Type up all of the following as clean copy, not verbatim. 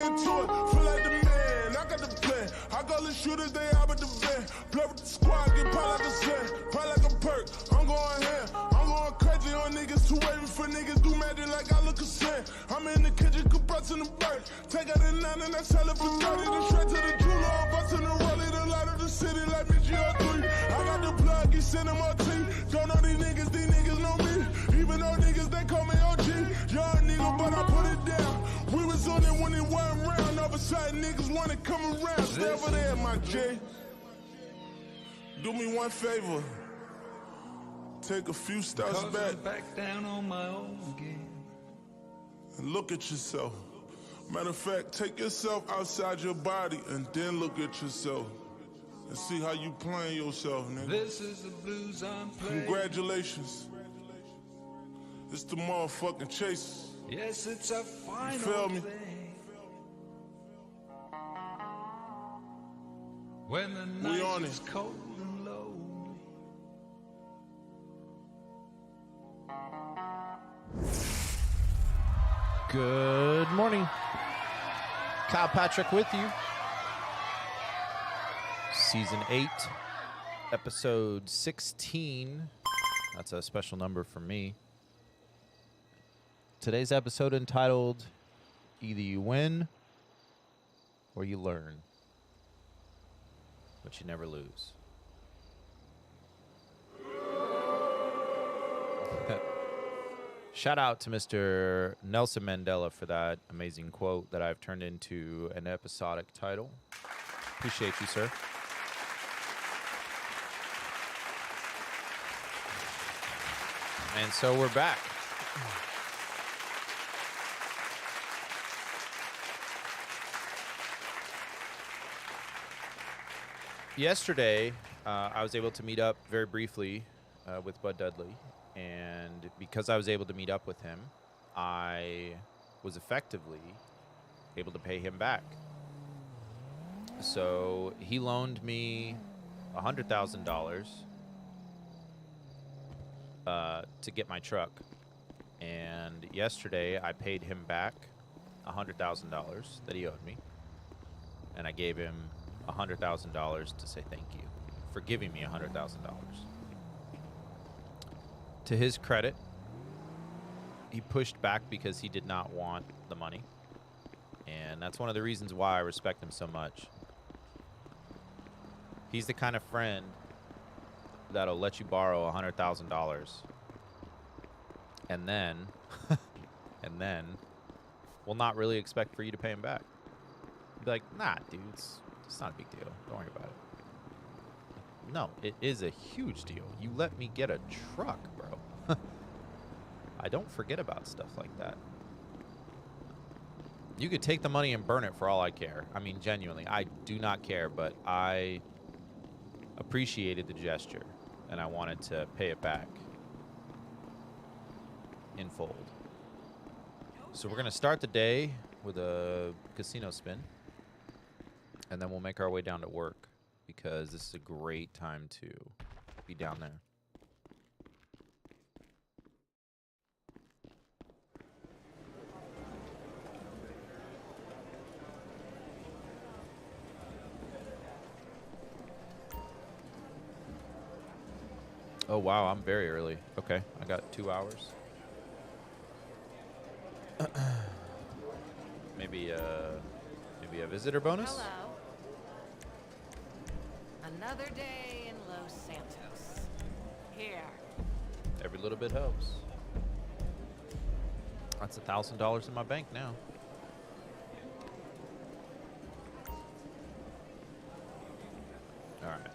into it, feel like the man, I got the plan. I got the shooters, they out with the van. Play with the squad, get pop like a sand, pop like a perk. I'm going ham, I'm going crazy on niggas, too wavy for niggas, do magic like I look a sand. I'm in the kitchen, compressing the bird. Take out the 9 and I sell it for 30. Then straight to the jeweler, I'm busting the rollie, the light of the city like me GR3. I got the plug, he sending my team. Don't know these niggas know me. Even though niggas, they call me OG. Young nigga, but I put it down. We was on it when it wasn't round. All of a sudden, niggas wanna come around. Stay over there, my J. Do me one favor. Take a few steps back down on my own again. And look at yourself. Matter of fact, take yourself outside your body and then look at yourself. And see how you playing yourself, nigga. This is the blues I'm playing. Congratulations. It's the motherfucking chase. Yes, it's a final you feel me? thing. When the night is cold and lonely. Good morning. Kyle Patrick with you. Season 8, episode 16. That's a special number for me. Today's episode entitled, Either You Win or You Learn, but You Never Lose. Shout out to Mr. Nelson Mandela for that amazing quote that I've turned into an episodic title. Appreciate you, sir. And so we're back. Yesterday, I was able to meet up very briefly with Bud Dudley, and because I was able to meet up with him, I was effectively able to pay him back. So he loaned me $100,000 to get my truck, and yesterday I paid him back $100,000 that he owed me, and I gave him $100,000 to say thank you for giving me $100,000. To his credit, he pushed back because he did not want the money, and that's one of the reasons why I respect him so much. He's the kind of friend that'll let you borrow $100,000 and then will not really expect for you to pay him back. Be like, nah, dude, it's not a big deal. Don't worry about it. No, it is a huge deal. You let me get a truck, bro. I don't forget about stuff like that. You could take the money and burn it for all I care. I mean, genuinely, I do not care, but I appreciated the gesture, and I wanted to pay it back in full. So we're going to start the day with a casino spin, and then we'll make our way down to work because this is a great time to be down there. Oh, wow, I'm very early. Okay, I got 2 hours. Maybe a visitor bonus? Hello. Another day in Los Santos. Here. Every little bit helps. That's $1,000 in my bank now. All right.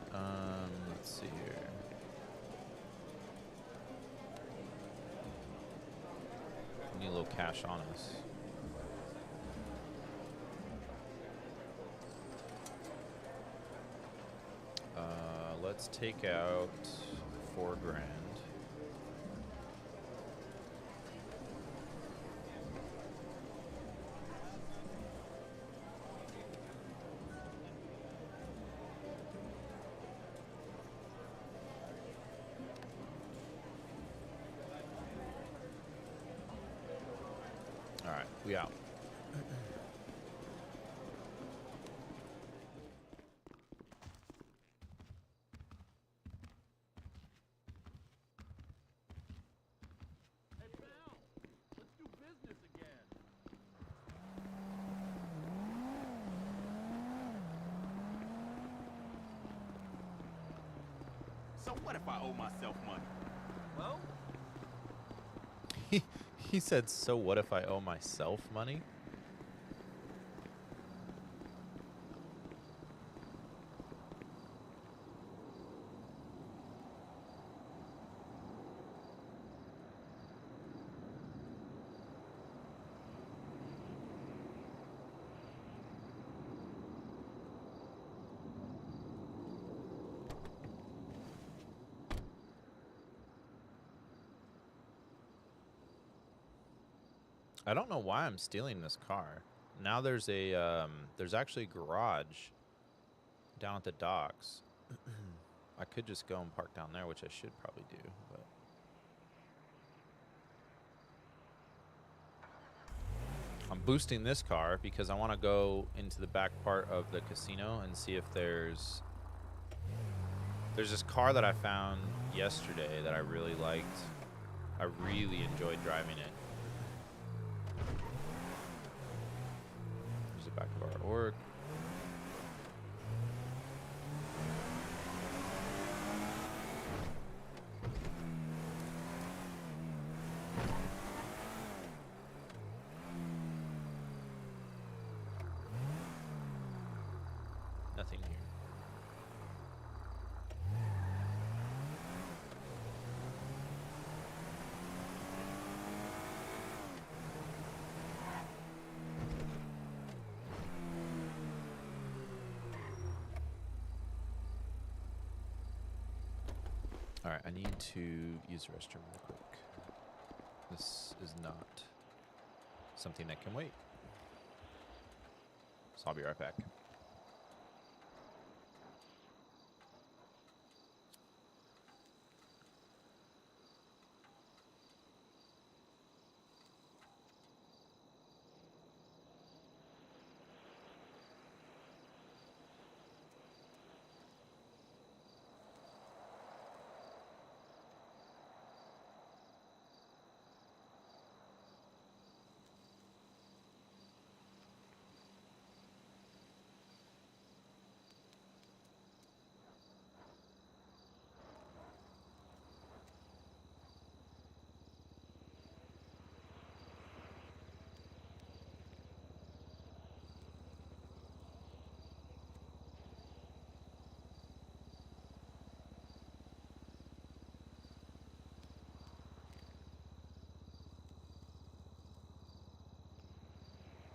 Let's see here. Need a little cash on us. Let's take out $4 grand. All right, we out. So what if I owe myself money? Well, He said, so what if I owe myself money? I don't know why I'm stealing this car. Now there's a there's actually a garage down at the docks. I could just go and park down there, which I should probably do, but I'm boosting this car because I want to go into the back part of the casino and see if there's this car that I found yesterday that I really liked. I really enjoyed driving it. There's the back of our org. Nothing here. All right, I need to use the restroom real quick. This is not something that can wait. So I'll be right back.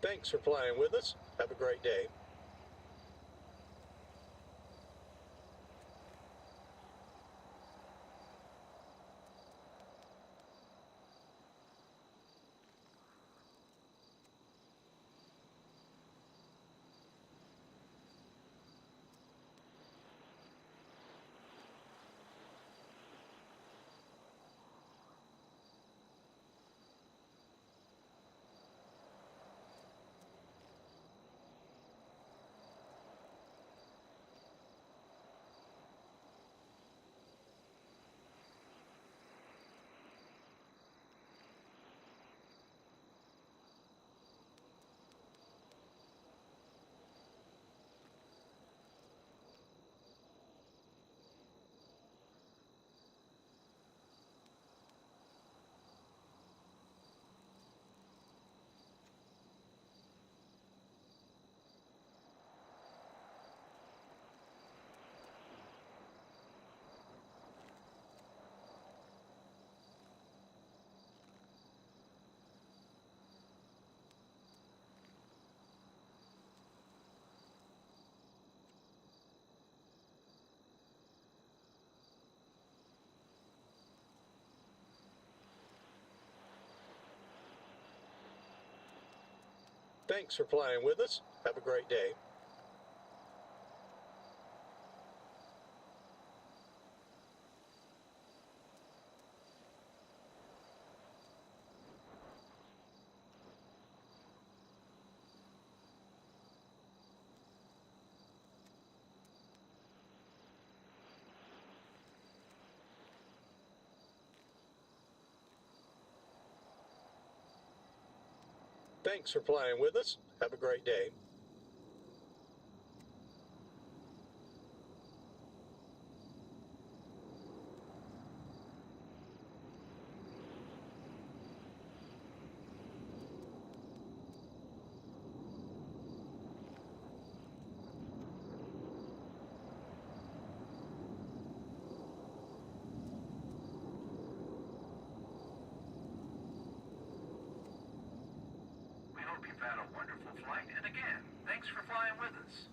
Thanks for flying with us. Have a great day. Thanks for flying with us. Have a great day. Thanks for flying with us. Have a great day. with us.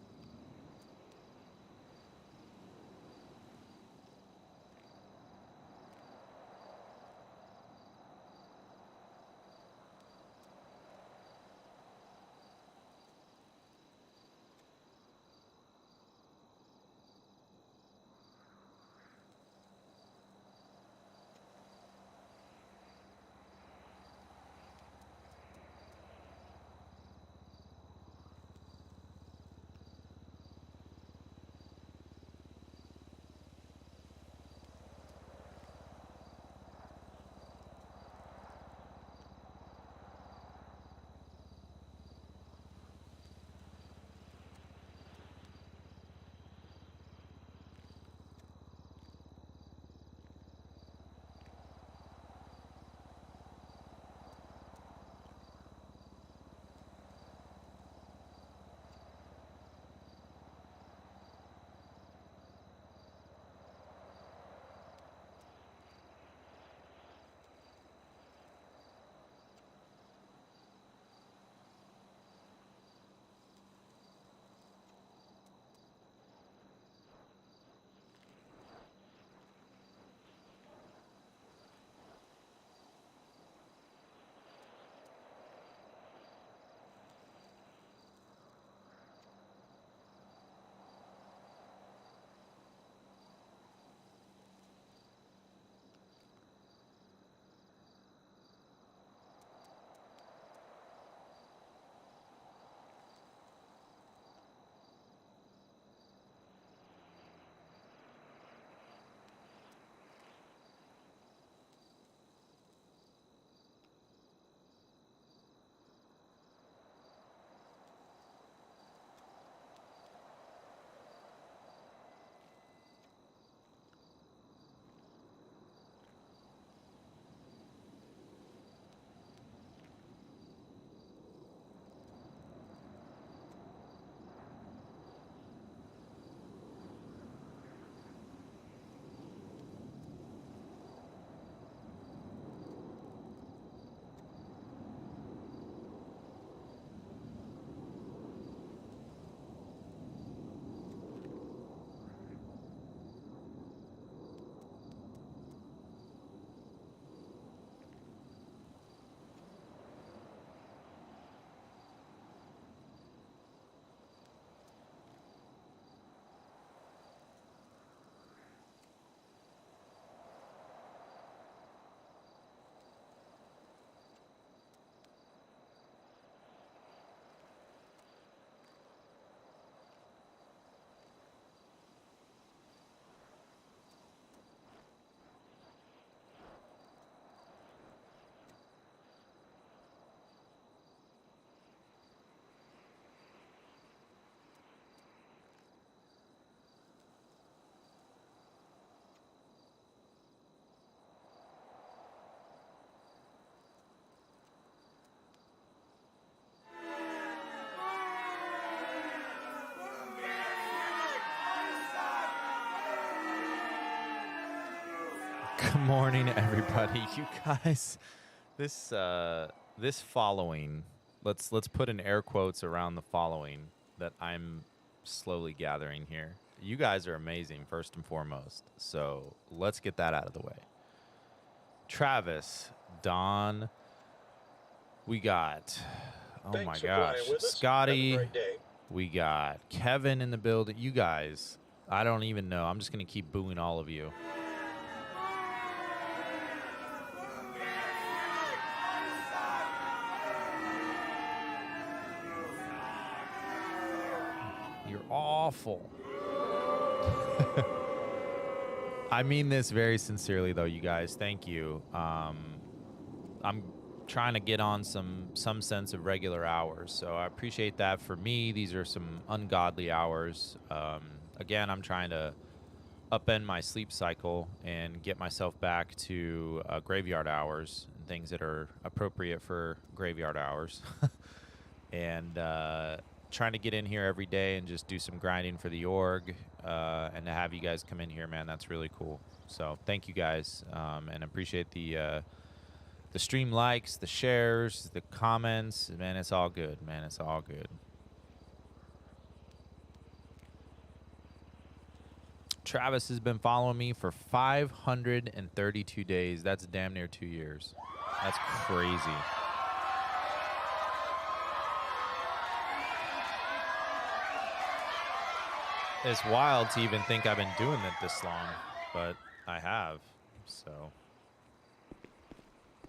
Good morning, everybody. You guys, this following, let's put in air quotes around the following that I'm slowly gathering here. You guys are amazing, first and foremost. So let's get that out of the way. Travis, Don, we got, oh Thanks my for gosh, flying with us. Scotty, Have a great day. we got Kevin in the building. You guys, I don't even know. I'm just going to keep booing all of you. You're awful. I mean this very sincerely, though, you guys. Thank you. I'm trying to get on some sense of regular hours, so I appreciate that. For me, these are some ungodly hours. Again, I'm trying to upend my sleep cycle and get myself back to graveyard hours and things that are appropriate for graveyard hours. And trying to get in here every day and just do some grinding for the org, and to have you guys come in here, man, that's really cool. So thank you guys, and appreciate the stream likes, the shares, the comments. Man, it's all good, man. It's all good. Travis has been following me for 532 days. That's damn near 2 years. That's crazy. It's wild to even think I've been doing it this long, but I have, so.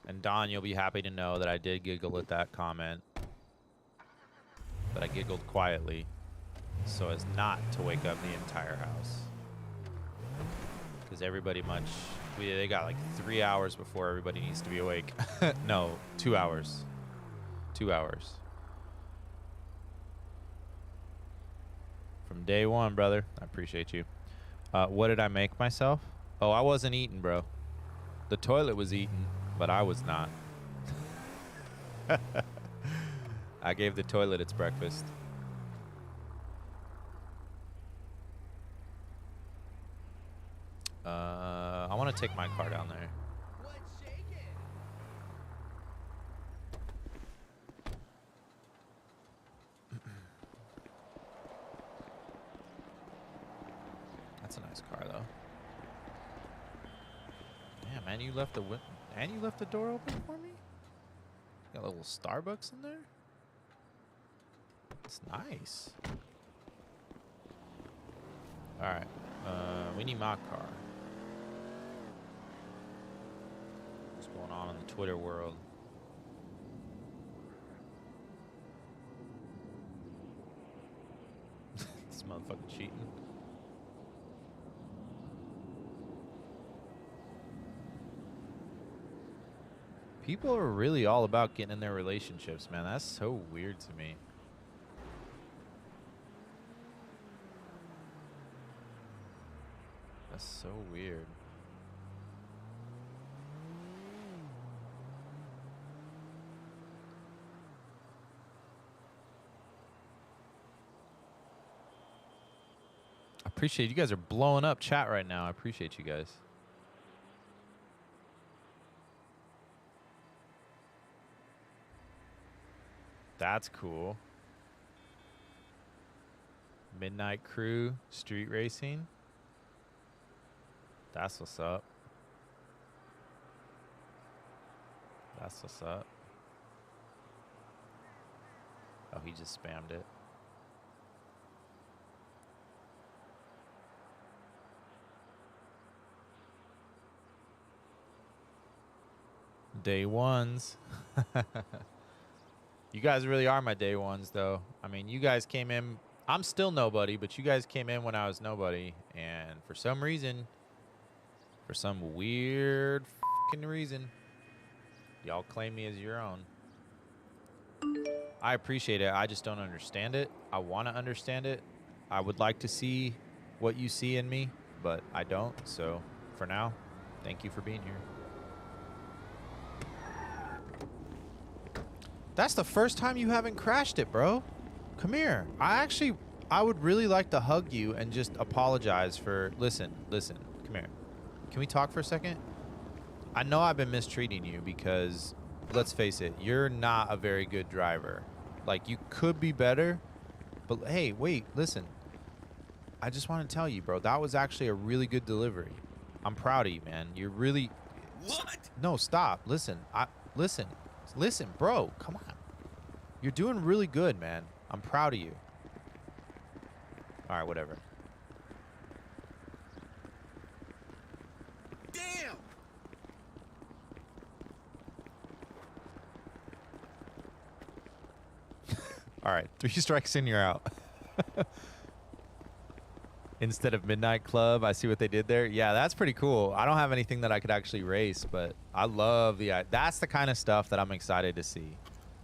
And Don, you'll be happy to know that I did giggle at that comment, but I giggled quietly so as not to wake up the entire house. Because everybody they got like 3 hours before everybody needs to be awake. No, 2 hours. 2 hours. From day one, brother. I appreciate you. What did I make myself? Oh, I wasn't eating, bro. The toilet was eating, but I was not. I gave the toilet its breakfast. I want to take my car down there. That's a nice car, though. Damn, man, you left the door open for me? Got a little Starbucks in there? It's nice. All right, we need my car. What's going on in the Twitter world? This motherfucker cheating. People are really all about getting in their relationships, man. That's so weird to me. That's so weird. I appreciate you guys are blowing up chat right now. I appreciate you guys. That's cool. Midnight Crew, street racing. That's what's up. That's what's up. Oh, he just spammed it. Day ones. You guys really are my day ones, though. I mean, you guys came in. I'm still nobody, but you guys came in when I was nobody. And for some reason, for some weird fucking reason, y'all claim me as your own. I appreciate it. I just don't understand it. I want to understand it. I would like to see what you see in me, but I don't. So for now, thank you for being here. That's the first time you haven't crashed it, bro. Come here. I would really like to hug you and just apologize for... Listen. Come here. Can we talk for a second? I know I've been mistreating you because, let's face it, you're not a very good driver. Like, you could be better, but hey, wait, listen. I just want to tell you, bro, that was actually a really good delivery. I'm proud of you, man. You're really... What? No, stop. Listen. Listen, bro. Come on. You're doing really good, man. I'm proud of you. All right, whatever. Damn! All right, 3 strikes and you're out. Instead of Midnight Club, I see what they did there. Yeah, that's pretty cool. I don't have anything that I could actually race, but I love that's the kind of stuff that I'm excited to see.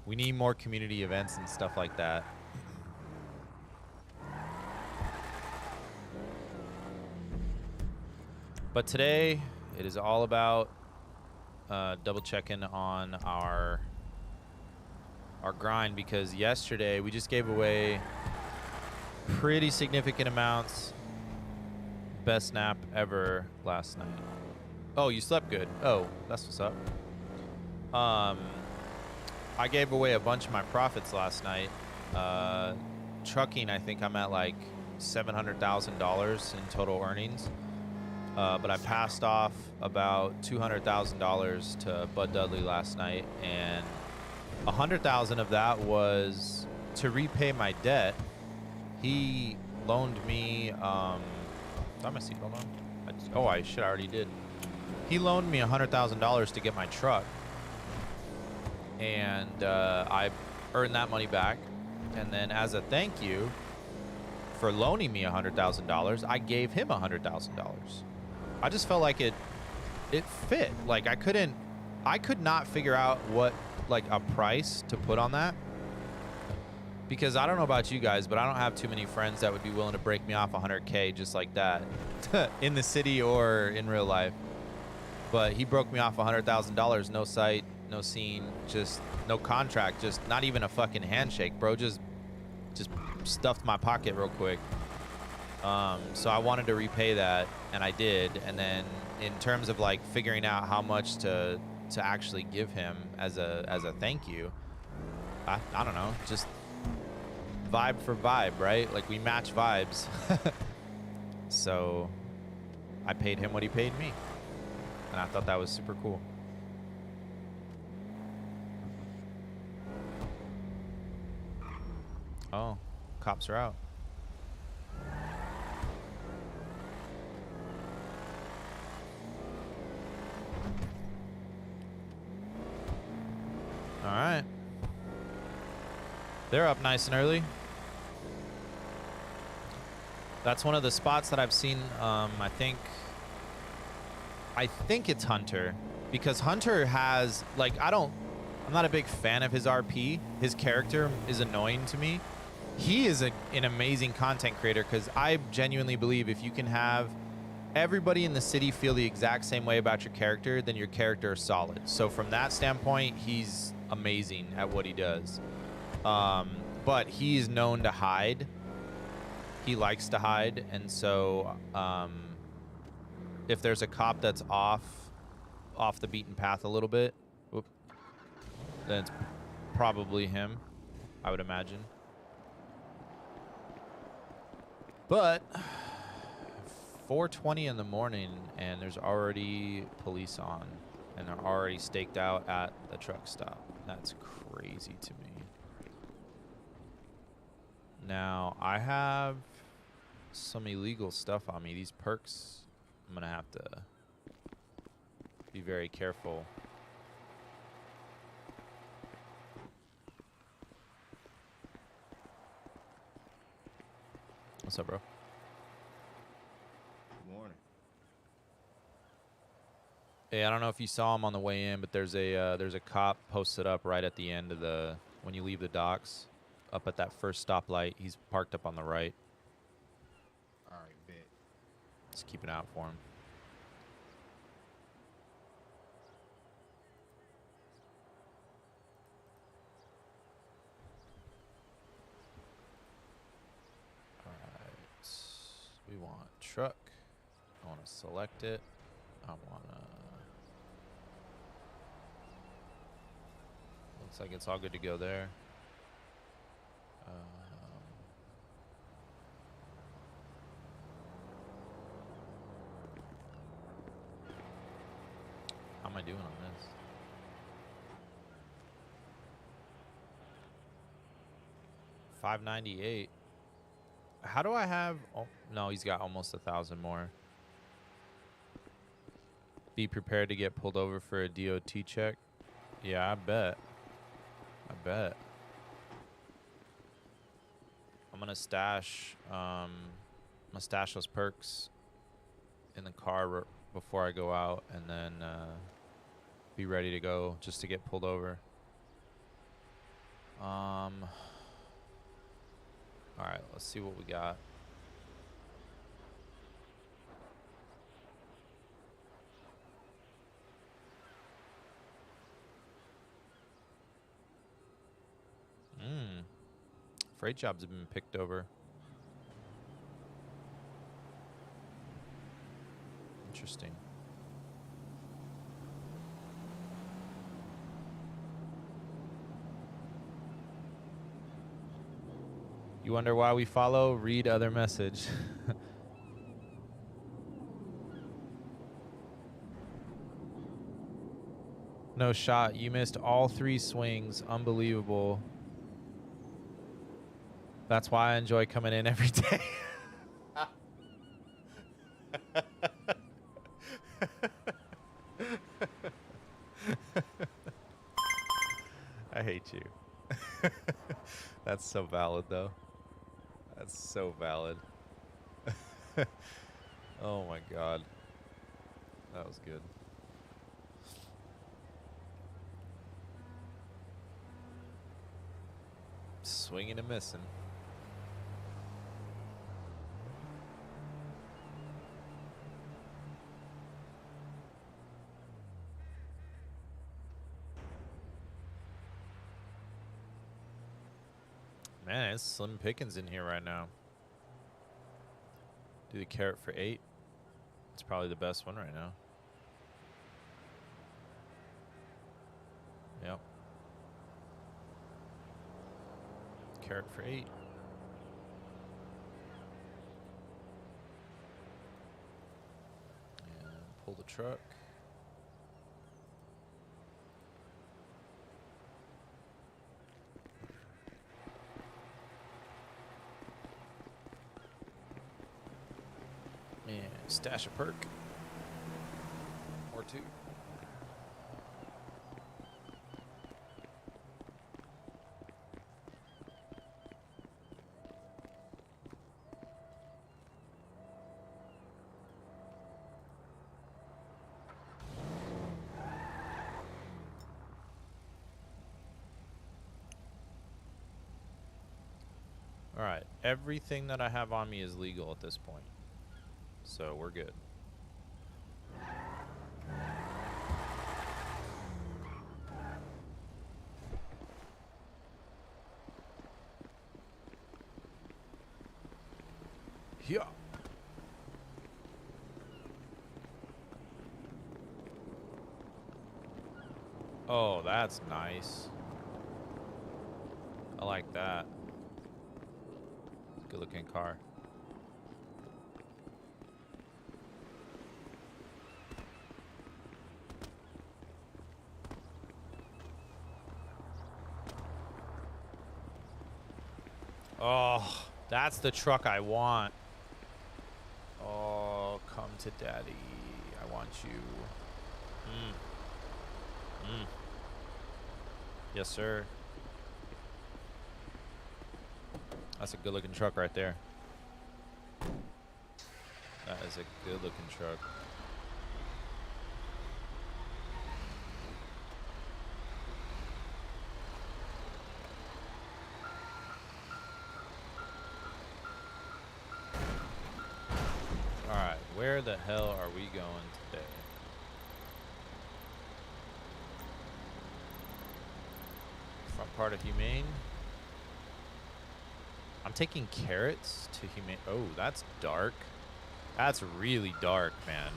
We need more community events and stuff like that. But today, it is all about double checking on our grind, because yesterday we just gave away pretty significant amounts. Best nap ever last night. Oh, you slept good. Oh, that's what's up. I gave away a bunch of my profits last night. Trucking, I think I'm at like $700,000 in total earnings. But I passed off about $200,000 to Bud Dudley last night, and $100,000 of that was to repay my debt. He loaned me. Is that my seat? Hold on. I already did. He loaned me $100,000 to get my truck, and I earned that money back. And then, as a thank you for loaning me $100,000, I gave him $100,000. I just felt like it fit. Like I could not figure out what like a price to put on that, because I don't know about you guys, but I don't have too many friends that would be willing to break me off $100K just like that in the city or in real life. But he broke me off $100,000, no sight, no scene, just no contract, just not even a fucking handshake, bro. Just stuffed my pocket real quick. So I wanted to repay that, and I did. And then in terms of like figuring out how much to actually give him as a thank you, I don't know, just vibe for vibe, right? Like we match vibes. So I paid him what he paid me, and I thought that was super cool. Oh, cops are out. All right. They're up nice and early. That's one of the spots that I've seen. I think it's Hunter, because Hunter has like, I'm not a big fan of his RP. His character is annoying to me. He is an amazing content creator, because I genuinely believe if you can have everybody in the city feel the exact same way about your character, then your character is solid. So from that standpoint, he's amazing at what he does. But he's known to hide. He likes to hide, and so if there's a cop that's off the beaten path a little bit, then it's probably him, I would imagine. But 4:20 in the morning, and there's already police on, and they're already staked out at the truck stop. That's crazy to me. Now, I have some illegal stuff on me. These perks, I'm going to have to be very careful. What's up, bro? Good morning. Hey, I don't know if you saw him on the way in, but there's a cop posted up right at the end of when you leave the docks, up at that first stoplight. He's parked up on the right. All right, bet. Just keep an eye out for him. All right. We want truck. I want to select it. I want to... Looks like it's all good to go there. How am I doing on this? $598. How do I have... Oh, no, he's got almost 1,000 more. Be prepared to get pulled over for a DOT check. Yeah, I bet. I bet. I'm gonna stash those perks in the car before I go out, and then be ready to go just to get pulled over. All right, let's see what we got. Freight jobs have been picked over. Interesting. You You wonder why we follow? Read other message. No shot. You missed all 3 swings. Unbelievable. That's why I enjoy coming in every day. I hate you. That's so valid, though. That's so valid. Oh my god. That was good. Swinging and missing. Man, it's slim pickings in here right now. Do the carrot for 8. It's probably the best one right now. Yep. Carrot for 8. And pull the truck. And stash a perk. Or 2. All right, everything that I have on me is legal at this point. So we're good. Yeah. Oh, that's nice. I like that. Good looking car. Oh, that's the truck I want. Oh, come to daddy. I want you. Yes, sir. That's a good looking truck right there. That is a good looking truck. Alright, where the hell are we going today? Front part of Humane. I'm taking carrots to Humane. Oh, that's dark. That's really dark, man.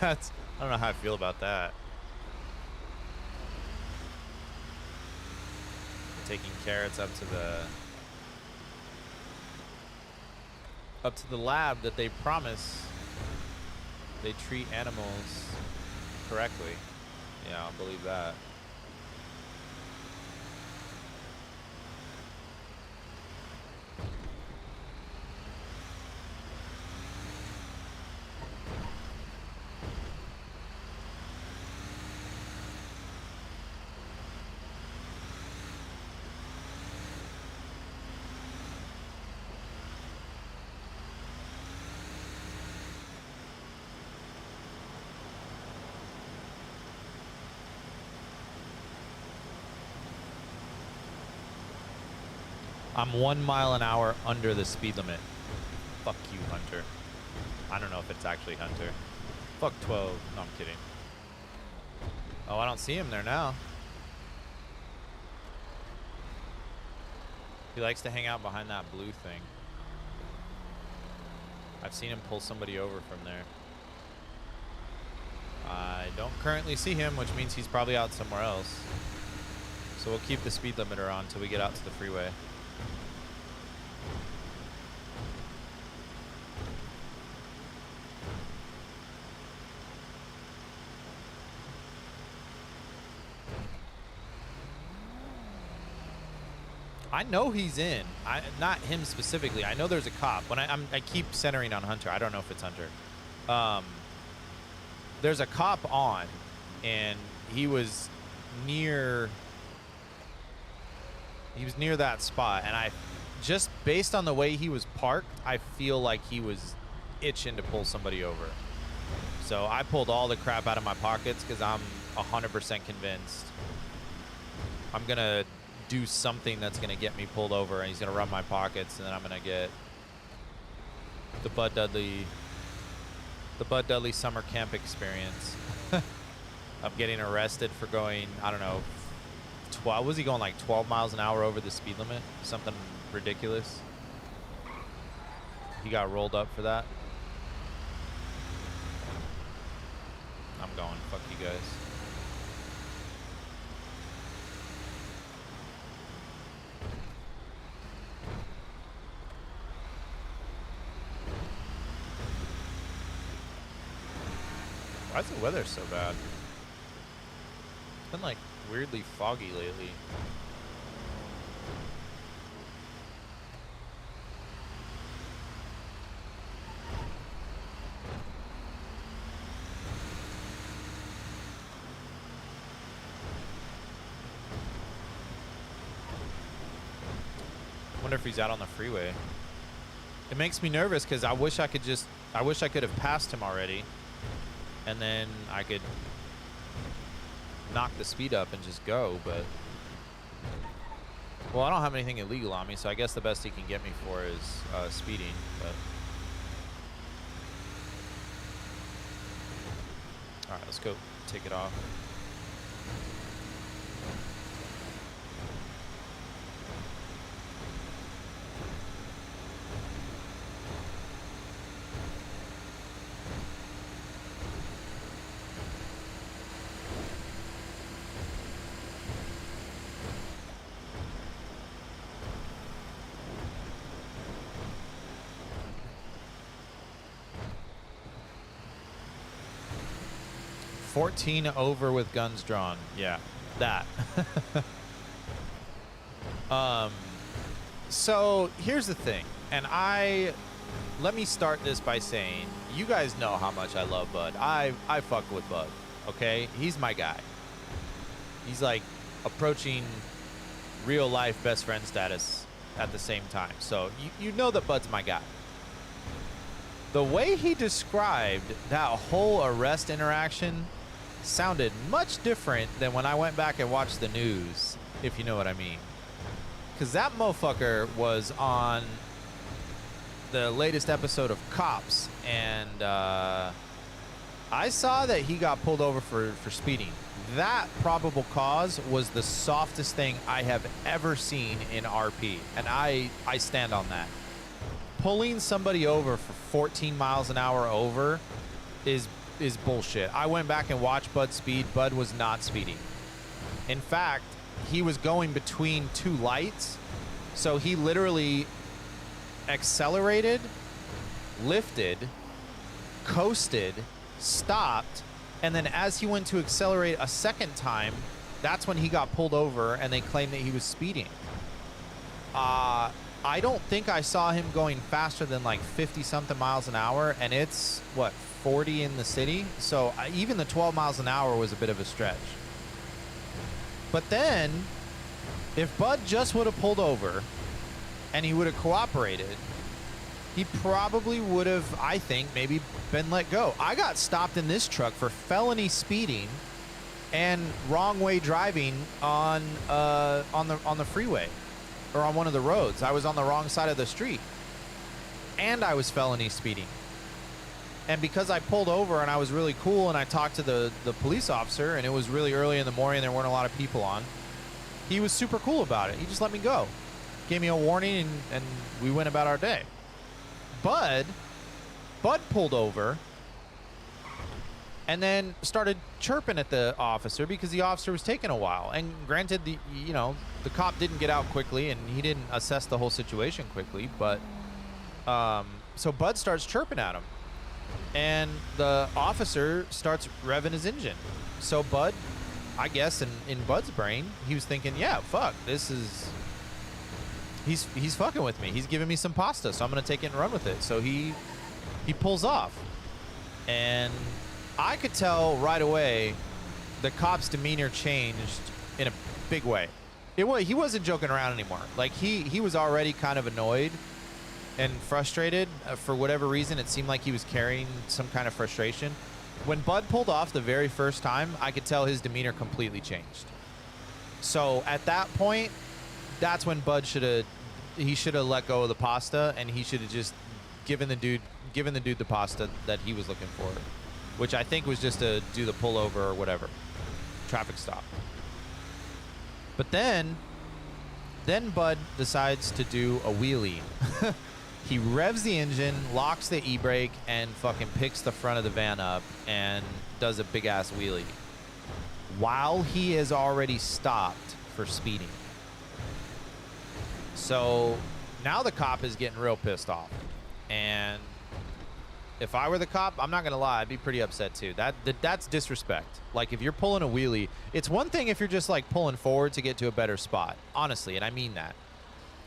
That's, I don't know how I feel about that. I'm taking carrots up to the lab that they promise they treat animals correctly. Yeah, I'll believe that. I'm 1 mile an hour under the speed limit. Fuck you, Hunter. I don't know if it's actually Hunter. Fuck 12. No, I'm kidding. Oh, I don't see him there now. He likes to hang out behind that blue thing. I've seen him pull somebody over from there. I don't currently see him, which means he's probably out somewhere else. So we'll keep the speed limiter on until we get out to the freeway. I know he's in. Not him specifically. I know there's a cop. When I keep centering on Hunter. I don't know if it's Hunter. There's a cop on, and he was near. He was near that spot, and I just based on the way he was parked, I feel like he was itching to pull somebody over. So I pulled all the crap out of my pockets because I'm 100% convinced I'm gonna do something that's gonna get me pulled over, and he's gonna run my pockets, and then I'm gonna get the Bud Dudley summer camp experience of getting arrested for going, I don't know, 12, was he going like 12 miles an hour over the speed limit? Something ridiculous. He got rolled up for that. I'm going, fuck you guys. Why is the weather so bad? It's been like weirdly foggy lately. Wonder if he's out on the freeway. It makes me nervous because I wish I could have passed him already, and then I could knock the speed up and just go, but well, I don't have anything illegal on me, so I guess the best he can get me for is speeding. But all right, let's go take it off. $14 over with guns drawn. Yeah, that. So here's the thing, and let me start this by saying, you guys know how much I love Bud. I fuck with Bud, okay? He's my guy. He's like approaching real life best friend status at the same time. So you know that Bud's my guy. The way he described that whole arrest interaction sounded much different than when I went back and watched the news, if you know what I mean. Because that motherfucker was on the latest episode of Cops, and I saw that he got pulled over for speeding. That probable cause was the softest thing I have ever seen in RP, and I stand on that. Pulling somebody over for 14 miles an hour over is bullshit. I went back and watched Bud speed. Bud was not speeding. In fact, he was going between two lights, so he literally accelerated, lifted, coasted, stopped, and then as he went to accelerate a second time, that's when he got pulled over, and they claimed that he was speeding. I don't think I saw him going faster than like 50 something miles an hour, and it's what, 40 in the city, so even the 12 miles an hour was a bit of a stretch. But then if Bud just would have pulled over and he would have cooperated, he probably would have, I think, maybe been let go. I got stopped in this truck for felony speeding and wrong way driving on the freeway or on one of the roads. I was on the wrong side of the street and I was felony speeding. And because I pulled over and I was really cool and I talked to the police officer, and it was really early in the morning, there weren't a lot of people on, he was super cool about it. He just let me go. Gave me a warning, and we went about our day. Bud pulled over and then started chirping at the officer because the officer was taking a while. And granted, the cop didn't get out quickly and he didn't assess the whole situation quickly, but so Bud starts chirping at him, and the officer starts revving his engine. So Bud, I guess in Bud's brain, he was thinking, yeah, fuck, this is, he's fucking with me. He's giving me some pasta, so I'm gonna take it and run with it. So he pulls off, and I could tell right away the cop's demeanor changed in a big way. He wasn't joking around anymore. Like he was already kind of annoyed and frustrated for whatever reason. It seemed like he was carrying some kind of frustration. When Bud pulled off the very first time, I could tell his demeanor completely changed. So at that point, that's when Bud should have let go of the pasta, and he should have just given the dude the pasta that he was looking for, which I think was just to do the pullover or whatever, traffic stop. But then Bud decides to do a wheelie. He revs the engine, locks the e-brake, and fucking picks the front of the van up and does a big-ass wheelie while he has already stopped for speeding. So now the cop is getting real pissed off. And if I were the cop, I'm not going to lie, I'd be pretty upset too. That's disrespect. Like, if you're pulling a wheelie, it's one thing if you're just like pulling forward to get to a better spot, honestly, and I mean that.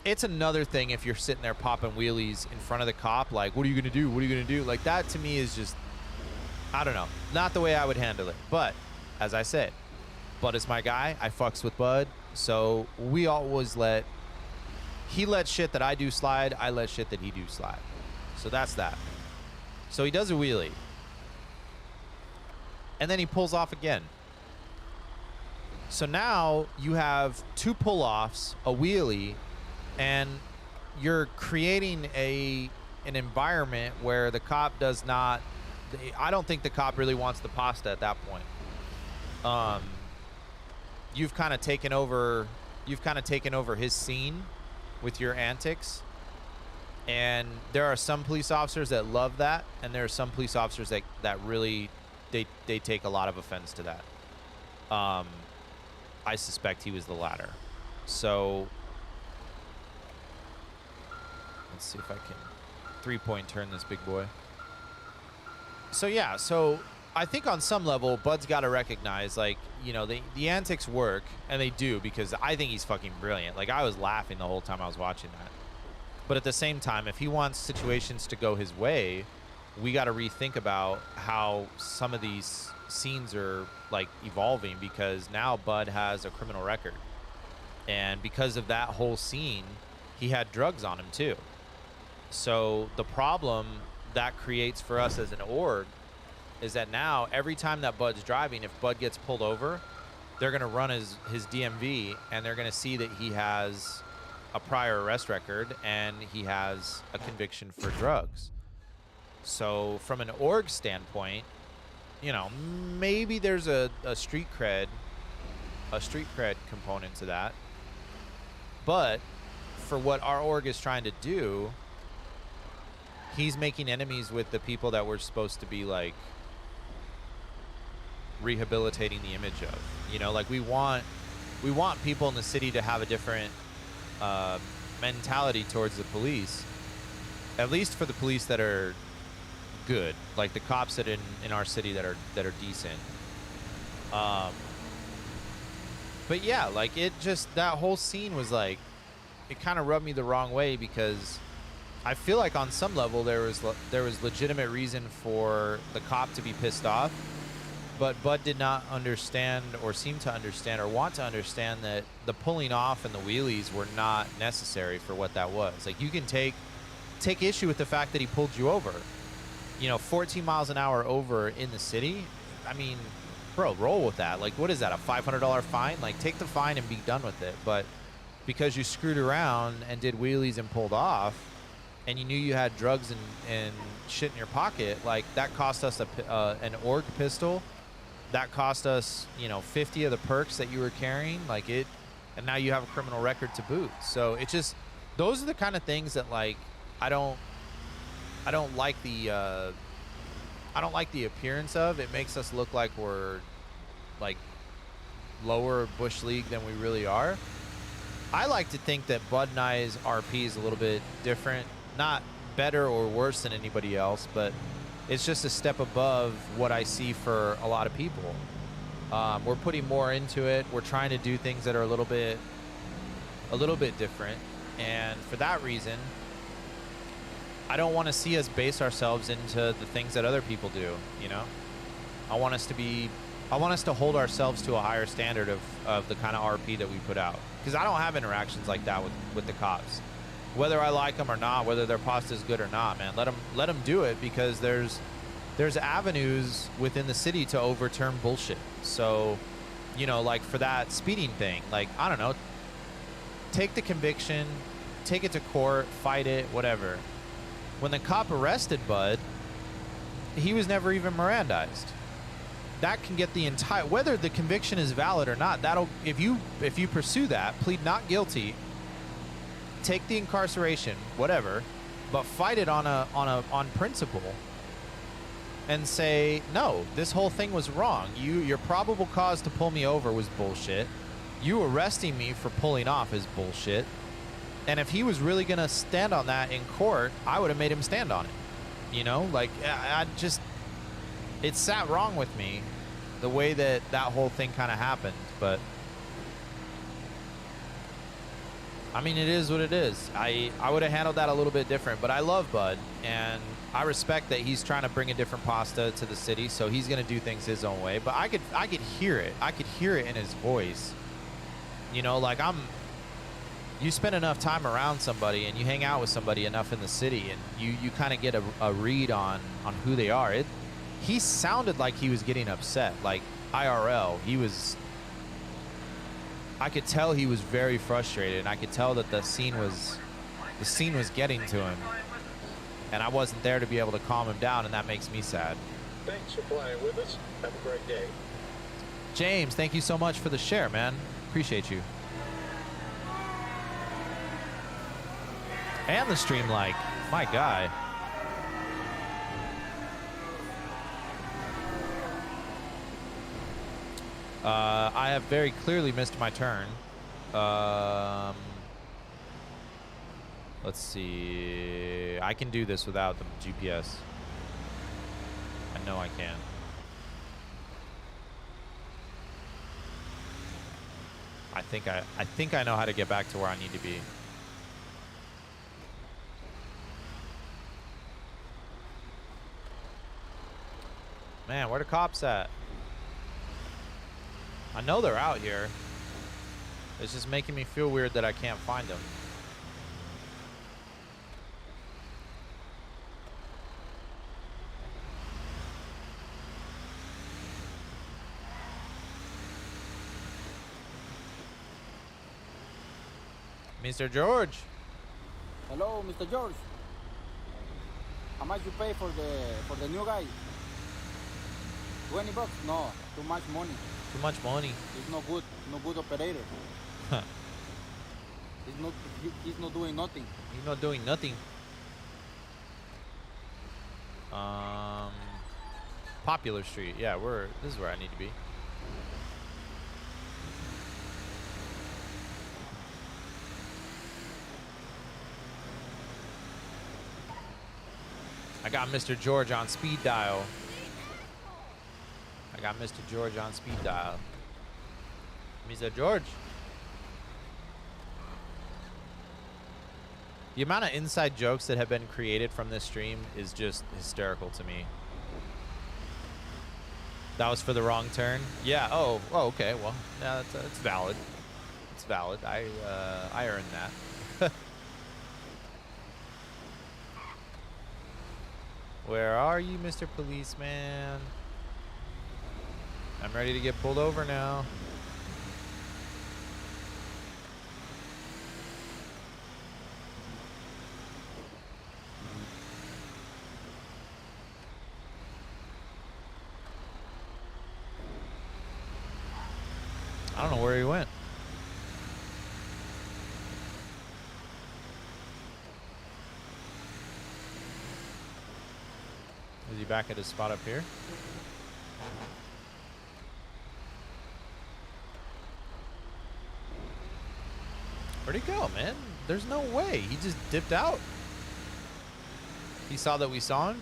It's another thing if you're sitting there popping wheelies in front of the cop, like, what are you going to do? What are you going to do? Like, that to me is just, I don't know, not the way I would handle it. But as I said, Bud is my guy. I fucks with Bud. So we always he lets shit that I do slide. I let shit that he do slide. So that's that. So he does a wheelie. And then he pulls off again. So now you have two pull-offs, a wheelie, and you're creating an environment where the cop does not, I don't think the cop really wants the pasta at that point. You've kind of taken over his scene with your antics. And there are some police officers that love that, and there are some police officers that really, they take a lot of offense to that. I suspect he was the latter. So let's see if I can 3-point turn this big boy. So yeah, so I think on some level, Bud's got to recognize, like, you know, the antics work, and they do, because I think he's fucking brilliant. Like, I was laughing the whole time I was watching that. But at the same time, if he wants situations to go his way, we got to rethink about how some of these scenes are, like, evolving, because now Bud has a criminal record. And because of that whole scene, he had drugs on him too. So the problem that creates for us as an org is that now every time that Bud's driving, if Bud gets pulled over, they're going to run his DMV, and they're going to see that he has a prior arrest record and he has a conviction for drugs. So from an org standpoint, you know, maybe there's a street cred component to that. But for what our org is trying to do, he's making enemies with the people that we're supposed to be, like, rehabilitating the image of. You know, like, we want people in the city to have a different mentality towards the police, at least for the police that are good, like the cops that in our city that are decent. But yeah, like, it just, that whole scene was like, it kind of rubbed me the wrong way, because I feel like on some level there was legitimate reason for the cop to be pissed off, but Bud did not understand or seem to understand or want to understand that the pulling off and the wheelies were not necessary for what that was. Like, you can take issue with the fact that he pulled you over. You know, 14 miles an hour over in the city. I mean, bro, roll with that. Like, what is that, a $500 fine? Like, take the fine and be done with it. But because you screwed around and did wheelies and pulled off, and you knew you had drugs and shit in your pocket, like, that cost us an org pistol. That cost us, you know, 50 of the perks that you were carrying, like, it, and now you have a criminal record to boot. So it just, those are the kind of things that, like, I don't like the I don't like the appearance of. It makes us look like we're like lower Bush League than we really are. I like to think that Bud and I's RP is a little bit different. Not better or worse than anybody else, but it's just a step above what I see for a lot of people. We're putting more into it. We're trying to do things that are a little bit different. And for that reason, I don't want to see us base ourselves into the things that other people do, you know? I want us to hold ourselves to a higher standard of the kind of RP that we put out. Because I don't have interactions like that with the cops. Whether I like them or not, whether their pasta is good or not, man, let them do it, because there's avenues within the city to overturn bullshit. So, you know, like for that speeding thing, like, I don't know, take the conviction, take it to court, fight it, whatever. When the cop arrested Bud, he was never even Mirandized. That can get the entire, whether the conviction is valid or not, that'll, if you pursue that, plead not guilty, take the incarceration, whatever, but fight it on principle and say, no, this whole thing was wrong. Your probable cause to pull me over was bullshit. You arresting me for pulling off is bullshit. And if he was really going to stand on that in court, I would have made him stand on it. You know, like, it sat wrong with me the way that whole thing kind of happened. But I mean, it is what it is. I would have handled that a little bit different, but I love Bud, and I respect that he's trying to bring a different pasta to the city, so he's going to do things his own way. But I could hear it. I could hear it in his voice. You know, like, you spend enough time around somebody and you hang out with somebody enough in the city, and you kind of get a read on who they are. He sounded like he was getting upset, like IRL. I could tell he was very frustrated, and I could tell that the scene was getting to him, and I wasn't there to be able to calm him down, and that makes me sad. Thanks for playing with us. Have a great day. James, thank you so much for the share, man. Appreciate you. And the stream like, my guy. I have very clearly missed my turn. Let's see. I can do this without the GPS. I know I can. I think I know how to get back to where I need to be. Man, where the cops at? I know they're out here. It's just making me feel weird that I can't find them. Mr. George. Hello, Mr. George. How much you pay for the new guy? $20? No, too much money. Too much money. He's no good operator. Huh. He's not doing nothing. He's not doing nothing. Popular Street. Yeah, this is where I need to be. I got Mr. George on speed dial. Mr. George. The amount of inside jokes that have been created from this stream is just hysterical to me. That was for the wrong turn? Yeah, oh, okay, well, yeah, it's valid. It's valid. I earned that. Where are you, Mr. Policeman? I'm ready to get pulled over now. I don't know where he went. Is he back at his spot up here? Where'd he go, man? There's no way. He just dipped out. He saw that we saw him.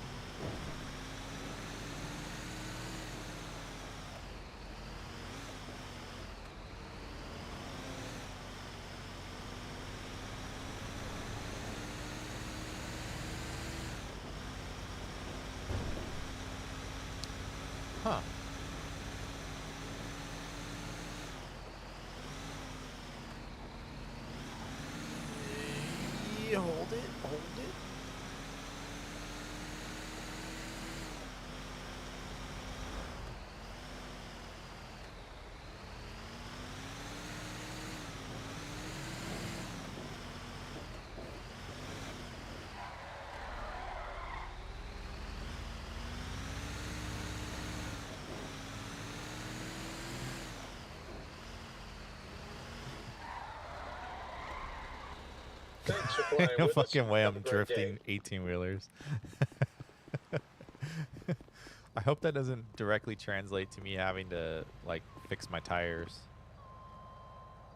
Huh. Hold it, hold it. Thanks for flying No with us. fucking way Have I'm a great drifting day. 18-wheelers. I hope that doesn't directly translate to me having to, like, fix my tires.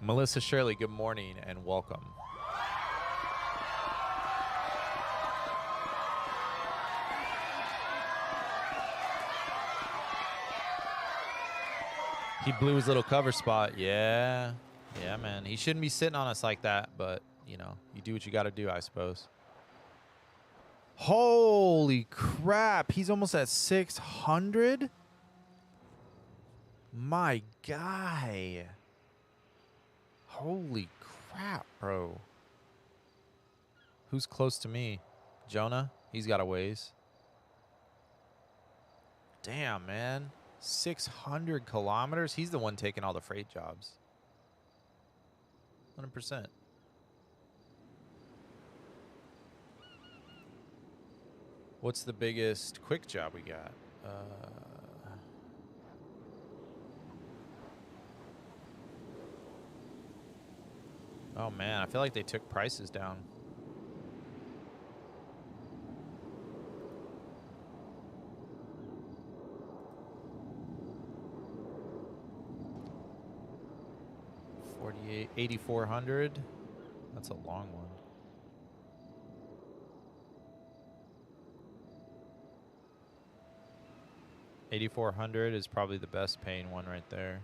Melissa Shirley, good morning and welcome. He blew his little cover spot. Yeah. Yeah, man. He shouldn't be sitting on us like that, but, you know, you do what you got to do, I suppose. Holy crap. He's almost at 600? My guy. Holy crap, bro. Who's close to me? Jonah? He's got a ways. Damn, man. 600 kilometers? He's the one taking all the freight jobs. 100%. What's the biggest quick job we got? Oh man, I feel like they took prices down. $48, $8,400. That's a long one. $8,400 is probably the best paying one right there.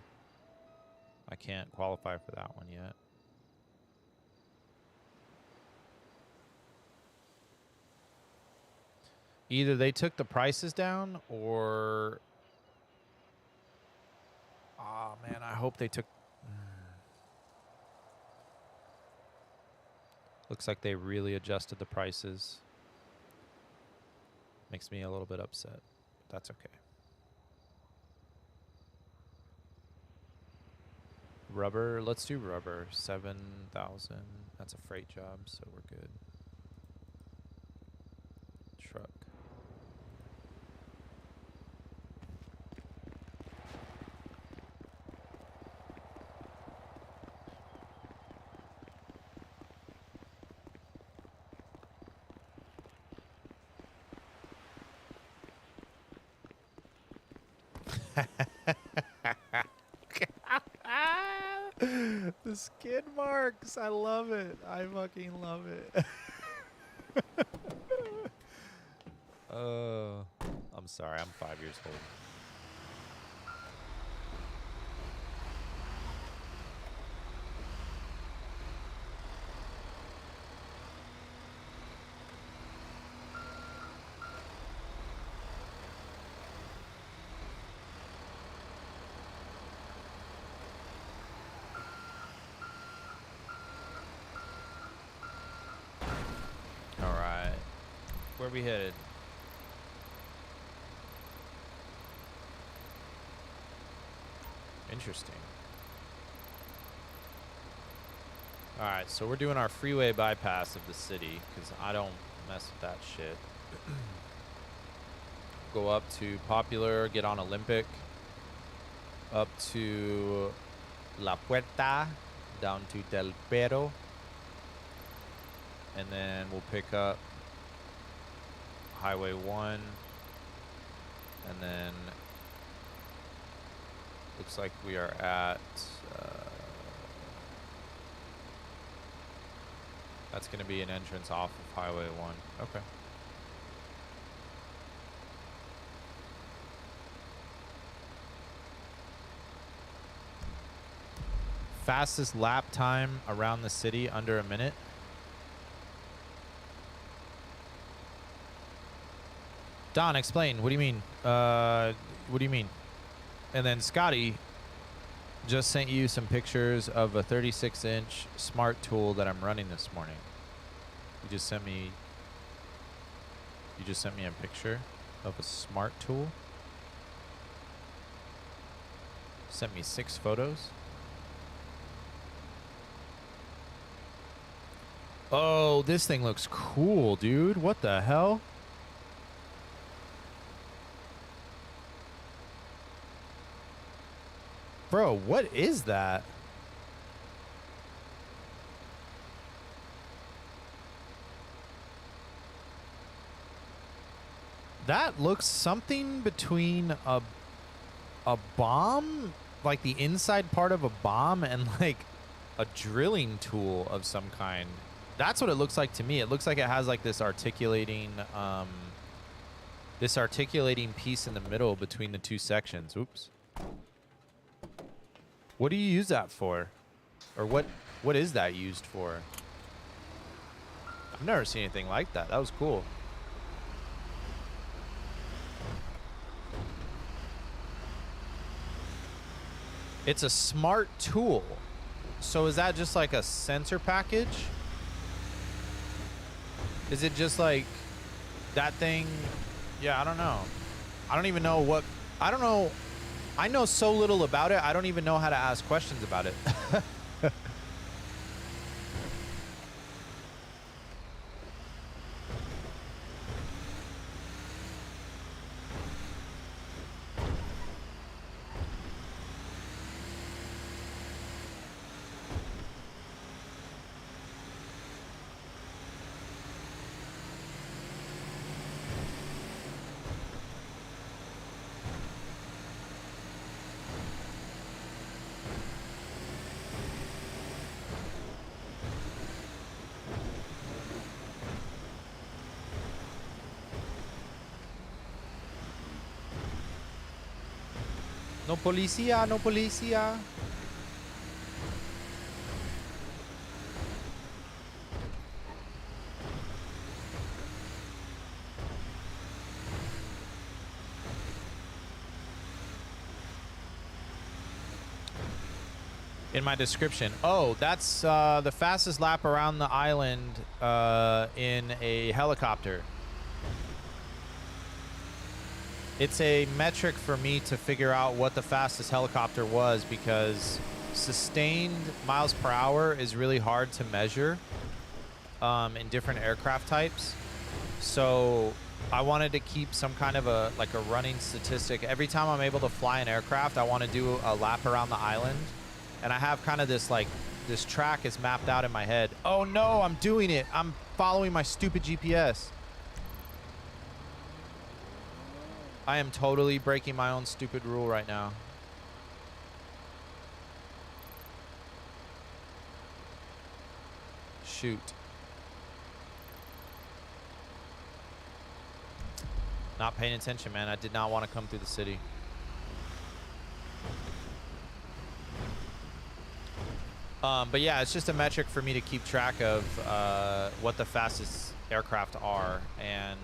I can't qualify for that one yet. Either they took the prices down or... Oh, man, I hope they took... Looks like they really adjusted the prices. Makes me a little bit upset. But that's okay. Rubber, let's do rubber. 7,000. That's a freight job, so we're good. Truck. The skid marks. I love it. I fucking love it. I'm sorry. I'm 5 years old. Where we headed? Interesting. All right, so we're doing our freeway bypass of the city because I don't mess with that shit. Go up to Popular, get on Olympic, up to La Puerta, down to Del Perro, and then we'll pick up Highway 1 And then looks like we are at, that's going to be an entrance off of Highway 1. Okay. Fastest lap time around the city, under a minute. Don, explain. What do you mean? What do you mean? And then Scotty just sent you some pictures of a 36-inch smart tool that I'm running this morning. You just sent me a picture of a smart tool. Sent me 6 photos. Oh, this thing looks cool, dude. What the hell? Bro, what is that? That looks something between a bomb, like the inside part of a bomb, and like a drilling tool of some kind. That's what it looks like to me. It looks like it has like this articulating piece in the middle between the two sections. Oops. What do you use that for? Or what is that used for? I've never seen anything like that. That was cool. It's a smart tool. So is that just like a sensor package? Is it just like that thing? Yeah, I don't know. I don't even know what, I don't know. I know so little about it, I don't even know how to ask questions about it. No policía, no policía. In my description. Oh, that's the fastest lap around the island in a helicopter. It's a metric for me to figure out what the fastest helicopter was, because sustained miles per hour is really hard to measure in different aircraft types. So I wanted to keep some kind of a running statistic. Every time I'm able to fly an aircraft, I want to do a lap around the island. And I have kind of this this track is mapped out in my head. Oh no, I'm doing it. I'm following my stupid GPS. I am totally breaking my own stupid rule right now. Shoot. Not paying attention, man. I did not want to come through the city. But yeah, it's just a metric for me to keep track of what the fastest aircraft are. And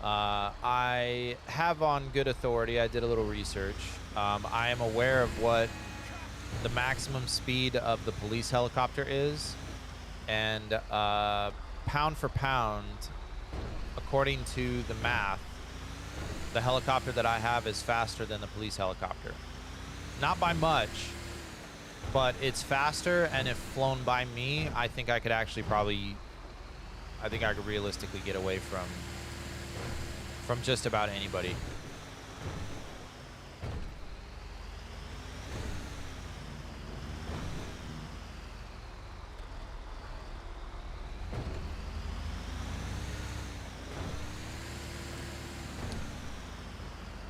I have on good authority, I did a little research. I am aware of what the maximum speed of the police helicopter is. And pound for pound, according to the math, the helicopter that I have is faster than the police helicopter. Not by much, but it's faster, and if flown by me, I think I could actually I think I could realistically get away from just about anybody.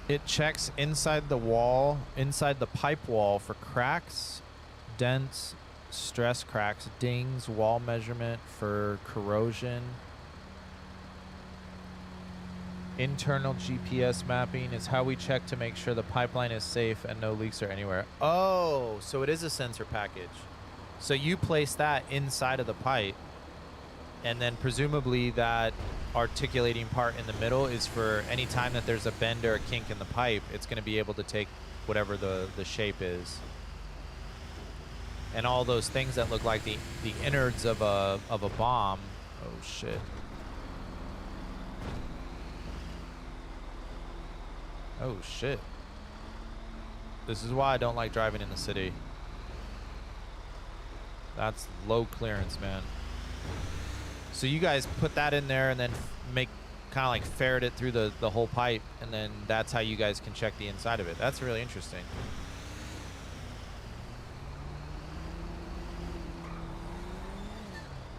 It checks inside the wall, inside the pipe wall for cracks, dents, stress cracks, dings, wall measurement for corrosion. Internal GPS mapping is how we check to make sure the pipeline is safe and no leaks are anywhere. Oh, so it is a sensor package. So you place that inside of the pipe, and then presumably that articulating part in the middle is for any time that there's a bend or a kink in the pipe, it's going to be able to take whatever the shape is. And all those things that look like the innards of a bomb. Oh shit. Oh shit. This is why I don't like driving in the city. That's low clearance, man. So you guys put that in there and then make kind of like ferret it through the whole pipe, and then that's how you guys can check the inside of it. That's really interesting.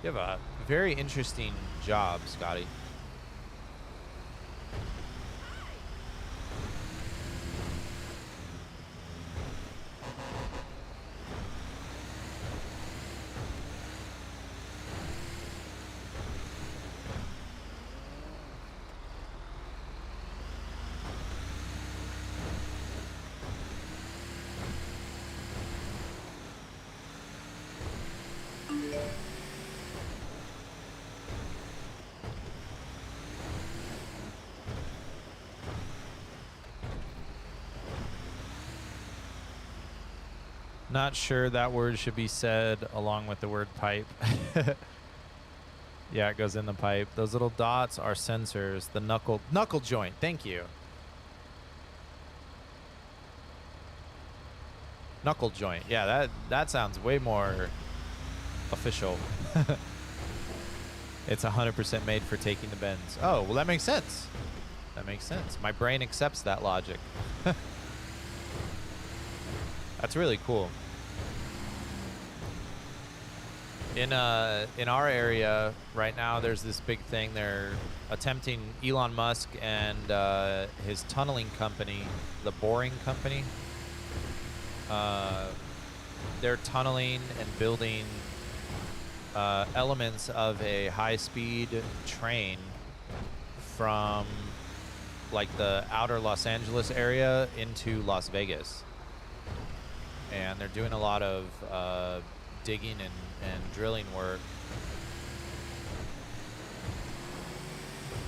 You have a very interesting job, Scotty. Not sure that word should be said along with the word pipe. Yeah, it goes in the pipe. Those little dots are sensors. The knuckle joint. Thank you. Knuckle joint. Yeah, that sounds way more official. It's 100% made for taking the bends. Oh, well, that makes sense. That makes sense. My brain accepts that logic. That's really cool. In our area right now, there's this big thing. They're attempting, Elon Musk and his tunneling company, the boring company. They're tunneling and building elements of a high-speed train from like the outer Los Angeles area into Las Vegas. And they're doing a lot of digging and drilling work.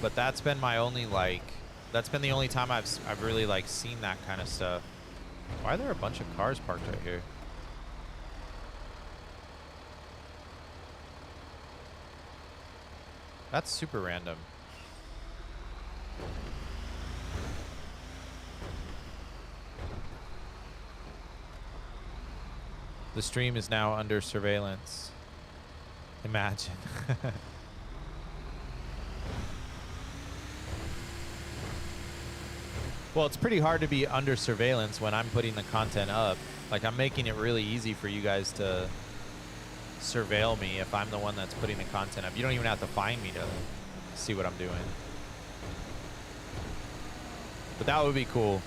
But that's been my only that's been the only time I've really seen that kind of stuff. Why are there a bunch of cars parked right here? That's super random. The stream is now under surveillance. Imagine. Well, it's pretty hard to be under surveillance when I'm putting the content up. Like, I'm making it really easy for you guys to surveil me if I'm the one that's putting the content up. You don't even have to find me to see what I'm doing. But that would be cool.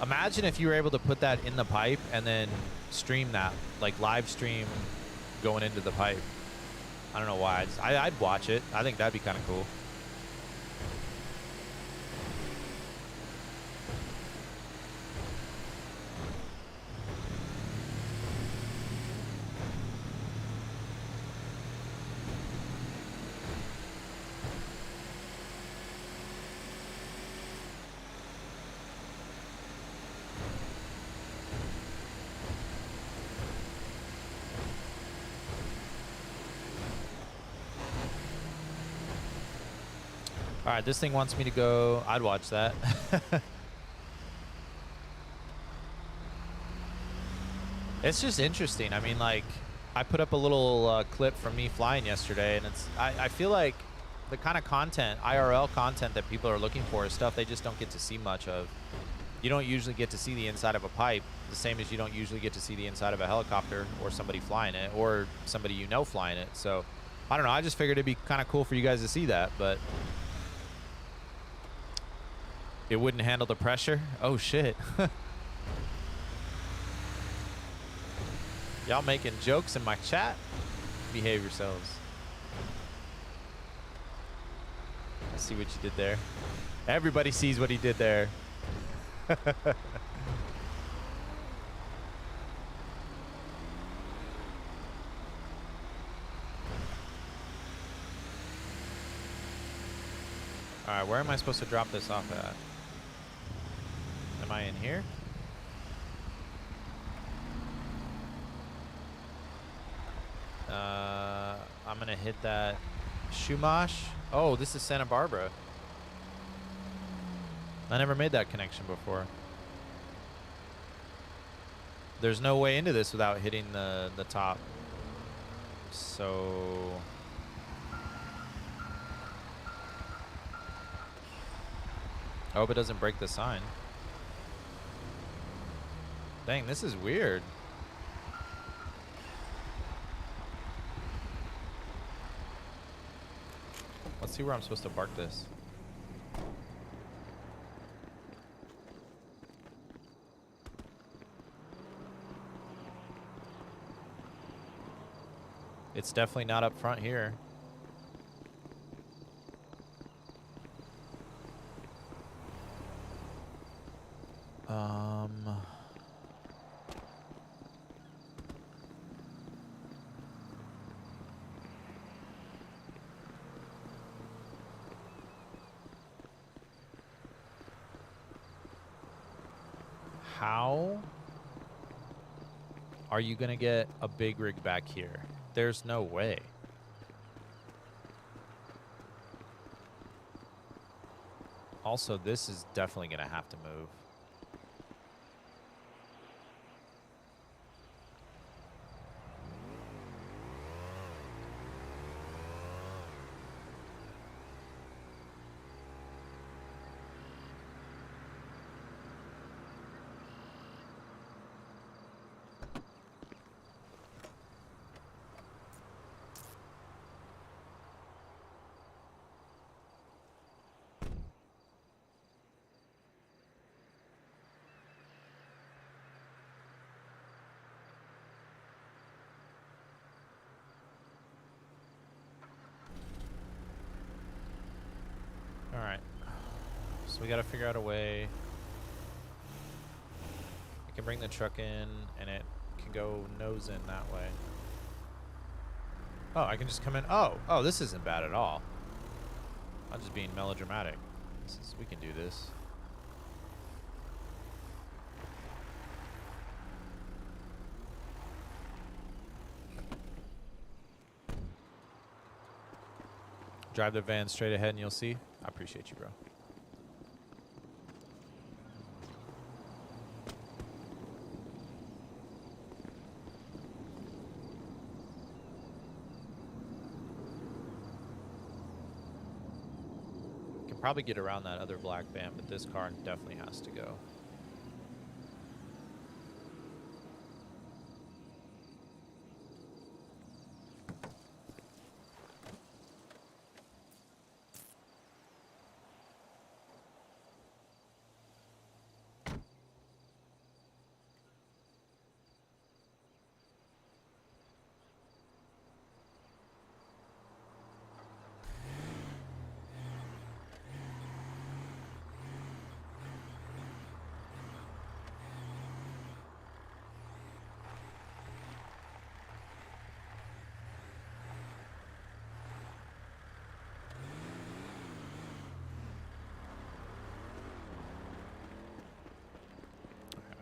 Imagine if you were able to put that in the pipe and then stream that, like live stream going into the pipe. I don't know why. I'd watch it. I think that'd be kind of cool. All right, this thing wants me to go. I'd watch that. It's just interesting. I mean, like, I put up a little clip from me flying yesterday, and I feel like the kind of content, IRL content that people are looking for is stuff they just don't get to see much of. You don't usually get to see the inside of a pipe, the same as you don't usually get to see the inside of a helicopter or somebody flying it or somebody you know flying it. So, I don't know. I just figured it'd be kind of cool for you guys to see that, but It wouldn't handle the pressure? Oh, shit. Y'all making jokes in my chat? Behave yourselves. I see what you did there. Everybody sees what he did there. Alright, where am I supposed to drop this off at? Am I in here? I'm gonna hit that Shumash. Oh, this is Santa Barbara. I never made that connection before. There's no way into this without hitting the top. So I hope it doesn't break the sign. Dang, this is weird. Let's see where I'm supposed to park this. It's definitely not up front here. How are you gonna get a big rig back here? There's no way. Also, this is definitely gonna have to move. Alright. So we gotta figure out a way. I can bring the truck in and it can go nose in that way. Oh, I can just come in. Oh, this isn't bad at all. I'm just being melodramatic. We can do this. Drive the van straight ahead and you'll see. I appreciate you, bro. Can probably get around that other black van, but this car definitely has to go.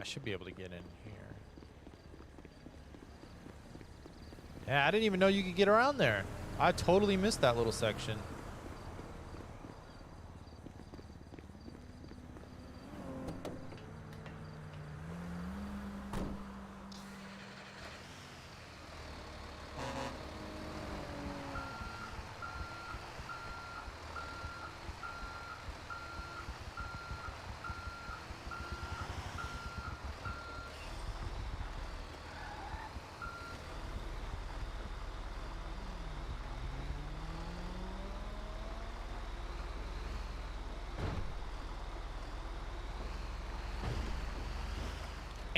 I should be able to get in here. Yeah, I didn't even know you could get around there. I totally missed that little section.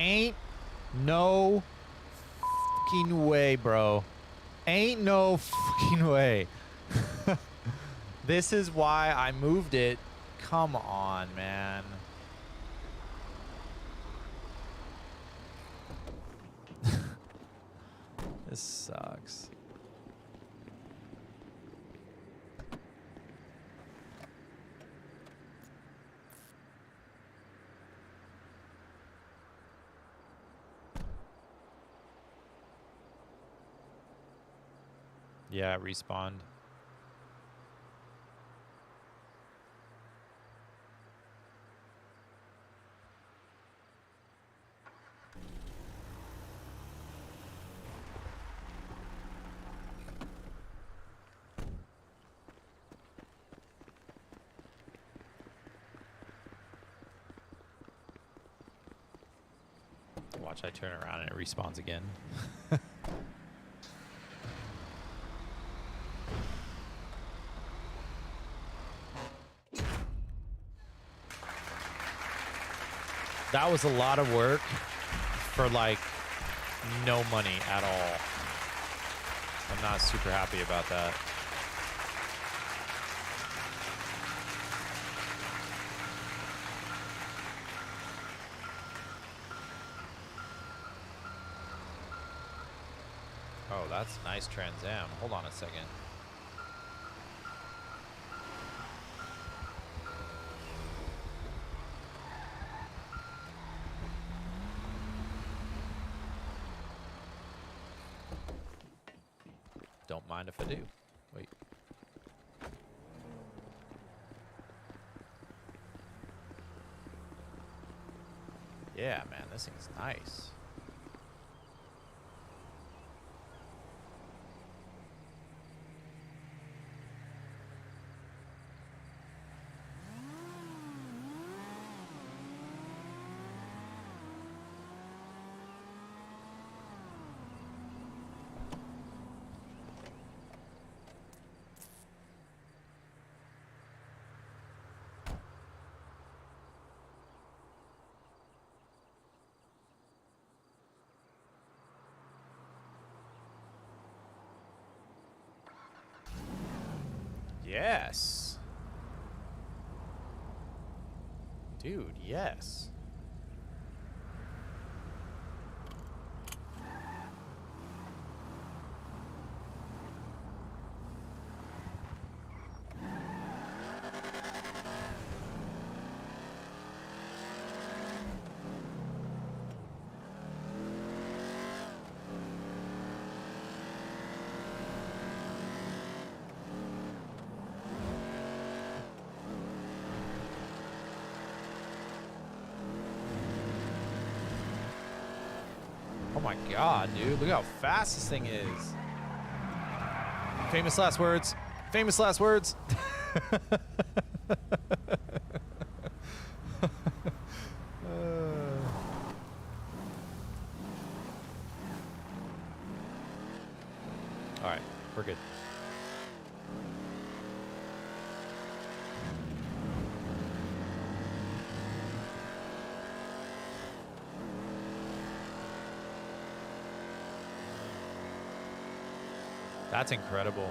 Ain't no fucking way, bro. Ain't no fucking way. This is why I moved it. Come on, man. This sucks. Yeah, it respawned. Watch, I turn around and it respawns again. That was a lot of work for like no money at all. I'm not super happy about that. Oh, that's nice Trans Am. Hold on a second. Don't mind if I do. Wait. Yeah, man, this thing's nice. Yes. Dude, yes. Oh my god, dude. Look how fast this thing is. Famous last words. Famous last words. All right, we're good. That's incredible.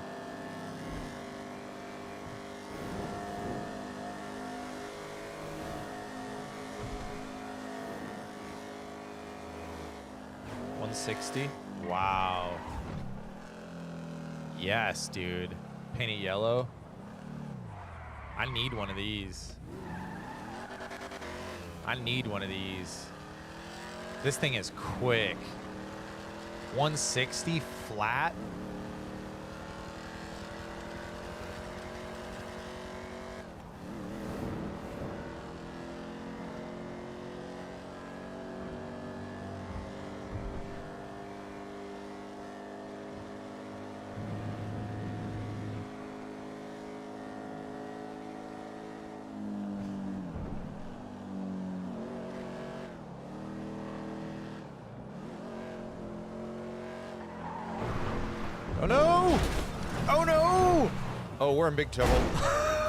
$160. Wow. Yes, dude. Paint it yellow. I need one of these. I need one of these. This thing is quick. 160 flat. Oh no! Oh no! Oh, we're in big trouble.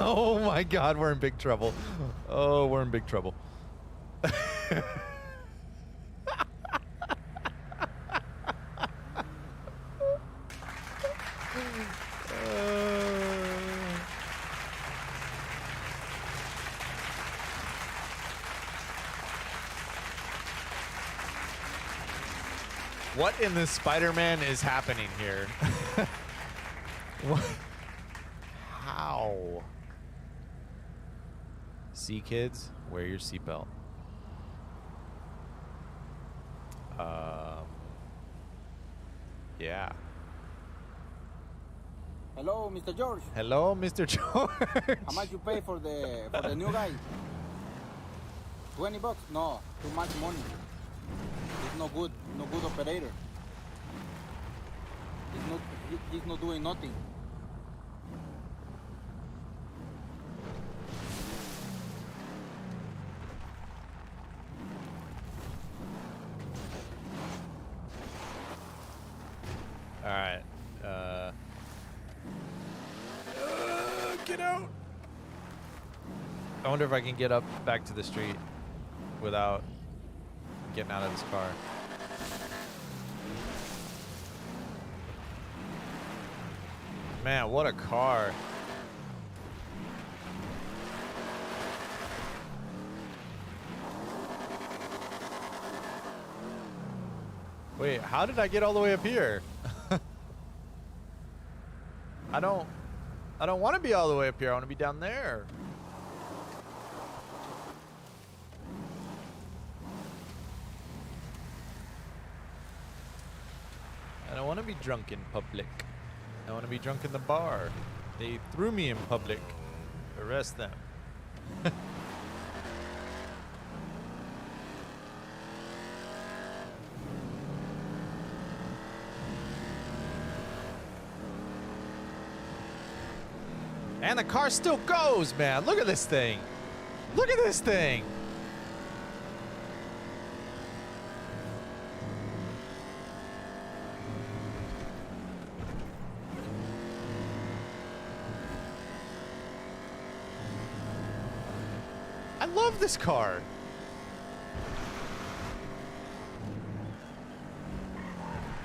Oh my god, we're in big trouble. Oh, we're in big trouble. What in this Spider-Man is happening here? What? How? See, kids, wear your seatbelt. Yeah. Hello, Mr. George. Hello, Mr. George. How much you pay for the new guy? $20? No, too much money. He's no good operator. He's not doing nothing. All right. Get out. I wonder if I can get up back to the street without getting out of this car. Man, what a car. Wait, how did I get all the way up here? I don't want to be all the way up here. I want to be down there. I don't want to be drunk in public. I want to be drunk in the bar. They threw me in public. Arrest them. And the car still goes, man. Look at this thing. Look at this thing. I love this car.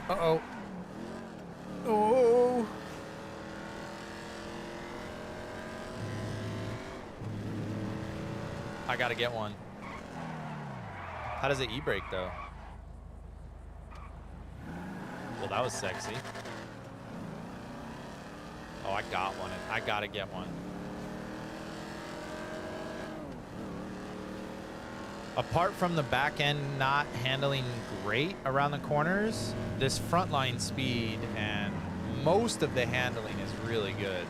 Uh-oh. Oh. I gotta get one. How does it e-brake though? Well, that was sexy. Oh, I got one. I gotta get one. Apart from the back end not handling great around the corners, this frontline speed and most of the handling is really good.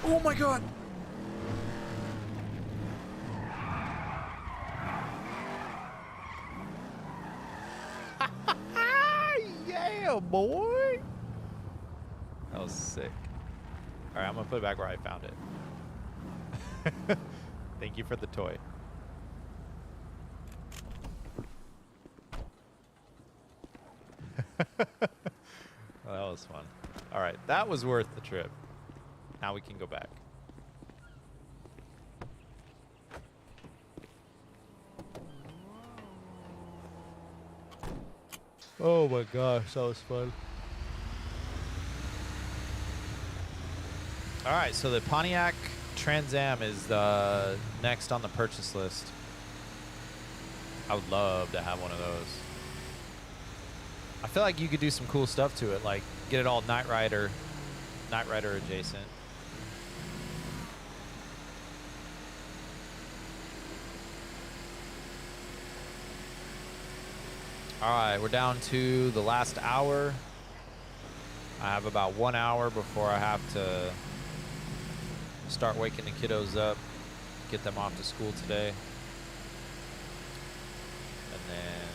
Oh my God. Yeah, boy. That was sick. All right, I'm gonna put it back where I found it. Thank you for the toy. Well, that was fun. All right, that was worth the trip. Now we can go back. Oh my gosh, that was fun. All right, so the Pontiac Trans Am is next on the purchase list. I would love to have one of those. I feel like you could do some cool stuff to it, like get it all Knight Rider adjacent. All right, we're down to the last hour. I have about 1 hour before I have to start waking the kiddos up, get them off to school today. And then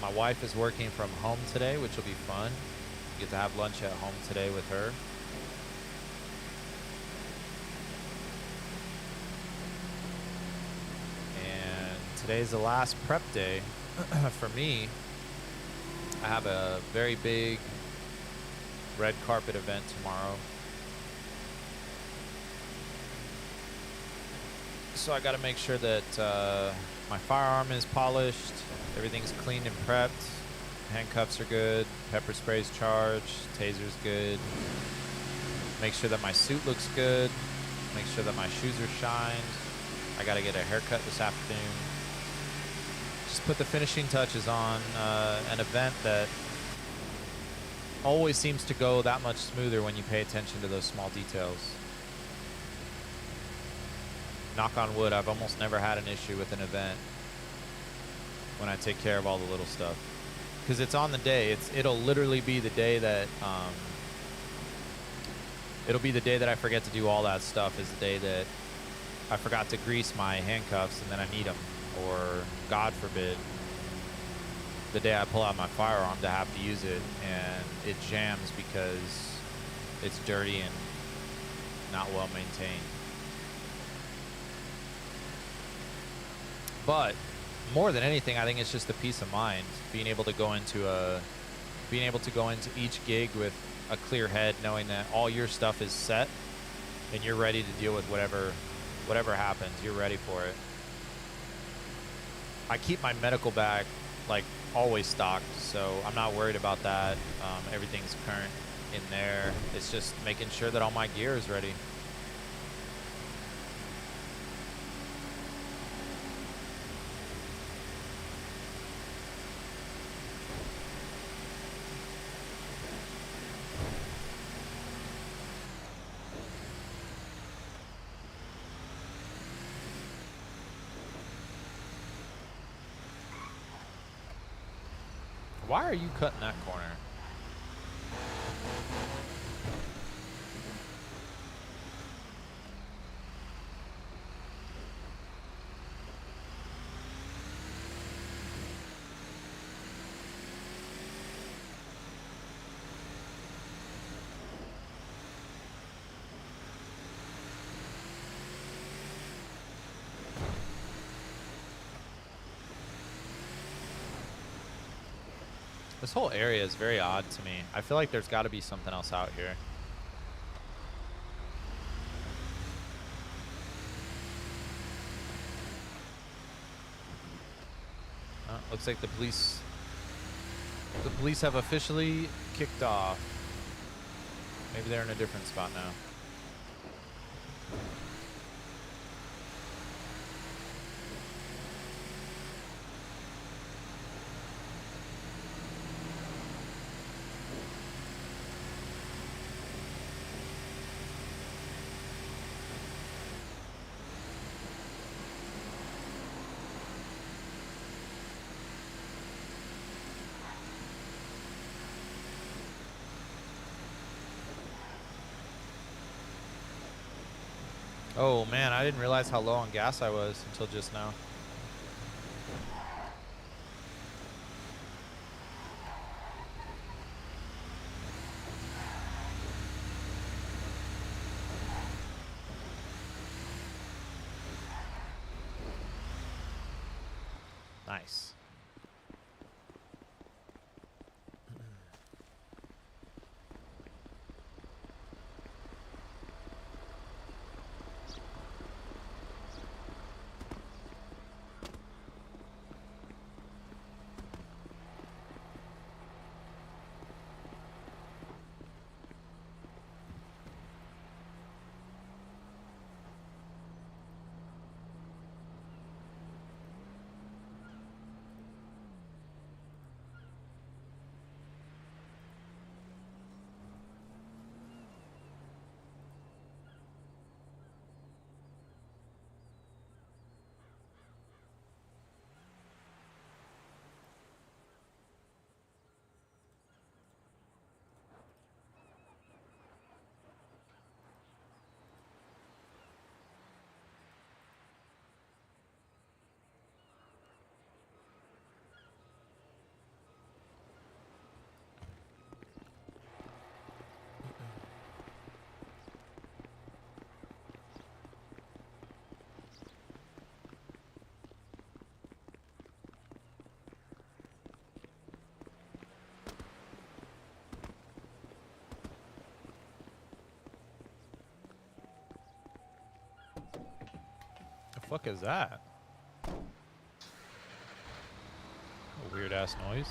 my wife is working from home today, which will be fun. Get to have lunch at home today with her. Today's the last prep day for me. I have a very big red carpet event tomorrow. So I got to make sure that my firearm is polished, everything's cleaned and prepped. Handcuffs are good. Pepper spray's charged. Taser's good. Make sure that my suit looks good. Make sure that my shoes are shined. I gotta get a haircut this afternoon. Just put the finishing touches on an event that always seems to go that much smoother when you pay attention to those small details. Knock on wood, I've almost never had an issue with an event when I take care of all the little stuff. Because it's on the day. It'll literally be the day that it'll be the day that I forget to do all that stuff, is the day that I forgot to grease my handcuffs and then I need them. Or, God forbid, the day I pull out my firearm to have to use it and it jams because it's dirty and not well maintained. But more than anything, I think it's just the peace of mind, being able to go into each gig with a clear head, knowing that all your stuff is set and you're ready to deal with whatever happens. You're ready for it. I keep my medical bag like always stocked, so I'm not worried about that. Everything's current in there. It's just making sure that all my gear is ready. Why are you cutting that corner? This whole area is very odd to me. I feel like there's got to be something else out here. Looks like the police have officially kicked off. Maybe they're in a different spot now. Oh man, I didn't realize how low on gas I was until just now. Nice. The fuck is that? A weird ass noise.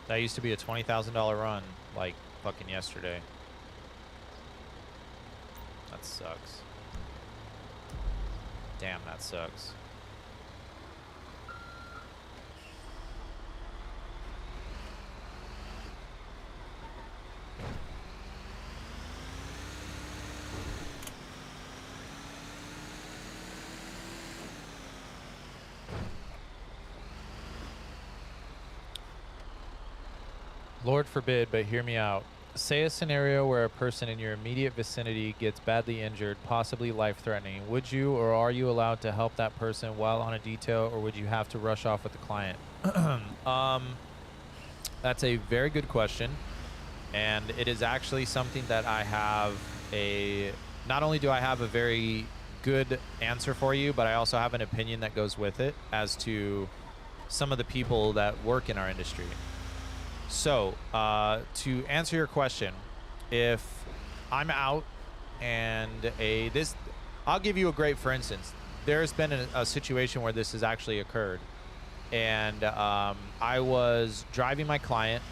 That used to be a $20,000 run, like fucking yesterday. That sucks. Damn, that sucks. Lord forbid, but hear me out. Say a scenario where a person in your immediate vicinity gets badly injured, possibly life-threatening. Would you or are you allowed to help that person while on a detail, or would you have to rush off with the client? That's a very good question, and it is actually something that I have a... Not only do I have a very good answer for you, but I also have an opinion that goes with it as to some of the people that work in our industry. So, to answer your question, if I'm out and I'll give you a great for instance. There's been a situation where this has actually occurred. And I was driving my client.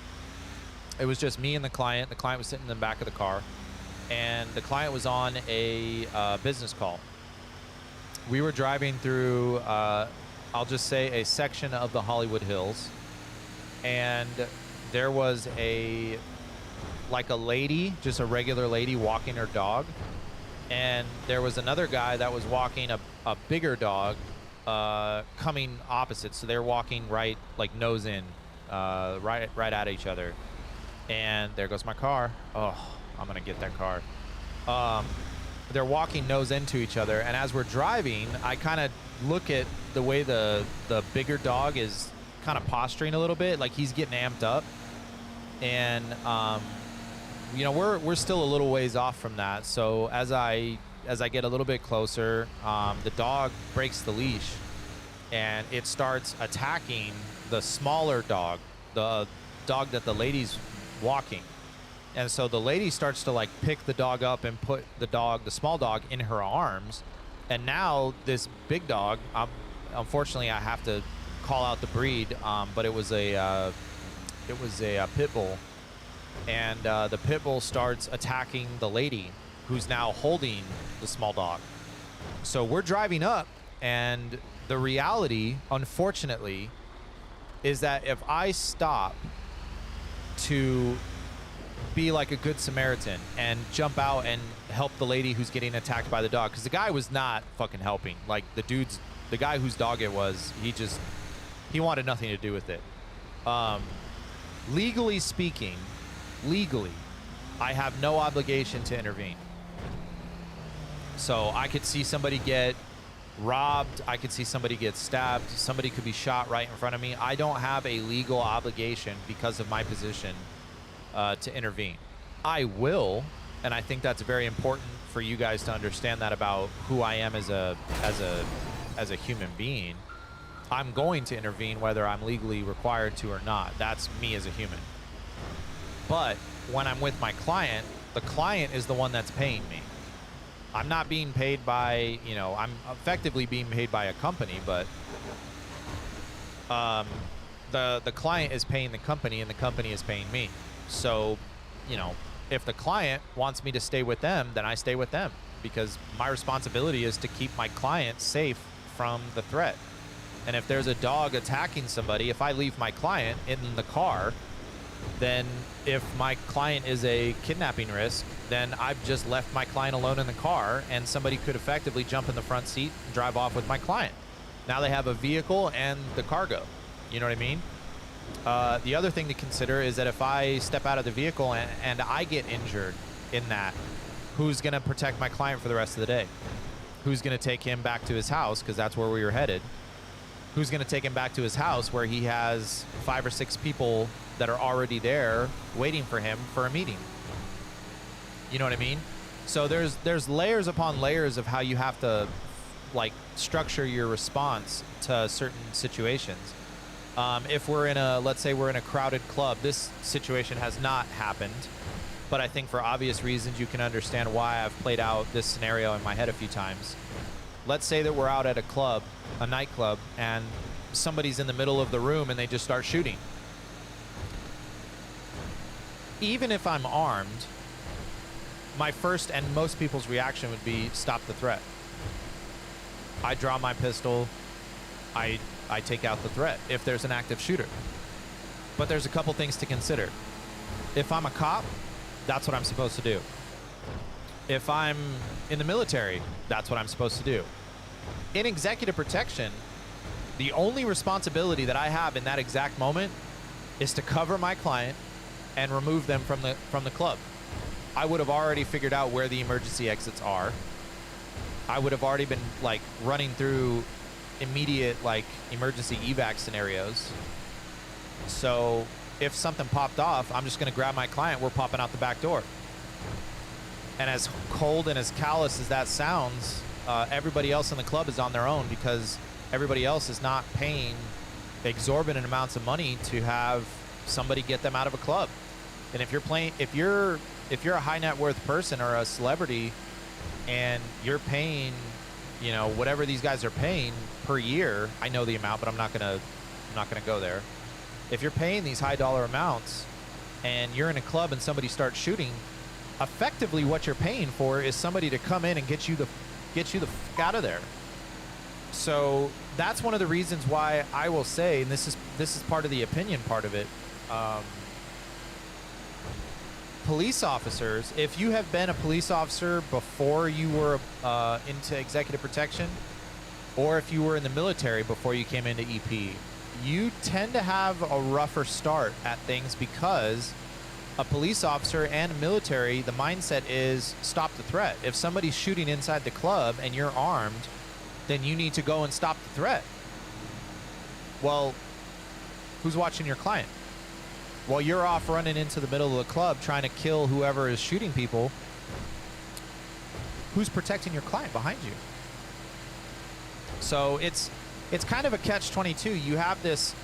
It was just me and the client. The client was sitting in the back of the car. And the client was on a business call. We were driving through, I'll just say, a section of the Hollywood Hills. And there was a lady, just a regular lady walking her dog. And there was another guy that was walking a bigger dog coming opposite. So they're walking right, like nose in, right at each other. And there goes my car. Oh, I'm gonna get that car. They're walking nose into each other. And as we're driving, I kind of look at the way the bigger dog is kind of posturing a little bit, like he's getting amped up. And you know, we're still a little ways off from that. So as I get a little bit closer, the dog breaks the leash and it starts attacking the smaller dog, the dog that the lady's walking. And so the lady starts to like pick the dog up and put the small dog in her arms. And now this big dog, unfortunately I have to call out the breed, but it was a pit bull, and the pit bull starts attacking the lady who's now holding the small dog. So we're driving up, and the reality, unfortunately, is that if I stop to be like a good Samaritan and jump out and help the lady who's getting attacked by the dog, because the guy was not fucking helping. Like the guy whose dog it was, he wanted nothing to do with it. Legally speaking, I have no obligation to intervene. So I could see somebody get robbed. I could see somebody get stabbed. Somebody could be shot right in front of me. I don't have a legal obligation because of my position to intervene. I will, and I think that's very important for you guys to understand that about who I am as a human being. I'm going to intervene whether I'm legally required to or not. That's me as a human. But when I'm with my client, the client is the one that's paying me. I'm not being paid by, you know, I'm effectively being paid by a company, but the client is paying the company and the company is paying me. So, you know, if the client wants me to stay with them, then I stay with them, because my responsibility is to keep my client safe from the threat. And if there's a dog attacking somebody, if I leave my client in the car, then if my client is a kidnapping risk, then I've just left my client alone in the car, and somebody could effectively jump in the front seat and drive off with my client. Now they have a vehicle and the cargo. You know what I mean? The other thing to consider is that if I step out of the vehicle and I get injured in that, who's going to protect my client for the rest of the day? Who's going to take him back to his house, because that's where we were headed? Who's going to take him back to his house where he has 5 or 6 people that are already there waiting for him for a meeting? You know what I mean? So there's layers upon layers of how you have to like structure your response to certain situations. If we're in let's say we're in a crowded club, this situation has not happened, but I think for obvious reasons you can understand why I've played out this scenario in my head a few times. Let's say that we're out at a club, a nightclub, and somebody's in the middle of the room and they just start shooting. even if I'm armed, my first and most people's reaction would be stop the threat. I draw my pistol. I take out the threat if there's an active shooter. But there's a couple things to consider. If I'm a cop, that's what I'm supposed to do. If I'm in the military, that's what I'm supposed to do. In executive protection, the only responsibility that I have in that exact moment is to cover my client and remove them from the club. I would have already figured out where the emergency exits are. I would have already been like running through immediate like emergency evac scenarios. So if something popped off, I'm just going to grab my client. We're popping out the back door. And as cold and as callous as that sounds, everybody else in the club is on their own because everybody else is not paying exorbitant amounts of money to have somebody get them out of a club. And if you're a high net worth person or a celebrity and you're paying, you know, whatever these guys are paying per year, I know the amount, but I'm not gonna go there. If you're paying these high dollar amounts and you're in a club and somebody starts shooting, effectively what you're paying for is somebody to come in and get you the f out of there. So that's one of the reasons why I will say, and this is part of the opinion part of it, police officers, if you have been a police officer before you were into executive protection, or if you were in the military before you came into EP, you tend to have a rougher start at things because a police officer and a military, the mindset is stop the threat. If somebody's shooting inside the club and you're armed, then you need to go and stop the threat. Well, who's watching your client? While you're off running into the middle of the club trying to kill whoever is shooting people, who's protecting your client behind you? So it's kind of a catch-22. You have this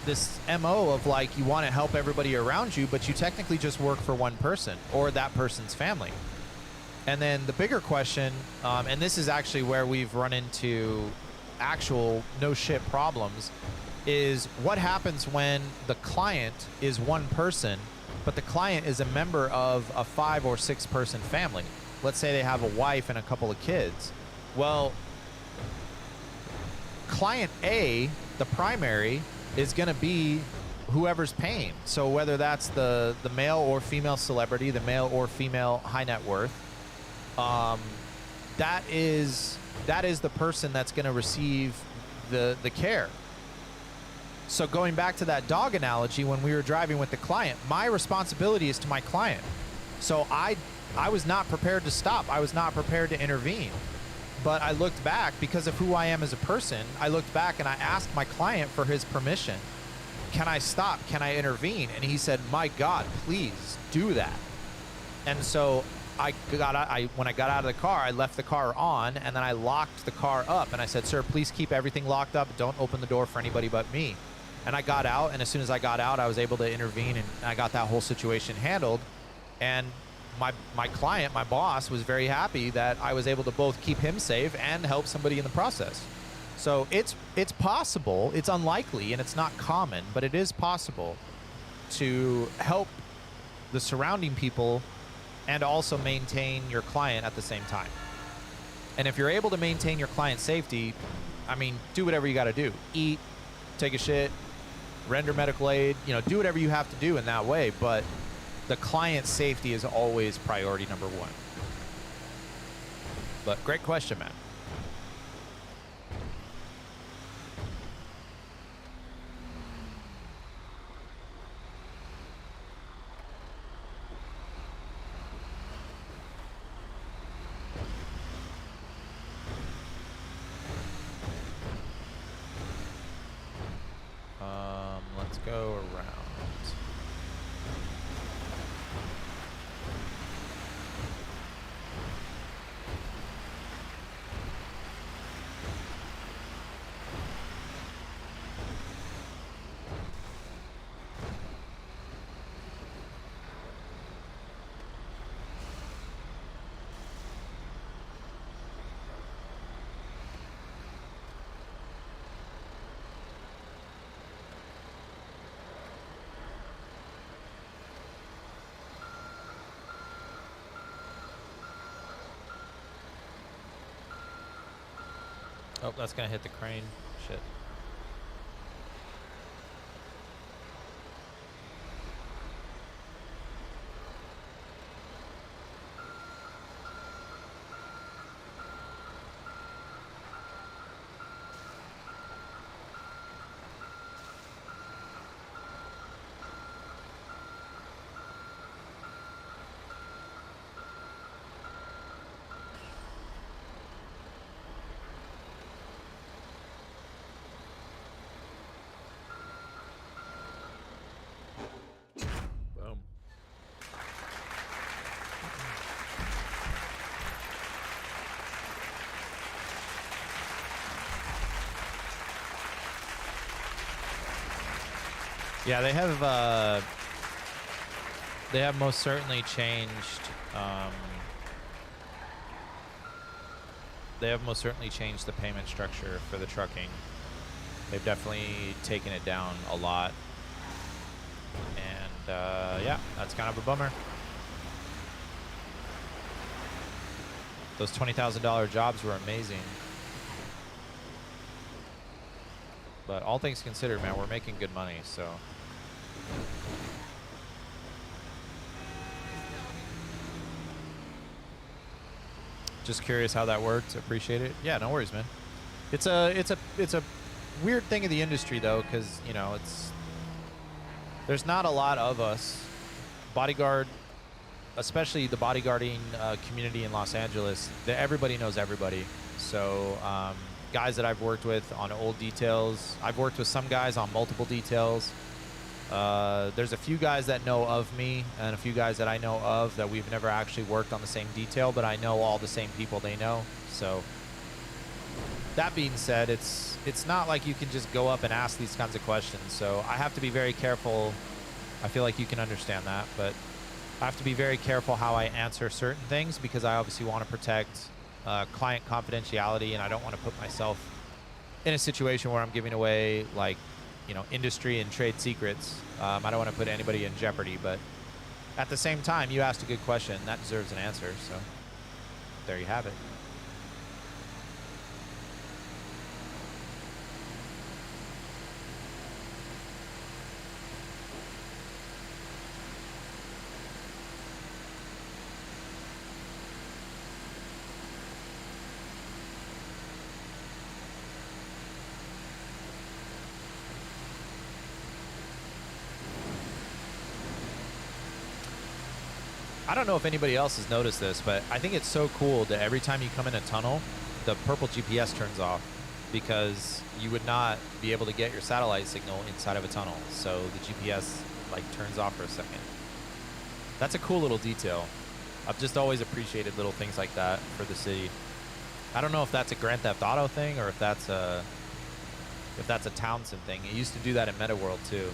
MO of like you want to help everybody around you, but you technically just work for one person or that person's family. And then the bigger question, and this is actually where we've run into actual no shit problems, is what happens when the client is one person, but the client is a member of a 5 or 6 person family. Let's say they have a wife and a couple of kids. Well, client A, the primary, is going to be whoever's paying. So whether that's the male or female celebrity, the male or female high net worth, that is the person that's going to receive the care. So going back to that dog analogy, when we were driving with the client, my responsibility is to my client. So I was not prepared to stop. I was not prepared to intervene. But I looked back because of who I am as a person. I looked back and I asked my client for his permission. Can I stop? Can I intervene? And he said, my God, please do that. And so when I got out of the car, I left the car on and then I locked the car up. And I said, sir, please keep everything locked up. Don't open the door for anybody but me. And I got out. And as soon as I got out, I was able to intervene and I got that whole situation handled. And my client, my boss, was very happy that I was able to both keep him safe and help somebody in the process. So it's possible, it's unlikely, and it's not common, but it is possible to help the surrounding people and also maintain your client at the same time. And if you're able to maintain your client's safety, I mean, do whatever you got to do. Eat, take a shit, render medical aid, do whatever you have to do in that way, but the client's safety is always priority number one. But great question, man. Let's go around. Oh, that's gonna hit the crane. Shit. Boom. Yeah, they have most certainly changed. They have most certainly changed the payment structure for the trucking. They've definitely taken it down a lot. And yeah, that's kind of a bummer. Those $20,000 jobs were amazing. But all things considered, man, we're making good money, so. Just curious how that worked. Appreciate it. Yeah, no worries, man. It's a weird thing in the industry though, because you know there's not a lot of us. Bodyguard, especially the bodyguarding community in Los Angeles, everybody knows everybody. So guys that I've worked with on old details, I've worked with some guys on multiple details. There's a few guys that know of me and a few guys that I know of that we've never actually worked on the same detail, but I know all the same people they know. So that being said, it's not like you can just go up and ask these kinds of questions. So I have to be very careful. I feel like you can understand that, but I have to be very careful how I answer certain things because I obviously want to protect client confidentiality, and I don't want to put myself in a situation where I'm giving away like, you know, industry and trade secrets. I don't want to put anybody in jeopardy, but at the same time, you asked a good question. That deserves an answer, so there you have it. I don't know if anybody else has noticed this, but I think it's so cool that every time you come in a tunnel, the purple GPS turns off because you would not be able to get your satellite signal inside of a tunnel. So the GPS like turns off for a second. That's a cool little detail. I've just always appreciated little things like that for the city. I don't know if that's a Grand Theft Auto thing or if that's a Townsend thing. It used to do that in Meta World too.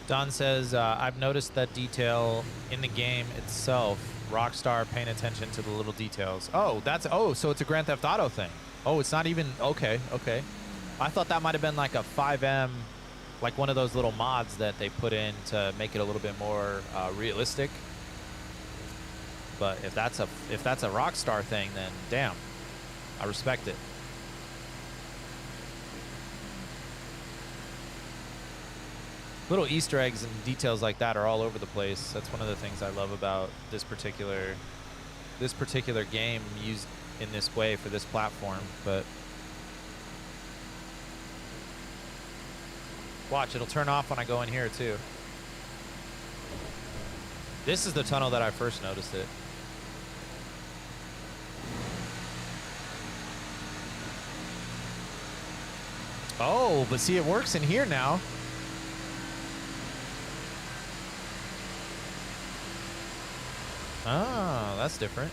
Don says, I've noticed that detail in the game itself. Rockstar paying attention to the little details. Oh, so it's a Grand Theft Auto thing. Oh, it's not even, okay. I thought that might have been like a FIVEM, like one of those little mods that they put in to make it a little bit more realistic. But if that's a Rockstar thing, then damn, I respect it. Little Easter eggs and details like that are all over the place. That's one of the things I love about this particular game used in this way for this platform. But Watch, it'll turn off when I go in here too. This is the tunnel that I first noticed it. Oh, but see, it works in here now. Oh, that's different.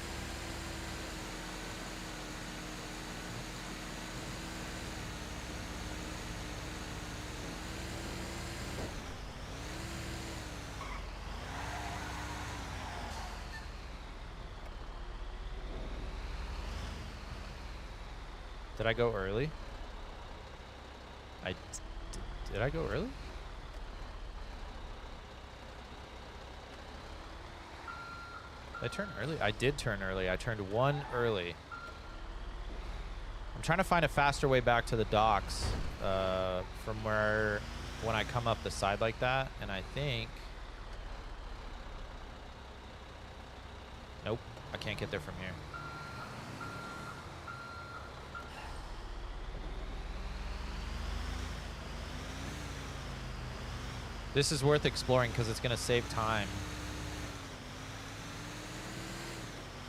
Did I go early? Did I go early? Did I turn early? I did turn early. I turned 1 early. I'm trying to find a faster way back to the docks from where when I come up the side like that, and I think... Nope, I can't get there from here. This is worth exploring because it's going to save time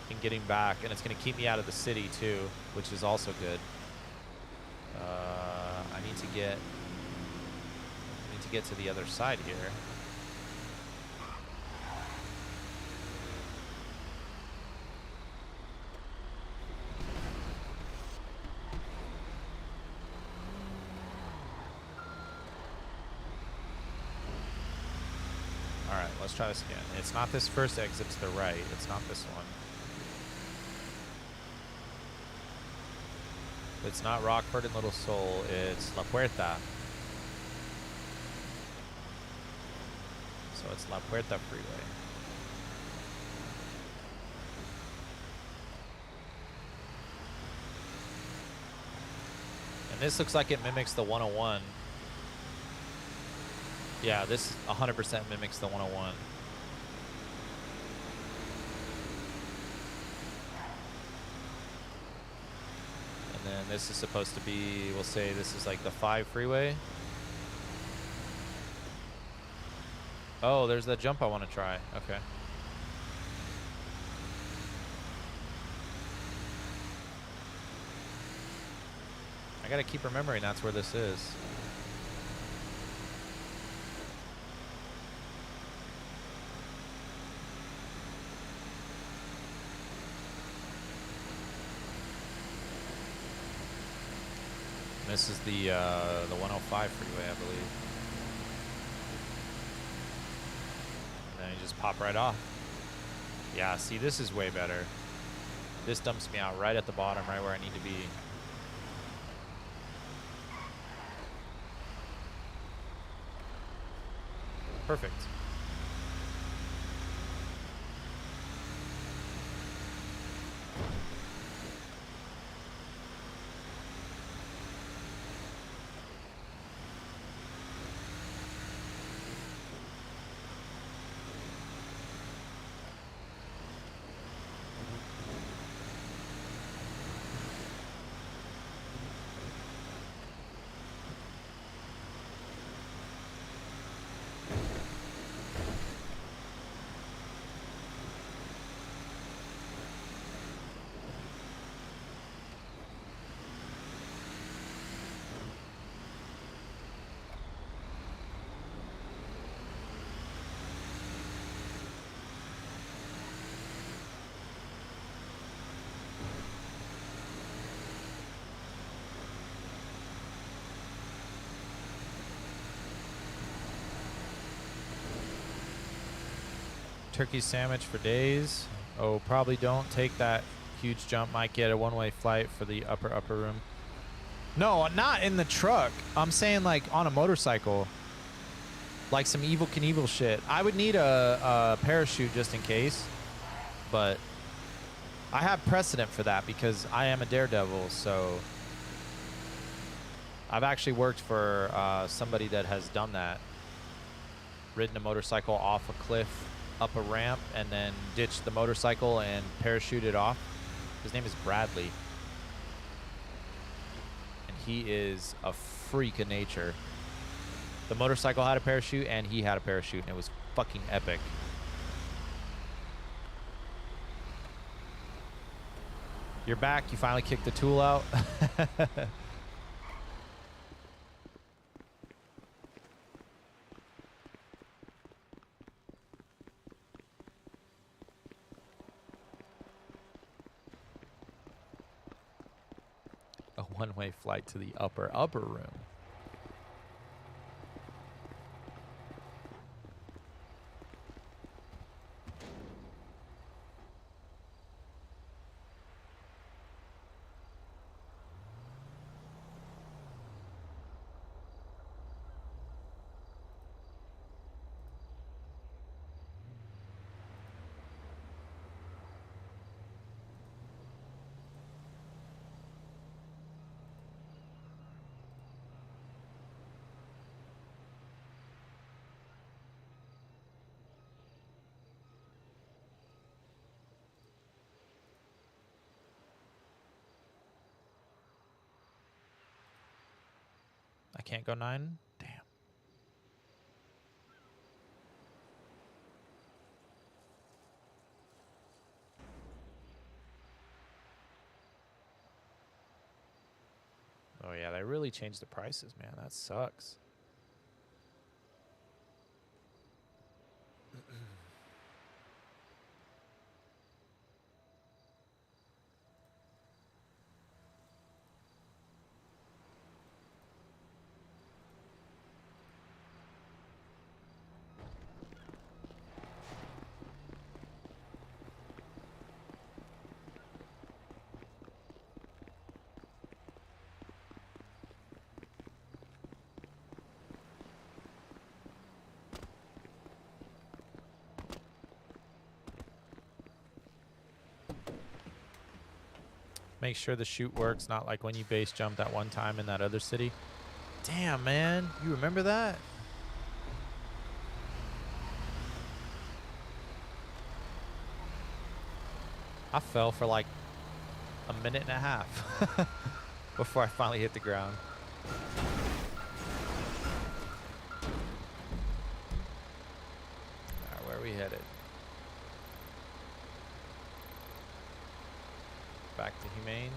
in getting back, and it's going to keep me out of the city too, which is also good. I need to get to the other side here. Alright, let's try this again. It's not this first exit to the right. It's not this one. It's not Rockford and Little Seoul. It's La Puerta. So it's La Puerta Freeway. And this looks like it mimics the 101. Yeah, this 100% mimics the 101. And then this is supposed to be, we'll say this is like the 5 freeway. Oh, there's that jump I want to try. Okay. I gotta keep remembering that's where this is. This is the 105 freeway, I believe. And then you just pop right off. Yeah, see, this is way better. This dumps me out right at the bottom, right where I need to be. Perfect. Turkey sandwich for days. Oh, probably don't take that huge jump. Might get a one-way flight for the upper room. No, not in the truck. I'm saying like on a motorcycle. Like some Evel Knievel shit. I would need a parachute just in case. But I have precedent for that because I am a daredevil, so... I've actually worked for somebody that has done that. Ridden a motorcycle off a cliff, up a ramp, and then ditched the motorcycle and parachuted off. His name is Bradley. And he is a freak of nature. The motorcycle had a parachute, and he had a parachute, and it was fucking epic. You're back. You finally kicked the tool out. A one-way flight to the upper room. I can't go 9? Damn. Oh yeah, they really changed the prices, man. That sucks. Make sure the chute works, not like when you base jumped that one time in that other city. Damn, man. You remember that? I fell for like a minute and a half before I finally hit the ground. All right, where are we headed? Back to Humane.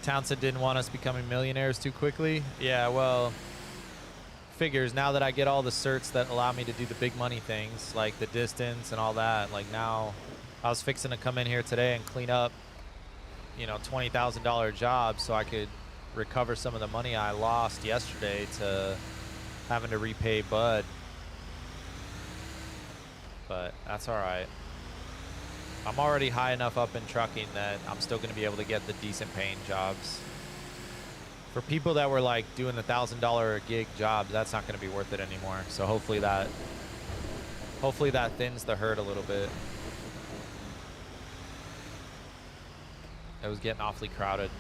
Townsend didn't want us becoming millionaires too quickly. Yeah, well, figures now that I get all the certs that allow me to do the big money things, like the distance and all that, like now I was fixing to come in here today and clean up, you know, $20,000 job so I could recover some of the money I lost yesterday to having to repay Bud. But that's all right. I'm already high enough up in trucking that I'm still going to be able to get the decent paying jobs. For people that were like doing the $1,000 a gig jobs, that's not going to be worth it anymore. So hopefully that thins the herd a little bit. It was getting awfully crowded.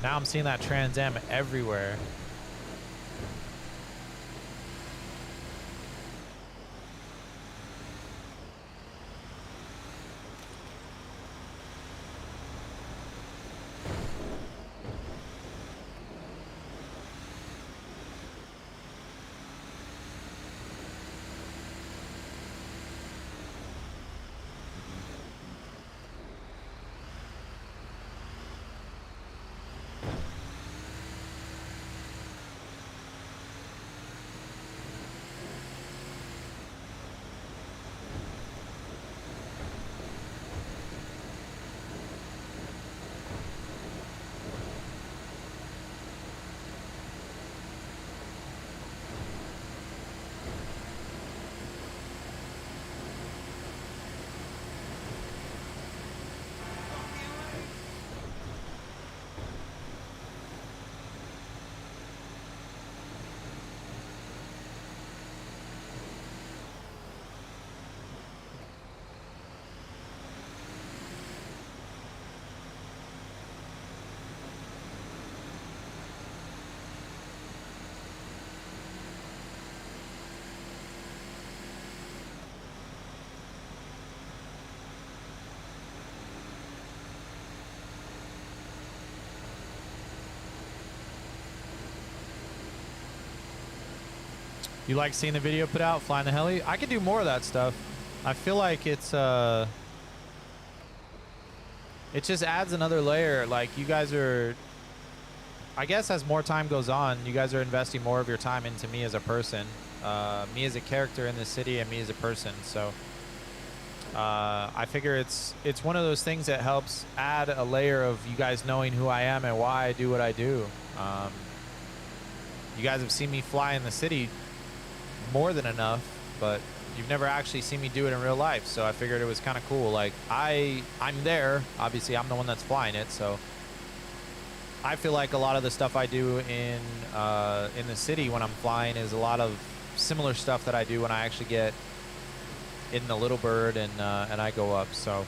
Now I'm seeing that Trans Am everywhere. You like seeing the video put out, flying the heli? I could do more of that stuff. I feel like it's it just adds another layer. Like you guys are, I guess as more time goes on, you guys are investing more of your time into me as a person, me as a character in the city, and me as a person. So I figure it's one of those things that helps add a layer of you guys knowing who I am and why I do what I do. You guys have seen me fly in the city more than enough, but you've never actually seen me do it in real life. So I figured it was kind of cool. Like I'm there. Obviously, I'm the one that's flying it. So I feel like a lot of the stuff I do in the city when I'm flying is a lot of similar stuff that I do when I actually get in the Little Bird and I go up. So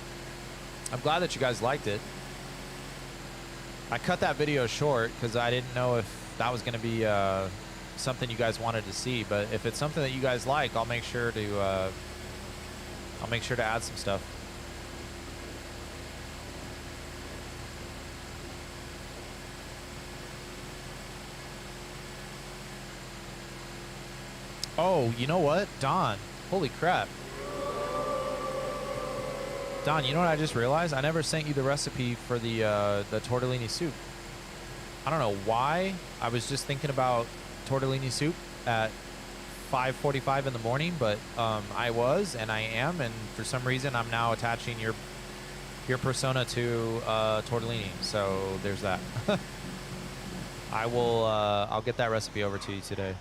I'm glad that you guys liked it. I cut that video short because I didn't know if that was going to be something you guys wanted to see. But if it's something that you guys like, I'll make sure to add some stuff. Oh, you know what, Don? Holy crap. Don, you know what I just realized? I never sent you the recipe for the tortellini soup. I don't know why. I was just thinking about tortellini soup at 5:45 in the morning, but I was and I am, and for some reason I'm now attaching your persona to tortellini. So there's that. I'll get that recipe over to you today.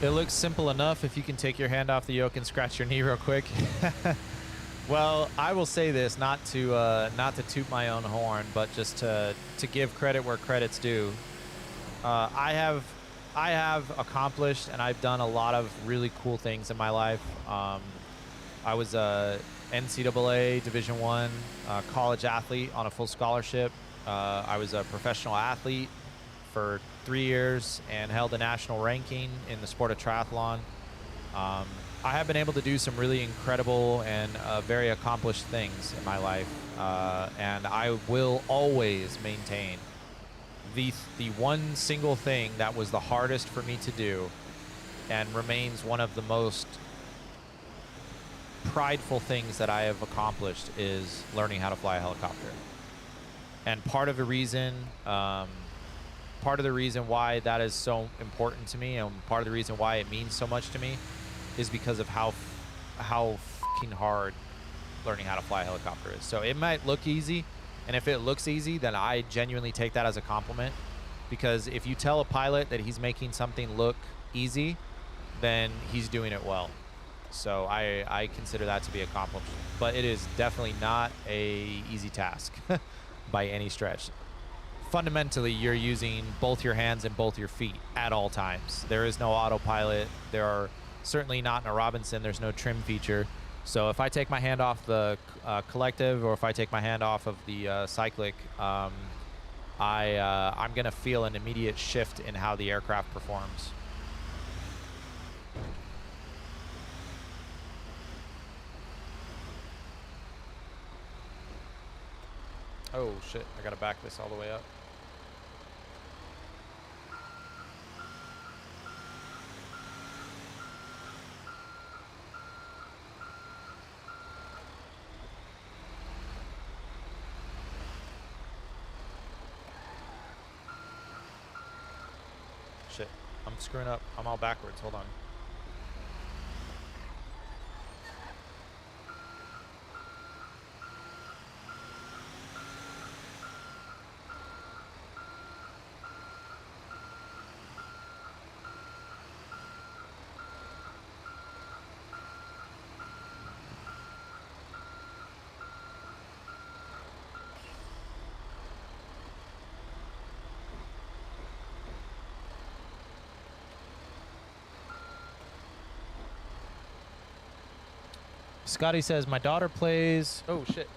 It looks simple enough if you can take your hand off the yoke and scratch your knee real quick. Well, I will say this, not to toot my own horn, but just to give credit where credit's due. I have accomplished and I've done a lot of really cool things in my life. I was a NCAA Division I college athlete on a full scholarship. I was a professional athlete for 3 years and held a national ranking in the sport of triathlon. I have been able to do some really incredible and very accomplished things in my life, and I will always maintain the one single thing that was the hardest for me to do and remains one of the most prideful things that I have accomplished is learning how to fly a helicopter. And part of the reason why that is so important to me, and part of the reason why it means so much to me, is because of how fucking hard learning how to fly a helicopter is. So it might look easy, and if it looks easy, then I genuinely take that as a compliment, because if you tell a pilot that he's making something look easy, then he's doing it well. So I consider that to be a compliment, but it is definitely not a easy task by any stretch. Fundamentally, you're using both your hands and both your feet at all times. There is no autopilot. There are certainly not in a Robinson. There's no trim feature. So if I take my hand off the collective, or if I take my hand off of the cyclic, I'm going to feel an immediate shift in how the aircraft performs. Oh shit, I gotta back this all the way up. Shit, I'm screwing up. I'm all backwards, hold on. Scotty says, my daughter plays... Oh, shit.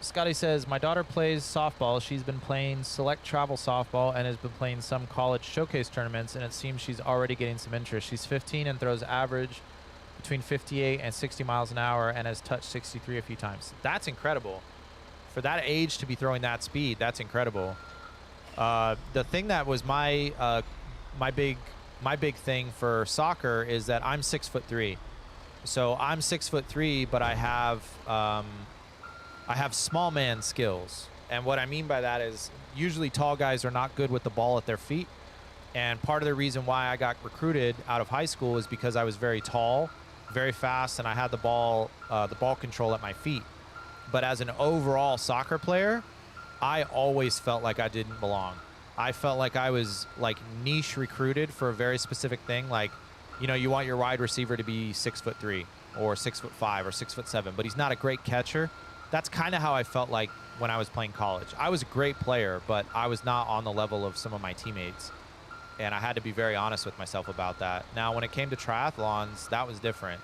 Scotty says, my daughter plays softball. She's been playing select travel softball and has been playing some college showcase tournaments, and it seems she's already getting some interest. She's 15 and throws average between 58 and 60 miles an hour and has touched 63 a few times. That's incredible. For that age to be throwing that speed, that's incredible. The thing that was my big thing for soccer is that I'm 6'3". So I'm 6'3", but I have small man skills. And what I mean by that is usually tall guys are not good with the ball at their feet. And part of the reason why I got recruited out of high school is because I was very tall, very fast, and I had the ball control at my feet. But as an overall soccer player, I always felt like I didn't belong. I felt like I was like niche recruited for a very specific thing. Like, you know, you want your wide receiver to be 6'3" or 6'5" or 6'7", but he's not a great catcher. That's kind of how I felt like when I was playing college. I was a great player, but I was not on the level of some of my teammates. And I had to be very honest with myself about that. Now, when it came to triathlons, that was different.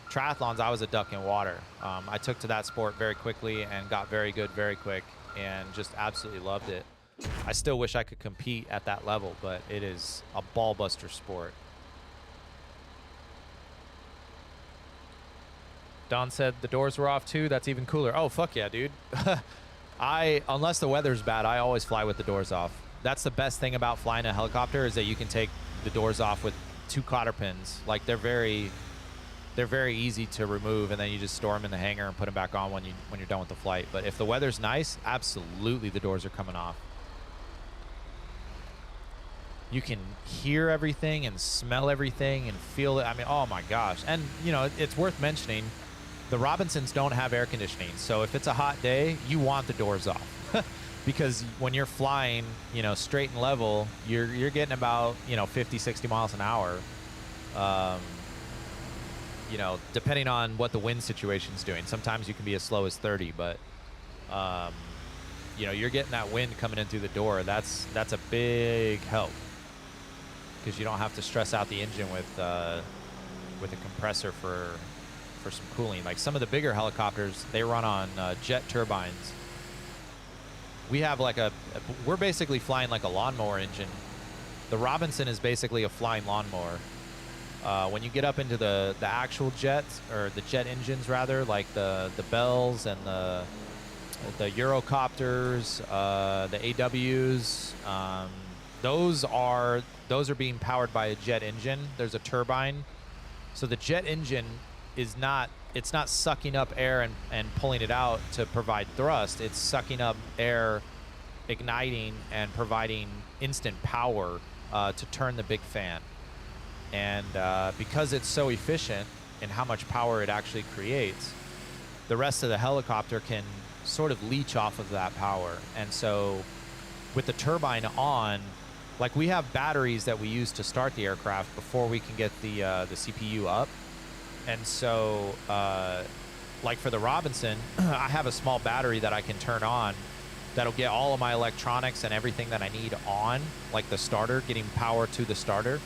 Triathlons, I was a duck in water. I took to that sport very quickly and got very good very quick and just absolutely loved it. I still wish I could compete at that level, but it is a ball buster sport. Don said the doors were off too. That's even cooler. Oh, fuck yeah, dude. Unless the weather's bad, I always fly with the doors off. That's the best thing about flying a helicopter is that you can take the doors off with 2 cotter pins. Like they're very easy to remove, and then you just store them in the hangar and put them back on when you're done with the flight. But if the weather's nice, absolutely the doors are coming off. You can hear everything and smell everything and feel it. I mean, oh my gosh. And you know, it's worth mentioning, the Robinsons don't have air conditioning. So if it's a hot day, you want the doors off. Because when you're flying, you know, straight and level, you're getting about, you know, 50, 60 miles an hour. You know, depending on what the wind situation's doing. Sometimes you can be as slow as 30, but you know, you're getting that wind coming in through the door. That's a big help, because you don't have to stress out the engine with a compressor for some cooling. Like some of the bigger helicopters, they run on jet turbines. We have like we're basically flying like a lawnmower engine. The Robinson is basically a flying lawnmower. When you get up into the actual jets, or the jet engines rather, like the Bells and the Eurocopters, the AWs, those are being powered by a jet engine. There's a turbine. So the jet engine is not sucking up air and pulling it out to provide thrust. It's sucking up air, igniting, and providing instant power to turn the big fan. And because it's so efficient in how much power it actually creates, the rest of the helicopter can sort of leech off of that power. And so with the turbine on, like we have batteries that we use to start the aircraft before we can get the CPU up. And so like for the Robinson, I have a small battery that I can turn on that'll get all of my electronics and everything that I need on, like the starter, getting power to the starter.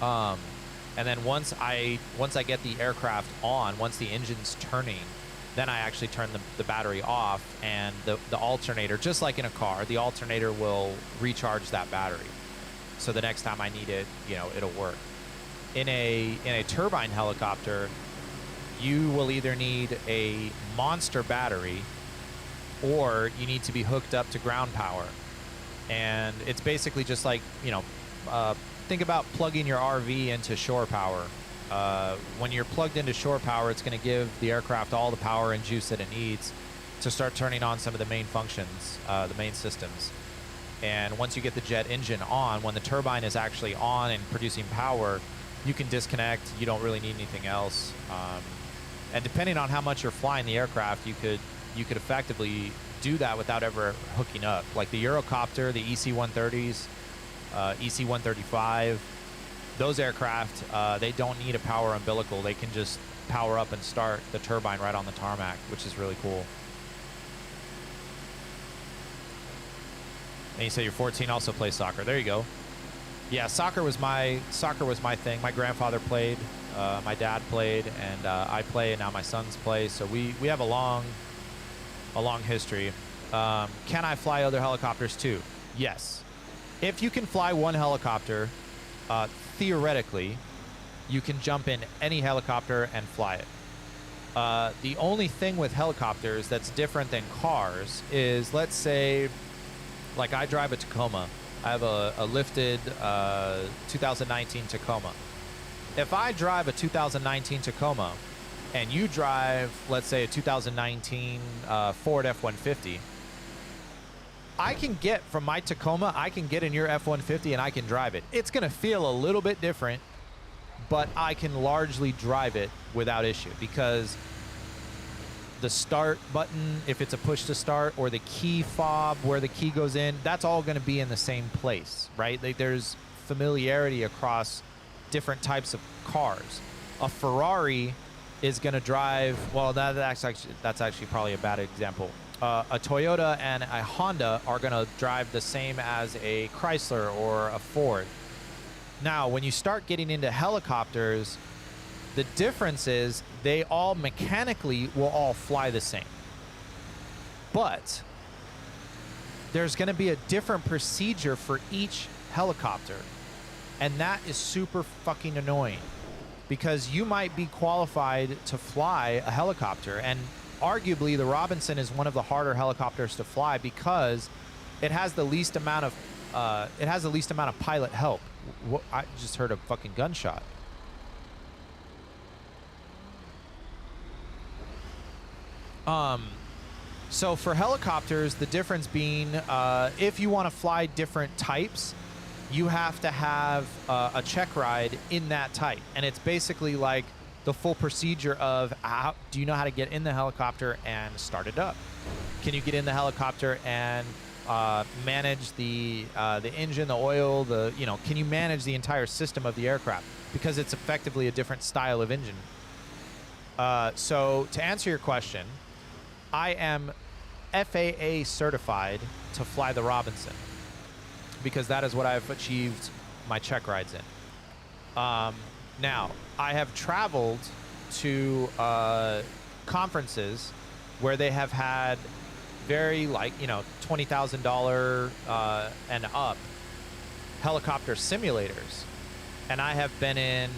And then once I get the aircraft on, once the engine's turning, then I actually turn the battery off, and the alternator, just like in a car, the alternator will recharge that battery. So the next time I need it, you know, it'll work. In a turbine helicopter, you will either need a monster battery, or you need to be hooked up to ground power. And it's basically just like, you know, think about plugging your RV into shore power. When you're plugged into shore power, it's going to give the aircraft all the power and juice that it needs to start turning on some of the main functions, the main systems. And once you get the jet engine on, when the turbine is actually on and producing power, you can disconnect. You don't really need anything else. And depending on how much you're flying the aircraft, you could effectively do that without ever hooking up. Like the Eurocopter, the EC-130s, EC-135, those aircraft, they don't need a power umbilical. They can just power up and start the turbine right on the tarmac, which is really cool. And you say you're 14, also play soccer. There you go. Yeah, soccer was my thing. My grandfather played. My dad played, and I play, and now my sons play. So we have a long history. Can I fly other helicopters too? Yes. If you can fly one helicopter, theoretically, you can jump in any helicopter and fly it. The only thing with helicopters that's different than cars is, let's say, like I drive a Tacoma. I have a lifted 2019 Tacoma. If I drive a 2019 Tacoma and you drive, let's say, a 2019 Ford F-150, I can get from my Tacoma, I can get in your F-150 and I can drive it. It's going to feel a little bit different, but I can largely drive it without issue, because the start button, if it's a push to start, or the key fob where the key goes in, that's all going to be in the same place, right? Like, there's familiarity across different types of cars. A Ferrari is going to drive, well, that's actually probably a bad example. A Toyota and a Honda are going to drive the same as a Chrysler or a Ford. Now, when you start getting into helicopters, the difference is they all mechanically will all fly the same. But there's going to be a different procedure for each helicopter. And that is super fucking annoying, because you might be qualified to fly a helicopter, and arguably the Robinson is one of the harder helicopters to fly because it has the least amount of pilot help. I just heard a fucking gunshot. So for helicopters, the difference being, if you want to fly different types, you have to have a check ride in that type. And it's basically like the full procedure of do you know how to get in the helicopter and start it up? Can you get in the helicopter and manage the engine, the oil, can you manage the entire system of the aircraft? Because it's effectively a different style of engine. So to answer your question, I am FAA certified to fly the Robinson, because that is what I've achieved my check rides in. Now, I have traveled to conferences where they have had very, $20,000 and up helicopter simulators. And I have been in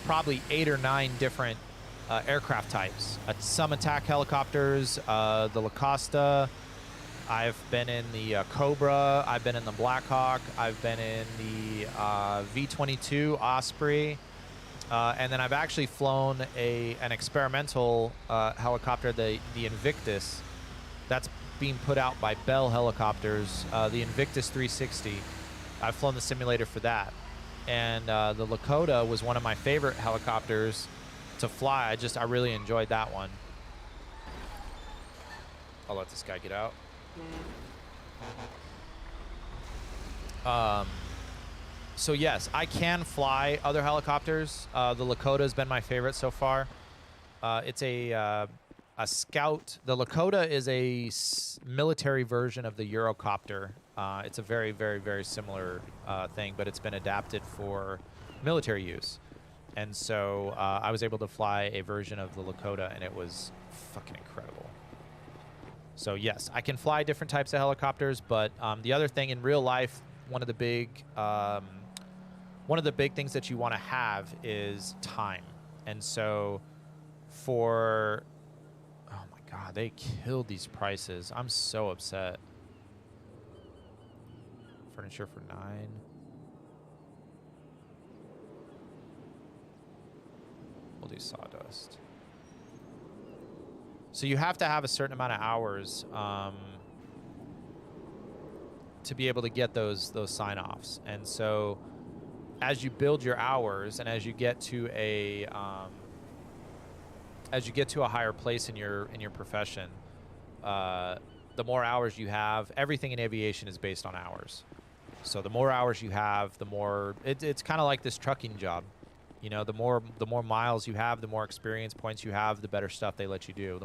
probably 8 or 9 different aircraft types. Some attack helicopters, the Lacosta. I've been in the Cobra. I've been in the Blackhawk. I've been in the V-22 Osprey. And then I've actually flown an experimental helicopter, the Invictus, that's being put out by Bell Helicopters, the Invictus 360. I've flown the simulator for that. And the Lakota was one of my favorite helicopters to fly. I really enjoyed that one. I'll let this guy get out. So yes, I can fly other helicopters. The Lakota has been my favorite so far. It's a Scout. The Lakota is a military version of the Eurocopter. It's a very, very, very similar thing, but it's been adapted for military use. And so I was able to fly a version of the Lakota, and it was fucking incredible. So yes, I can fly different types of helicopters, but the other thing in real life, one of the big things that you want to have is time. And so oh my God, they killed these prices. I'm so upset. Furniture for 9. We'll do sawdust. So you have to have a certain amount of hours to be able to get those sign-offs. And so as you build your hours and as you get to a higher place in your profession, the more hours you have. Everything in aviation is based on hours. So the more hours you have, the more it's kind of like this trucking job. You know, the more miles you have, the more experience points you have, the better stuff they let you do.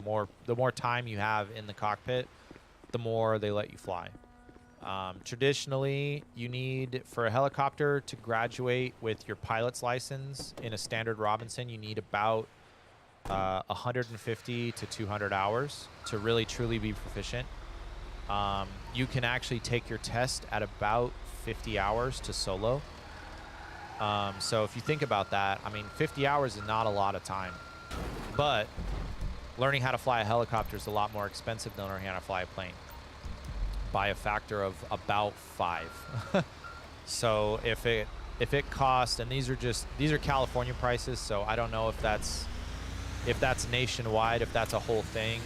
The more time you have in the cockpit, the more they let you fly. Traditionally, you need, for a helicopter to graduate with your pilot's license in a standard Robinson, you need about 150 to 200 hours to really truly be proficient. You can actually take your test at about 50 hours to solo. So if you think about that, I mean, 50 hours is not a lot of time. But learning how to fly a helicopter is a lot more expensive than learning how to fly a plane by a factor of about 5. So if it costs, and these are California prices, so I don't know if that's nationwide, if that's a whole thing.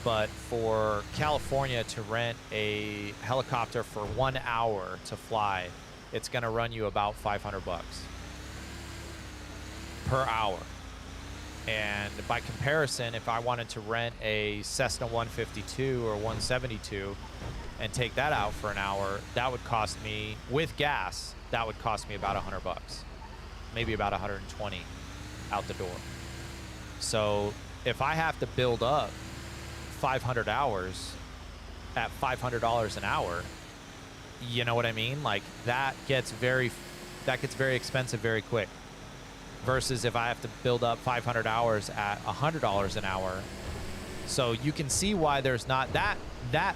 But for California to rent a helicopter for 1 hour to fly, it's going to run you about $500 per hour. And by comparison, if I wanted to rent a Cessna 152 or 172 and take that out for an hour, that would cost me, with gas, that would cost me about $100, maybe about 120 out the door. So if I have to build up 500 hours at $500 an hour, you know what I mean? Like that gets very expensive very quick. Versus if I have to build up 500 hours at $100 an hour. So you can see why there's not that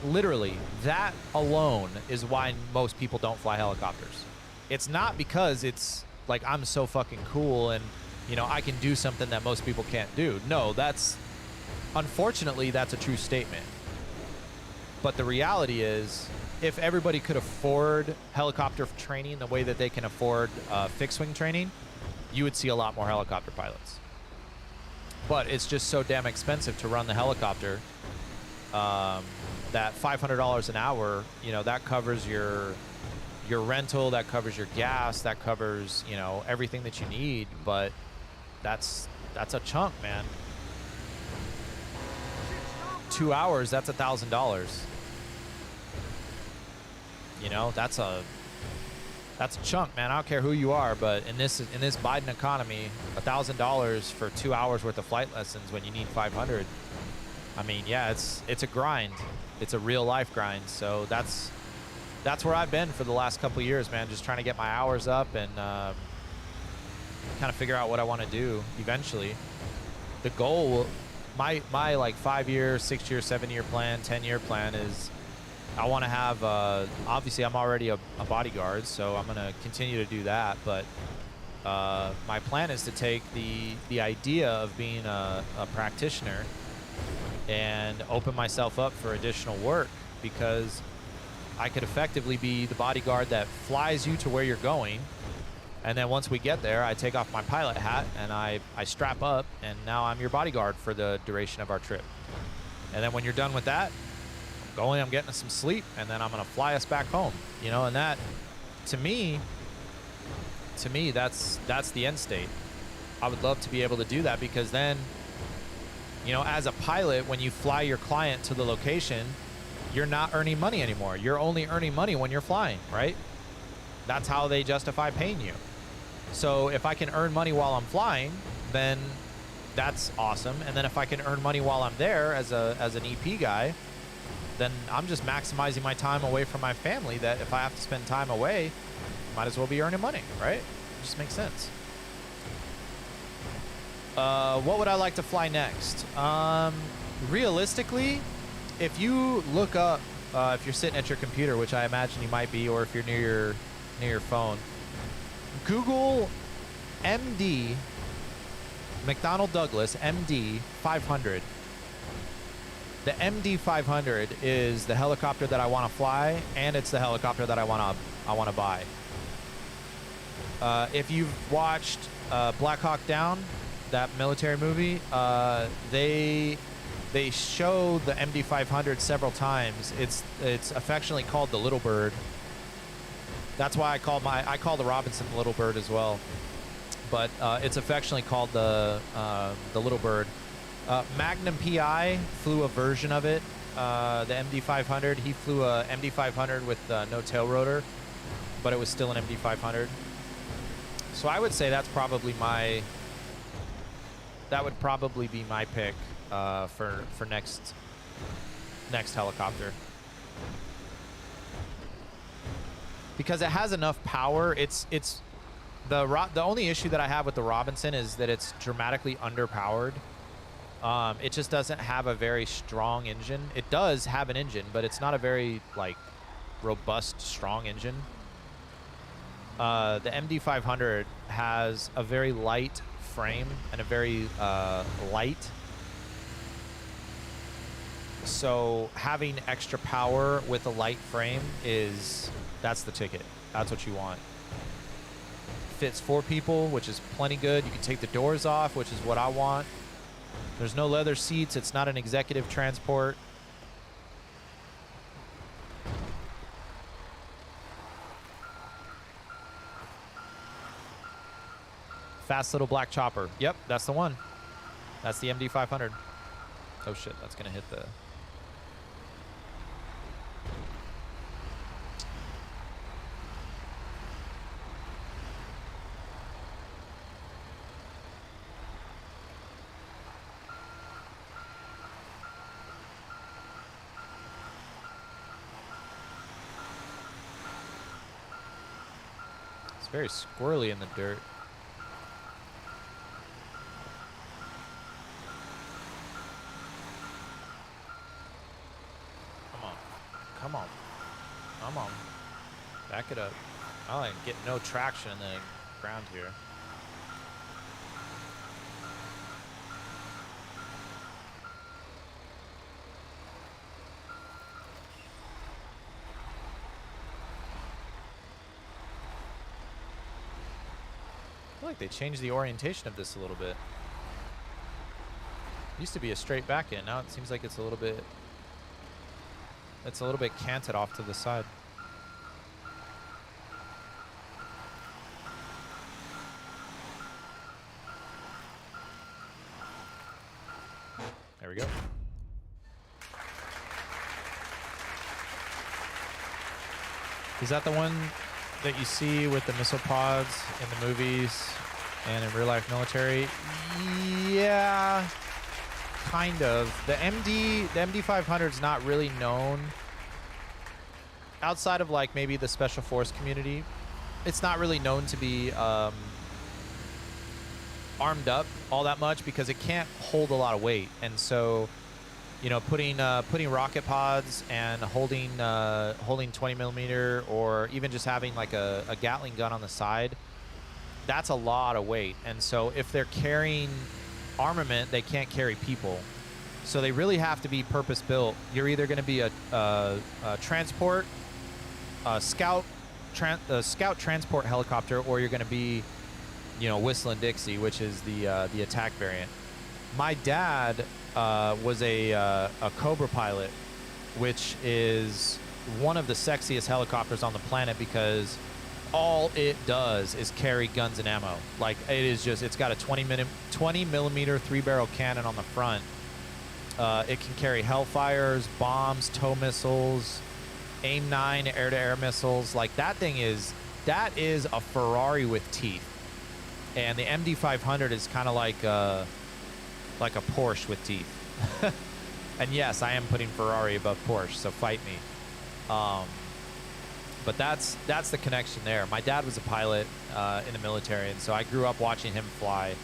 literally, that alone is why most people don't fly helicopters. It's not because it's like I'm so fucking cool and, you know, I can do something that most people can't do. No, unfortunately, that's a true statement. But the reality is, if everybody could afford helicopter training the way that they can afford fixed wing training, you would see a lot more helicopter pilots. But it's just so damn expensive to run the helicopter that $500 an hour, you know, that covers your rental, that covers your gas, that covers, you know, everything that you need. But that's a chunk, man. 2 hours, that's $1,000. You know, that's a chunk, man. I don't care who you are, but in this Biden economy, $1,000 for 2 hours worth of flight lessons when you need 500. I mean, yeah, it's a grind. It's a real life grind. So that's where I've been for the last couple of years, man. Just trying to get my hours up and kind of figure out what I want to do eventually. The goal, my like 5-year, 6-year, 7-year plan, 10-year plan is, I want to have, obviously I'm already a bodyguard, so I'm going to continue to do that. But my plan is to take the idea of being a practitioner and open myself up for additional work, because I could effectively be the bodyguard that flies you to where you're going. And then once we get there, I take off my pilot hat and I strap up, and now I'm your bodyguard for the duration of our trip. And then when you're done with that, I'm getting some sleep, and then I'm gonna fly us back home, you know. And that, to me, that's the end state. I would love to be able to do that, because then, you know, as a pilot, when you fly your client to the location, you're not earning money anymore. You're only earning money when you're flying, right? That's how they justify paying you. So if I can earn money while I'm flying, then that's awesome. And then if I can earn money while I'm there as an EP guy, then I'm just maximizing my time away from my family, that if I have to spend time away, might as well be earning money, right? It just makes sense. What would I like to fly next? Realistically, if you look up, if you're sitting at your computer, which I imagine you might be, or if you're near your phone, Google MD, McDonnell Douglas MD 500. The MD 500 is the helicopter that I want to fly, and it's the helicopter that I want to buy. If you've watched Black Hawk Down, that military movie, they show the MD 500 several times. It's affectionately called the Little Bird. That's why I call the Robinson the Little Bird as well. But it's affectionately called the Little Bird. Magnum PI flew a version of it, the MD 500. He flew a MD 500 with no tail rotor, but it was still an MD 500. So I would say that would probably be my pick for next helicopter. because it has enough power. It's the only issue that I have with the Robinson is that it's dramatically underpowered. It just doesn't have a very strong engine. It does have an engine, but it's not a very like robust, strong engine. The MD500 has a very light frame and a very light. So having extra power with a light frame that's the ticket. That's what you want. Fits 4 people, which is plenty good. You can take the doors off, which is what I want. There's no leather seats. It's not an executive transport. Fast little black chopper. Yep, that's the one. That's the MD500. Oh shit, that's gonna hit the... It's very squirrely in the dirt. Come on. Come on. Back it up. I ain't getting no traction in the ground here. I feel like they changed the orientation of this a little bit. It used to be a straight back end. Now it seems like it's a little bit canted off to the side. There we go. Is that the one that you see with the missile pods in the movies and in real life military? Yeah. Kind of. The MD500 is not really known outside of like maybe the special force community. It's not really known to be armed up all that much because it can't hold a lot of weight. And so, you know, putting rocket pods and holding 20 millimeter or even just having like a Gatling gun on the side, that's a lot of weight. And so if they're carrying armament, they can't carry people. So they really have to be purpose built. You're either going to be a transport, a scout transport helicopter, or you're going to be, you know, Whistling Dixie, which is the attack variant. My dad was a Cobra pilot, which is one of the sexiest helicopters on the planet because all it does is carry guns and ammo. Like it is just, it's got a 20 millimeter 3-barrel cannon on the front. It can carry Hellfires, bombs, tow missiles, AIM-9 air-to-air missiles. Like that is a Ferrari with teeth. And the MD500 is kind of like a Porsche with teeth. And yes, I am putting Ferrari above Porsche, so fight me. But that's the connection there. My dad was a pilot in the military, and so I grew up watching him fly.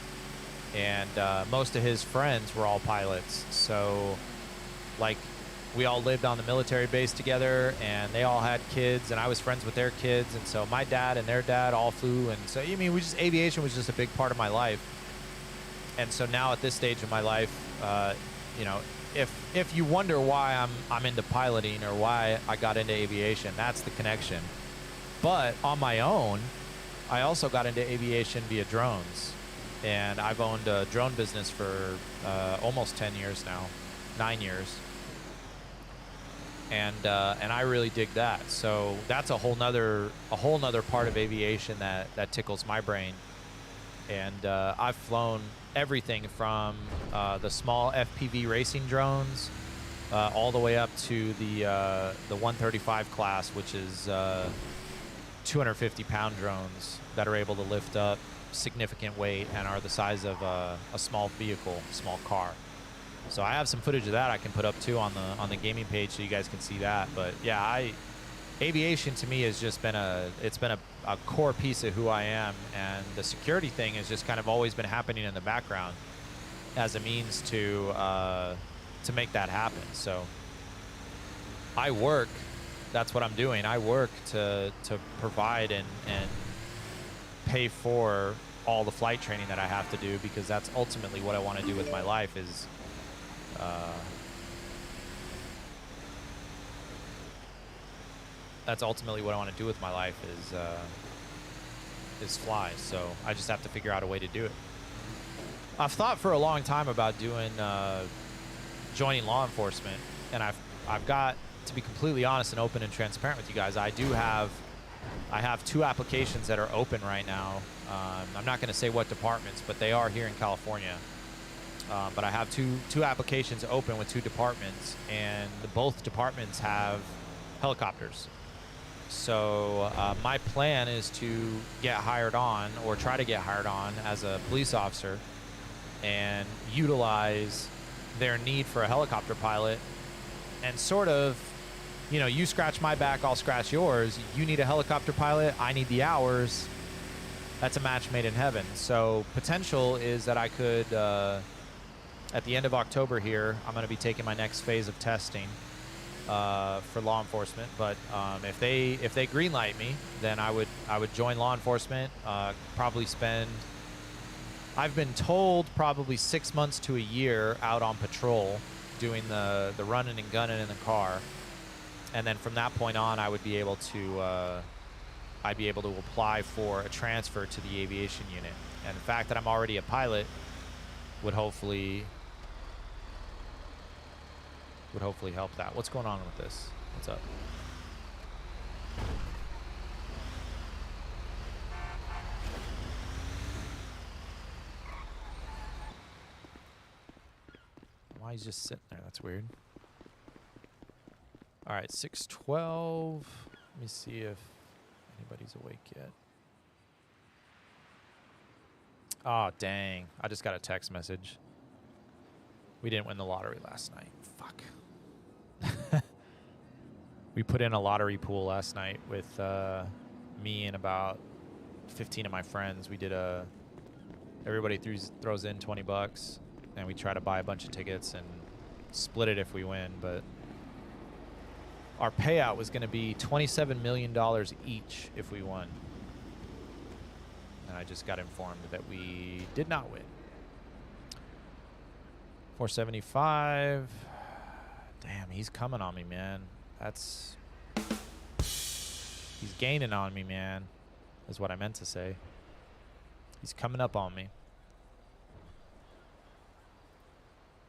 And most of his friends were all pilots. So, like, we all lived on the military base together, and they all had kids, and I was friends with their kids. And so my dad and their dad all flew. And so, I mean, aviation was just a big part of my life. And so now at this stage of my life, you know, if you wonder why I'm into piloting or why I got into aviation, that's the connection. But on my own, I also got into aviation via drones, and I've owned a drone business for almost 10 years now, 9 years, and I really dig that. So that's a whole nother part of aviation that tickles my brain. And I've flown everything from the small FPV racing drones all the way up to the 135 class, which is 250-pound drones that are able to lift up significant weight and are the size of a small vehicle, small car. So I have some footage of that I can put up too on the gaming page so you guys can see that. But yeah, aviation to me has just been a core piece of who I am, and the security thing has just kind of always been happening in the background as a means to make that happen. So I work, that's what I'm doing. I work to provide and pay for all the flight training that I have to do, because that's ultimately what I want to do with my life is that's ultimately what I want to do with my life is fly. So I just have to figure out a way to do it. I've thought for a long time about doing joining law enforcement, and I've got to be completely honest and open and transparent with you guys. I have 2 applications that are open right now. I'm not going to say what departments, but they are here in California. But I have two applications open with 2 departments, and both departments have helicopters. So my plan is to get hired on, or try to get hired on as a police officer, and utilize their need for a helicopter pilot, and sort of, you know, you scratch my back, I'll scratch yours. You need a helicopter pilot, I need the hours. That's a match made in heaven. So potential is that I could, at the end of October here, I'm going to be taking my next phase of testing for law enforcement. But if they green light me, then I would join law enforcement. Probably spend, I've been told, probably 6 months to a year out on patrol, doing the running and gunning in the car, and then from that point on, I would be able to apply for a transfer to the aviation unit. And the fact that I'm already a pilot would hopefully help that. What's going on with this? What's up? Why he's just sitting there? That's weird. All right, 6:12. Let me see if anybody's awake yet. Oh, dang. I just got a text message. We didn't win the lottery last night. Fuck. We put in a lottery pool last night with me and about 15 of my friends. We did everybody throws in $20, and we try to buy a bunch of tickets and split it if we win. But our payout was going to be $27 million each if we won. And I just got informed that we did not win. 475. Damn, he's coming on me, man. He's gaining on me, man, is what I meant to say. He's coming up on me.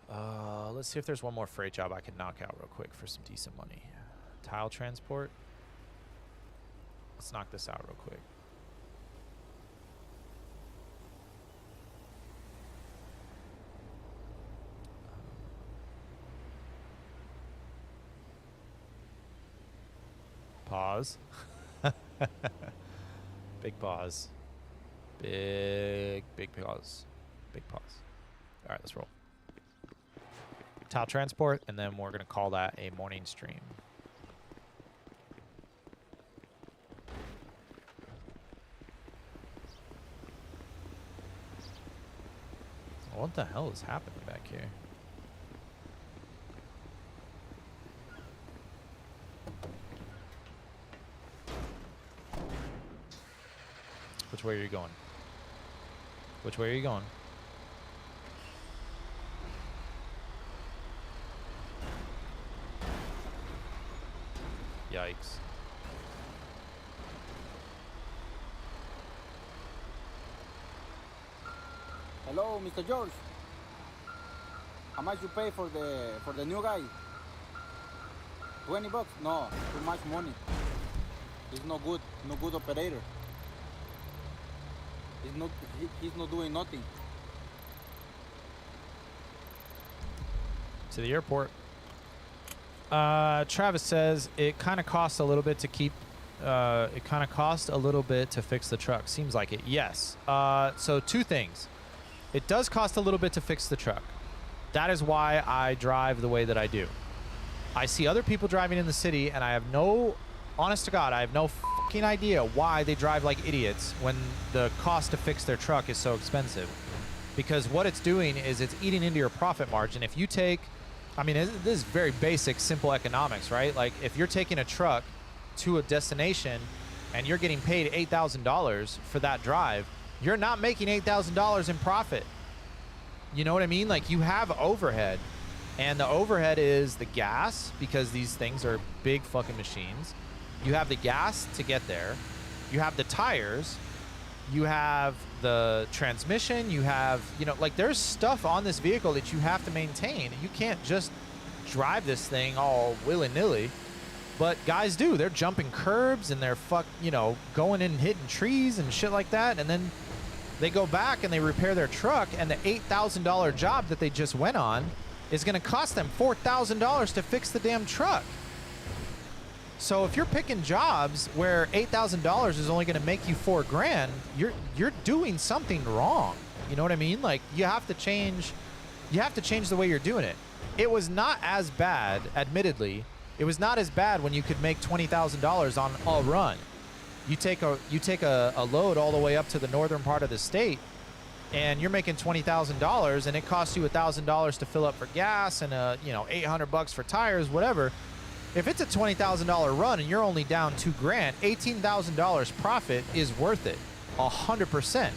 Let's see if there's one more freight job I can knock out real quick for some decent money. Tile transport. Let's knock this out real quick. Pause. Big pause. Big pause. Big pause. All right, let's roll. Tile transport, and then we're going to call that a morning stream. What the hell is happening back here? Which way are you going? Which way are you going? Yikes. Hello, Mr. George. How much you pay for the new guy? $20? No, too much money. He's no good operator. He's not doing nothing. To the airport. Travis says it kind of costs a little bit to keep. It kind of costs a little bit to fix the truck. Seems like it. Yes. So 2 things. It does cost a little bit to fix the truck. That is why I drive the way that I do. I see other people driving in the city, and I have no honest to God, I have no fucking idea why they drive like idiots when the cost to fix their truck is so expensive. Because what it's doing is it's eating into your profit margin. If you take, I mean, this is very basic, simple economics, right? Like if you're taking a truck to a destination and you're getting paid $8,000 for that drive, you're not making $8,000 in profit. You know what I mean? Like you have overhead, and the overhead is the gas, because these things are big fucking machines. You have the gas to get there. You have the tires. You have the transmission. You have, you know, like there's stuff on this vehicle that you have to maintain. You can't just drive this thing all willy-nilly. But guys do. They're jumping curbs and they're you know, going in and hitting trees and shit like that. And then they go back and they repair their truck, and the $8,000 job that they just went on is going to cost them $4,000 to fix the damn truck. So if you're picking jobs where $8,000 is only going to make you $4 grand, you're doing something wrong. You know what I mean? Like you have to change the way you're doing it. It was not as bad, admittedly. It was not as bad when you could make $20,000 on a run. You take a load all the way up to the northern part of the state, and you're making $20,000, and it costs you $1,000 to fill up for gas and you know, $800 for tires, whatever. If it's a $20,000 run and you're only down $2 grand, $18,000 profit is worth it, 100%.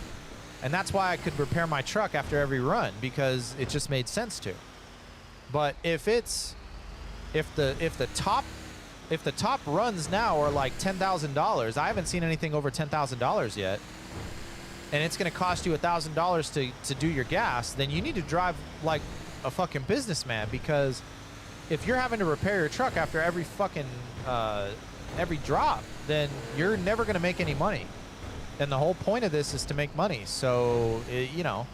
And that's why I could repair my truck after every run, because it just made sense to. But if the top runs now are like $10,000, I haven't seen anything over $10,000 yet, and it's going to cost you $1,000 to do your gas, then you need to drive like a fucking businessman, because if you're having to repair your truck after every fucking every drop, then you're never going to make any money. And the whole point of this is to make money. So you know,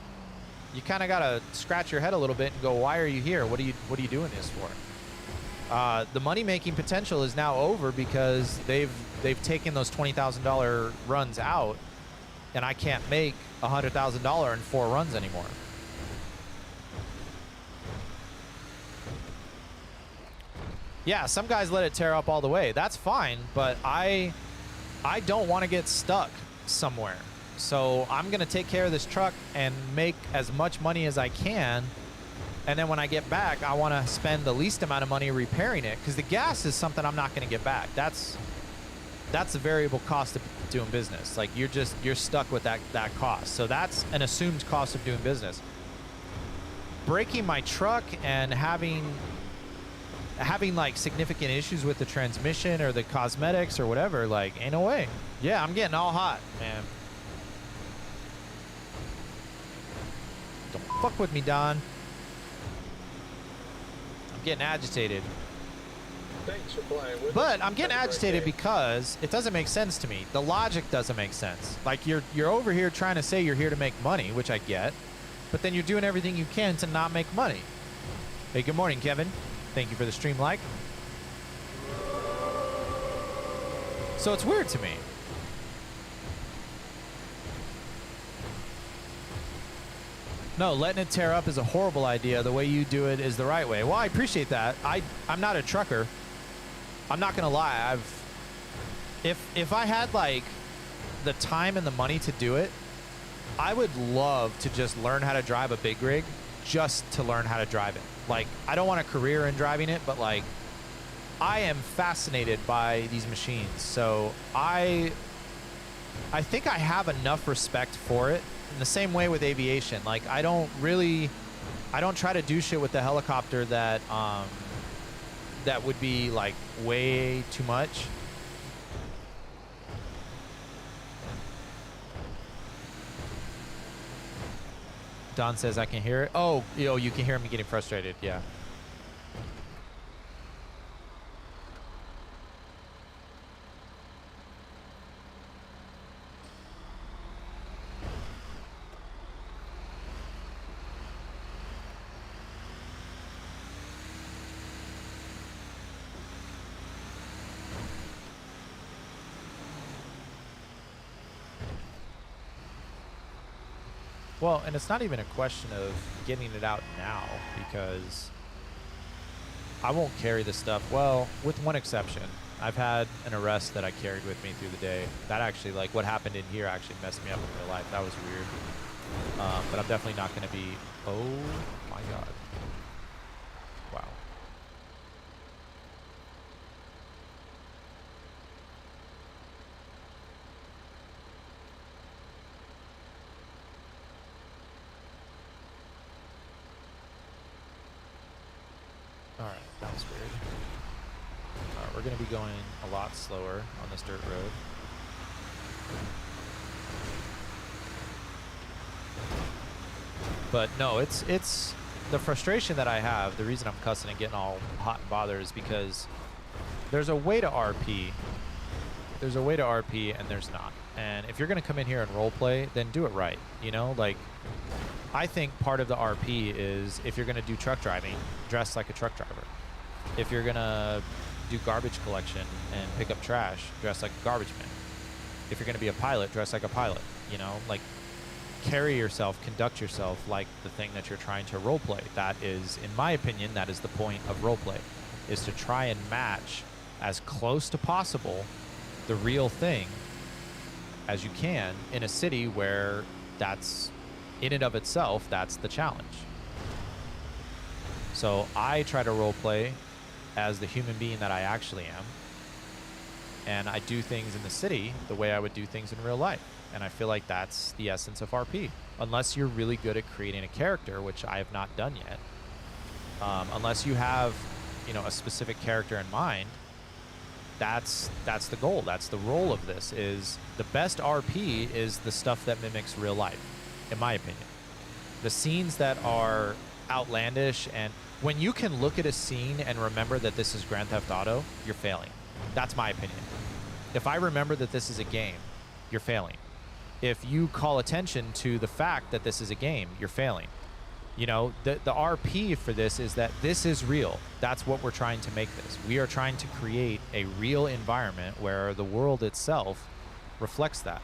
you kind of got to scratch your head a little bit and go, why are you here? What are you doing this for? The money making potential is now over, because they've taken those $20,000 runs out, and I can't make $100,000 in 4 runs anymore. Yeah, some guys let it tear up all the way. That's fine, but I don't want to get stuck somewhere. So I'm going to take care of this truck and make as much money as I can. And then when I get back, I want to spend the least amount of money repairing it, because the gas is something I'm not going to get back. That's a variable cost of doing business. Like you're stuck with that cost. So that's an assumed cost of doing business. Breaking my truck and having like significant issues with the transmission or the cosmetics or whatever, like ain't no way. Yeah, I'm getting all hot, man. Don't fuck with me, Don. I'm getting agitated. Thanks for playing with us. But I'm getting Have a great agitated day. because it doesn't make sense to me. The logic doesn't make sense. Like you're over here trying to say you're here to make money, which I get, but then you're doing everything you can to not make money. Hey, good morning, Kevin. Thank you for the stream like. So it's weird to me. No, letting it tear up is a horrible idea. The way you do it is the right way. Well, I appreciate that. I'm not a trucker. I'm not gonna lie. If I had like the time and the money to do it, I would love to just learn how to drive a big rig, just to learn how to drive it. Like, I don't want a career in driving it, but like, I am fascinated by these machines. So I think I have enough respect for it, in the same way with aviation. Like, I don't try to do shit with the helicopter that would be like way too much. Don says I can hear it. Oh, you can hear me getting frustrated. Yeah. Well, and it's not even a question of getting it out now, because I won't carry this stuff. Well, with one exception. I've had an arrest that I carried with me through the day. That actually, like, what happened in here actually messed me up in real life. That was weird. But I'm definitely not going to be... Oh, my God. Wow. All right, that was weird. All right, we're going to be going a lot slower on this dirt road. But no, it's the frustration that I have. The reason I'm cussing and getting all hot and bothered is because there's a way to RP. There's a way to RP and there's not. And if you're going to come in here and role play, then do it right. You know, like, I think part of the RP is if you're going to do truck driving, dress like a truck driver. If you're going to do garbage collection and pick up trash, dress like a garbage man. If you're going to be a pilot, dress like a pilot. You know, like, carry yourself, conduct yourself like the thing that you're trying to role play. That is, in my opinion, that is the point of role play, is to try and match as close to possible the real thing as you can in a city where that's, in and of itself, that's the challenge. So I try to role play as the human being that I actually am, and I do things in the city the way I would do things in real life. And I feel like that's the essence of RP. Unless you're really good at creating a character, which I have not done yet. Unless you have, you know, a specific character in mind, that's the goal. That's the role of this. Is the best RP is the stuff that mimics real life, in my opinion. The scenes that are outlandish, and when you can look at a scene and remember that this is Grand Theft Auto, you're failing. That's my opinion. If I remember that this is a game, you're failing. If you call attention to the fact that this is a game, you're failing. You know, the RP for this is that this is real. That's what we're trying to make this. We are trying to create a real environment where the world itself reflects that.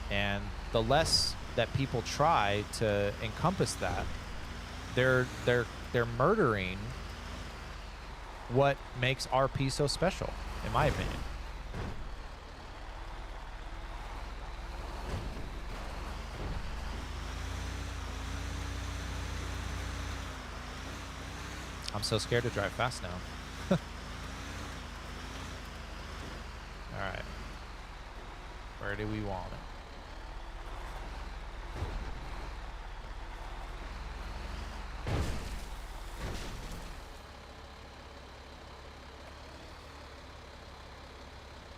And the less that people try to encompass that, they're murdering what makes RP so special, in my opinion. I'm so scared to drive fast now. Alright. Where do we want it?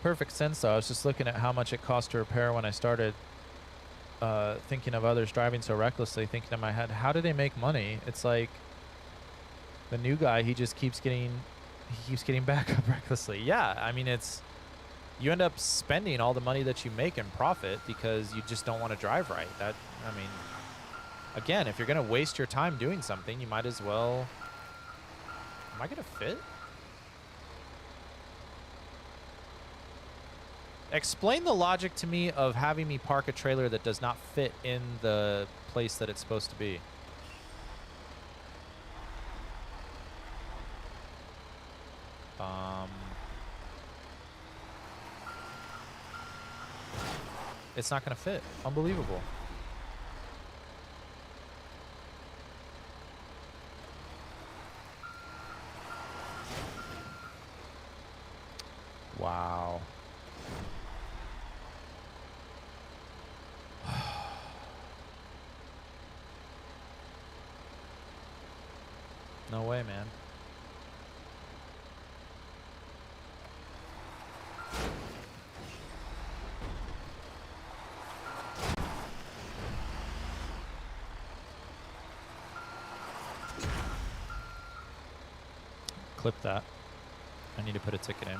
Perfect sense, though. I was just looking at how much it cost to repair when I started thinking of others driving so recklessly, thinking in my head, how do they make money? It's like the new guy, he keeps getting back up recklessly. Yeah, I mean, you end up spending all the money that you make in profit because you just don't want to drive right. That, I mean, again, if you're going to waste your time doing something, you might as well... Am I going to fit? Explain the logic to me of having me park a trailer that does not fit in the place that it's supposed to be. It's not going to fit. Unbelievable. Wow. No way, man. Clip that. I need to put a ticket in.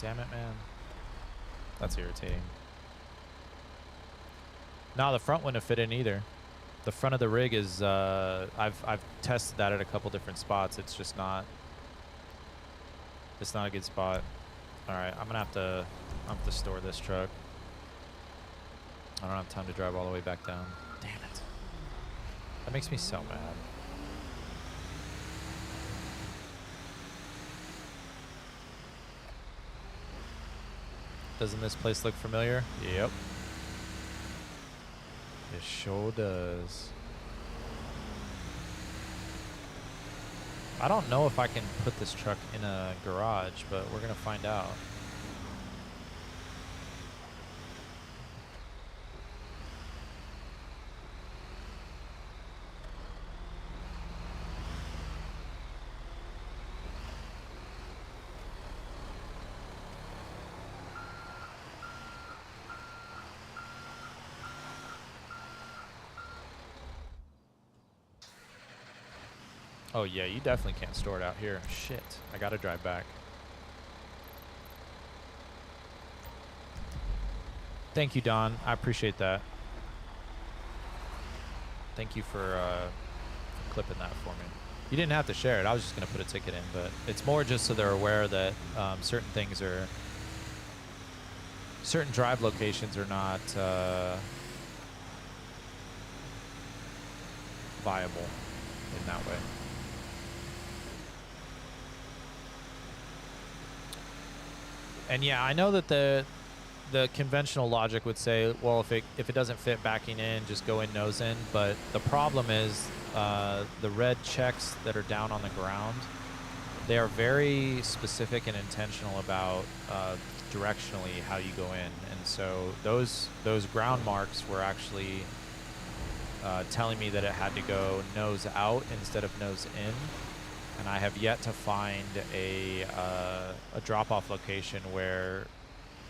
Damn it, man. That's irritating. No, the front wouldn't have fit in either. The front of the rig is, I've tested that at a couple different spots. It's just not, it's not a good spot. All right, I'm gonna have to store this truck. I don't have time to drive all the way back down. Damn it. That makes me so mad. Doesn't this place look familiar? Yep. It sure does. I don't know if I can put this truck in a garage, but we're gonna find out. Oh yeah, you definitely can't store it out here. Shit, I gotta drive back. Thank you, Don. I appreciate that. Thank you for clipping that for me. You didn't have to share it. I was just gonna put a ticket in, but it's more just so they're aware that certain things are, certain drive locations are not viable in that way. And yeah, I know that the conventional logic would say, well, if it doesn't fit backing in, just go in nose in. But the problem is the red checks that are down on the ground, they are very specific and intentional about directionally how you go in. And so those ground marks were actually telling me that it had to go nose out instead of nose in. And I have yet to find a drop-off location where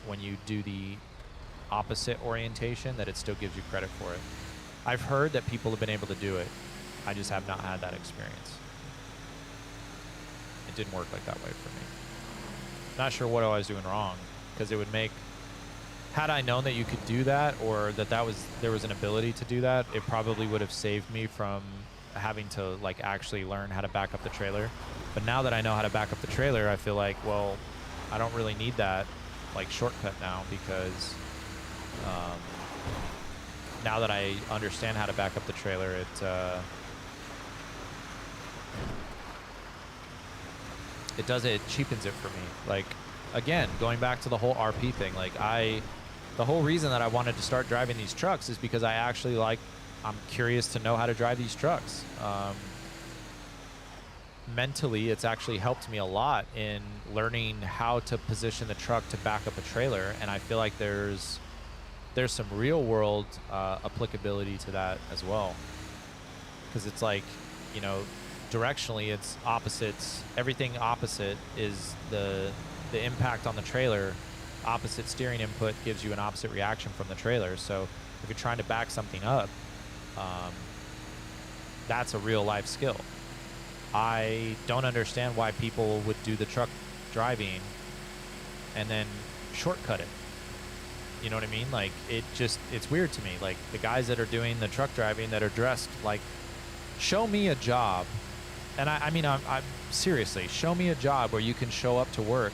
when you do the opposite orientation that it still gives you credit for it. I've heard that people have been able to do it. I just have not had that experience. It didn't work like that way for me. Not sure what I was doing wrong, because it would make, had I known that you could do that, or that there was an ability to do that, it probably would have saved me from having to like actually learn how to back up the trailer. But now that I know how to back up the trailer, I feel like, well, I don't really need that like shortcut now, because now that I understand how to back up the trailer, it cheapens it for me. Like, again, going back to the whole RP thing, like the whole reason that I wanted to start driving these trucks is because I actually I'm curious to know how to drive these trucks. Mentally, it's actually helped me a lot in learning how to position the truck to back up a trailer, and I feel like there's some real world applicability to that as well. Because it's like, you know, directionally it's opposites. Everything opposite is the impact on the trailer. Opposite steering input gives you an opposite reaction from the trailer. So if you're trying to back something up, that's a real life skill. I don't understand why people would do the truck driving and then shortcut it. You know what I mean? Like, it's weird to me. Like, the guys that are doing the truck driving that are dressed, like, show me a job. And I mean, I'm seriously, show me a job where you can show up to work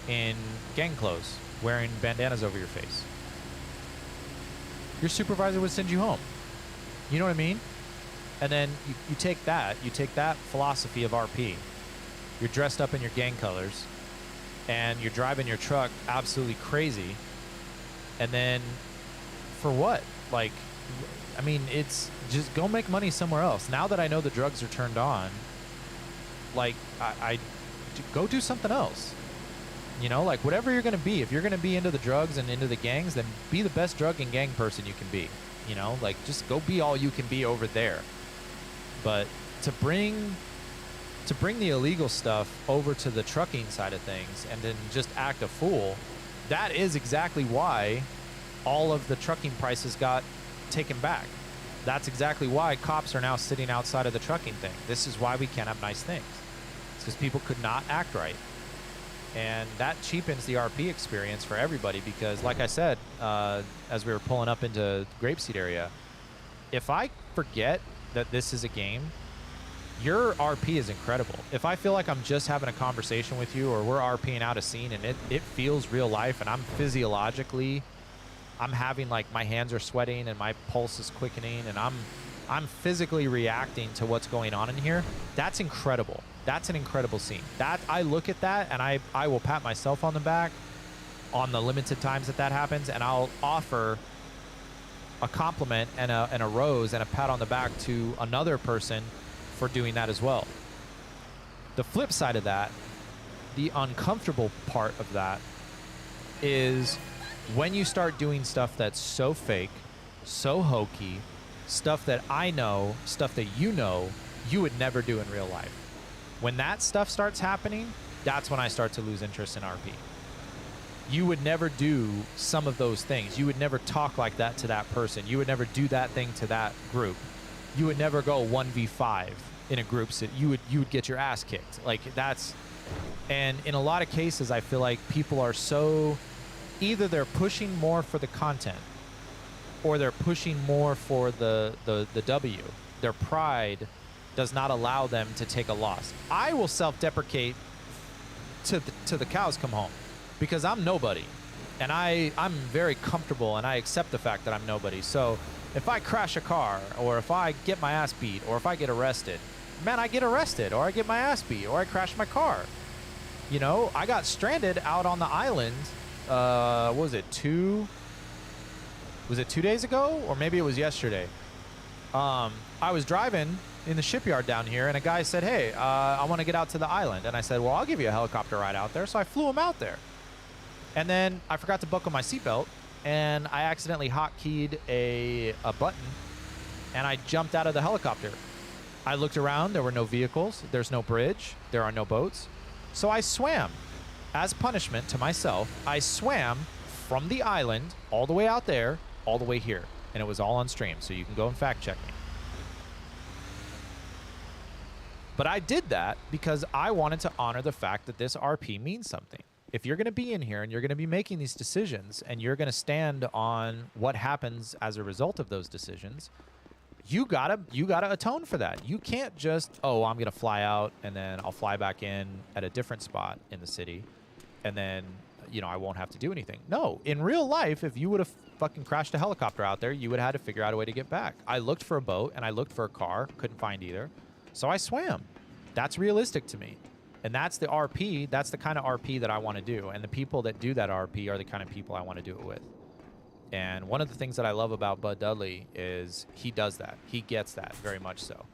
in gang clothes, wearing bandanas over your face. Your supervisor would send you home. You know what I mean? And then you take that philosophy of RP. You're dressed up in your gang colors, and you're driving your truck absolutely crazy. And then, for what? Like, I mean, it's just go make money somewhere else. Now that I know the drugs are turned on, like, I go do something else. You know, like, whatever you're going to be. If you're going to be into the drugs and into the gangs, then be the best drug and gang person you can be. You know, like, just go be all you can be over there. But to bring the illegal stuff over to the trucking side of things and then just act a fool, that is exactly why all of the trucking prices got taken back. That's exactly why cops are now sitting outside of the trucking thing. This is why we can't have nice things. It's because people could not act right. And that cheapens the RP experience for everybody, because, like I said, as we were pulling up into Grapeseed area, if I forget that this is a game, your RP is incredible. If I feel like I'm just having a conversation with you, or we're RPing out a scene and it feels real life, and I'm physiologically, I'm having, like, my hands are sweating and my pulse is quickening and I'm I'm physically reacting to what's going on in here. That's incredible. That's an incredible scene. That I look at that and I will pat myself on the back on the limited times that that happens, and I'll offer a compliment and a rose and a pat on the back to another person for doing that as well. The flip side of that, the uncomfortable part of that, is when you start doing stuff that's so fake, so hokey, stuff that I know, stuff that you would never do in real life. When that stuff starts happening, that's when I start to lose interest in RP. You would never do some of those things. You would never talk like that to that person. You would never do that thing to that group. You would never go 1v5 in a group. So you would get your ass kicked. Like that's, and in a lot of cases, I feel like people are so, either they're pushing more for the content or they're pushing more for the W. Their pride does not allow them to take a loss. I will self-deprecate to the cows come home because I'm nobody. And I'm very comfortable and I accept the fact that I'm nobody. So if I crash a car or if I get my ass beat or if I get arrested, man, I get arrested or I get my ass beat or I crash my car. You know, I got stranded out on the island, what was it, 2 days ago? Or maybe it was yesterday. I was driving in the shipyard down here and a guy said, hey, I want to get out to the island. And I said, well, I'll give you a helicopter ride out there. So I flew him out there. And then I forgot to buckle my seatbelt and I accidentally hotkeyed a button and I jumped out of the helicopter. I looked around, there were no vehicles, there's no bridge, there are no boats. So I swam. As punishment to myself, I swam from the island all the way out there, all the way here. And it was all on stream, so you can go and fact check me. But I did that because I wanted to honor the fact that this RP means something. If you're going to be in here and you're going to be making these decisions and you're going to stand on what happens as a result of those decisions, you gotta atone for that. You can't just, oh, I'm gonna fly out and then I'll fly back in at a different spot in the city and then, you know, I won't have to do anything. No, in real life, if you would have fucking crashed a helicopter out there, you would have had to figure out a way to get back. I looked for a boat and I looked for a car, couldn't find either. So I swam. That's realistic to me. And that's the RP, that's the kind of RP that I want to do. And the people that do that RP are the kind of people I want to do it with. And one of the things that I love about Bud Dudley is he does that. He gets that very much so.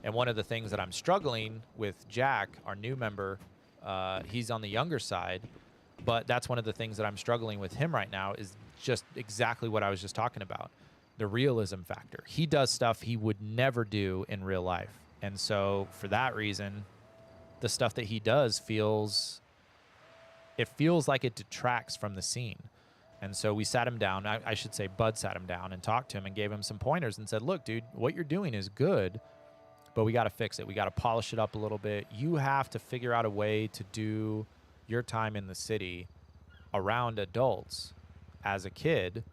And one of the things that I'm struggling with Jack, our new member, he's on the younger side, but that's one of the things that I'm struggling with him right now is just exactly what I was just talking about, the realism factor. He does stuff he would never do in real life. And so for that reason, the stuff that he does feels like it detracts from the scene. And so we sat him down. I should say Bud sat him down and talked to him and gave him some pointers and said, look, dude, what you're doing is good, but we got to fix it. We got to polish it up a little bit. You have to figure out a way to do your time in the city around adults as a kid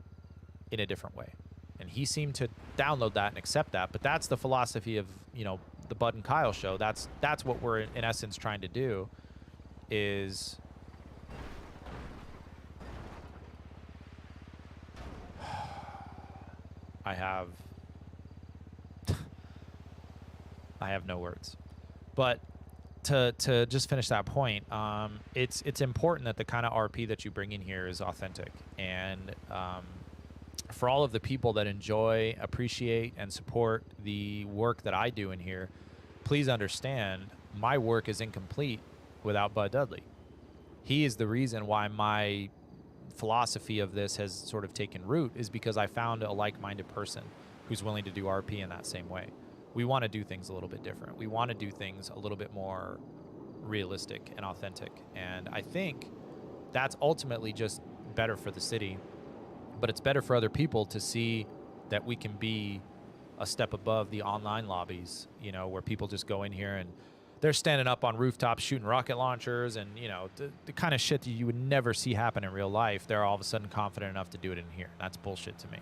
in a different way. And he seemed to download that and accept that. But that's the philosophy of, you know, the Bud and Kyle show. That's what we're in essence trying to do is... I have no words. But to just finish that point, it's important that the kind of RP that you bring in here is authentic. And for all of the people that enjoy, appreciate, and support the work that I do in here, please understand my work is incomplete without Bud Dudley. He is the reason why my philosophy of this has sort of taken root, is because I found a like-minded person who's willing to do RP in that same way. We want to do things a little bit different. We want to do things a little bit more realistic and authentic. And I think that's ultimately just better for the city, but it's better for other people to see that we can be a step above the online lobbies, you know, where people just go in here and they're standing up on rooftops shooting rocket launchers and, you know, the kind of shit that you would never see happen in real life. They're all of a sudden confident enough to do it in here. That's bullshit to me.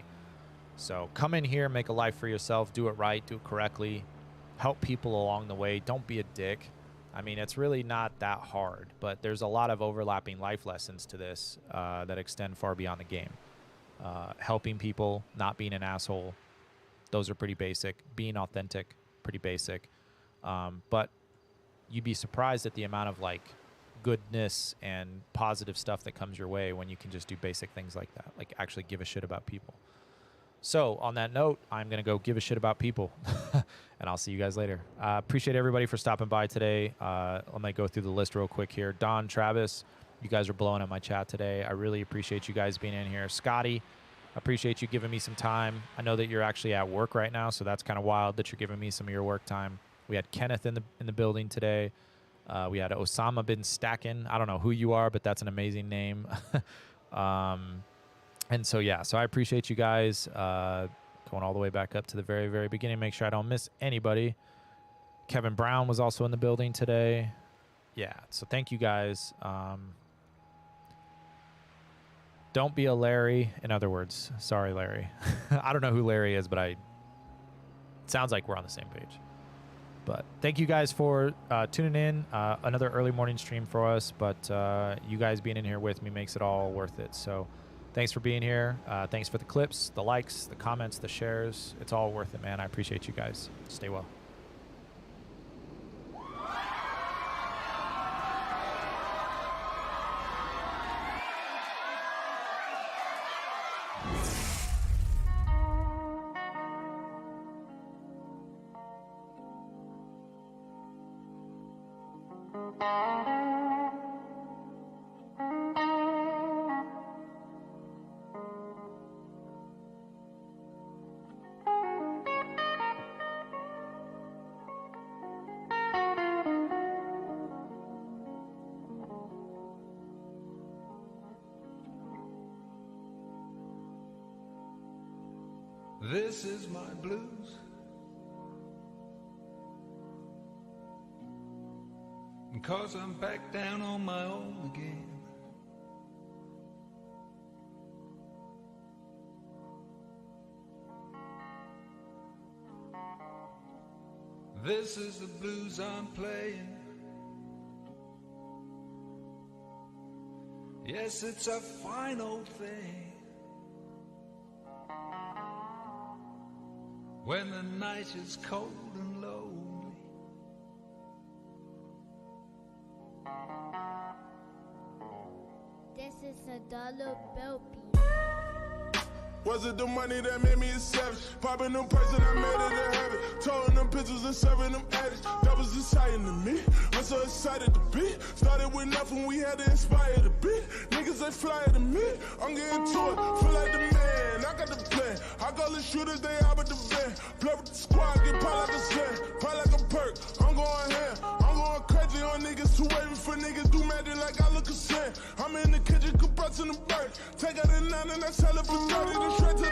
So come in here, make a life for yourself, do it right, do it correctly, help people along the way. Don't be a dick. I mean, it's really not that hard, but there's a lot of overlapping life lessons to this that extend far beyond the game. Helping people, not being an asshole, Those are pretty basic. Being authentic, pretty basic. But you'd be surprised at the amount of like goodness and positive stuff that comes your way when you can just do basic things like that, like actually give a shit about people. So on that note, I'm going to go give a shit about people and I'll see you guys later. Appreciate everybody for stopping by today. Let me go through the list real quick here. Don, Travis, you guys are blowing up my chat today. I really appreciate you guys being in here. Scotty, appreciate you giving me some time. I know that you're actually at work right now, so that's kind of wild that you're giving me some of your work time. We had Kenneth in the building today. We had Osama bin Stackin. I don't know who you are, but that's an amazing name. And so, yeah, so I appreciate you guys going all the way back up to the very, very beginning. Make sure I don't miss anybody. Kevin Brown was also in the building today. Yeah, so thank you guys. Don't be a Larry. In other words, sorry, Larry. I don't know who Larry is, but it sounds like we're on the same page. But thank you guys for tuning in. Another early morning stream for us, but you guys being in here with me makes it all worth it. So thanks for being here. Thanks for the clips, the likes, the comments, the shares. It's all worth it, man. I appreciate you guys. Stay well. This is my blues. And 'cause I'm back down on my own again. This is the blues I'm playing. Yes, it's a fine old thing. When the night is cold and lonely. This is a dollar bill piece. Was it the money that made me a savage? Popping them prices that made it a habit. Towing them pictures and serving them addicts. That was exciting to me. I'm so excited to be. Started with nothing, we had to inspire to be. Niggas they fly to me. I'm getting to it, feel like the man. I got the plan. I call the shooters, they out at the van. Play with the squad, get pop like a slam. Pop like a perk. I'm going ham. I'm going crazy on niggas who waiting for niggas do magic like I look a sand. I'm in the kitchen compressing the bird. Take out the 9 and I sell it for 30. Straight to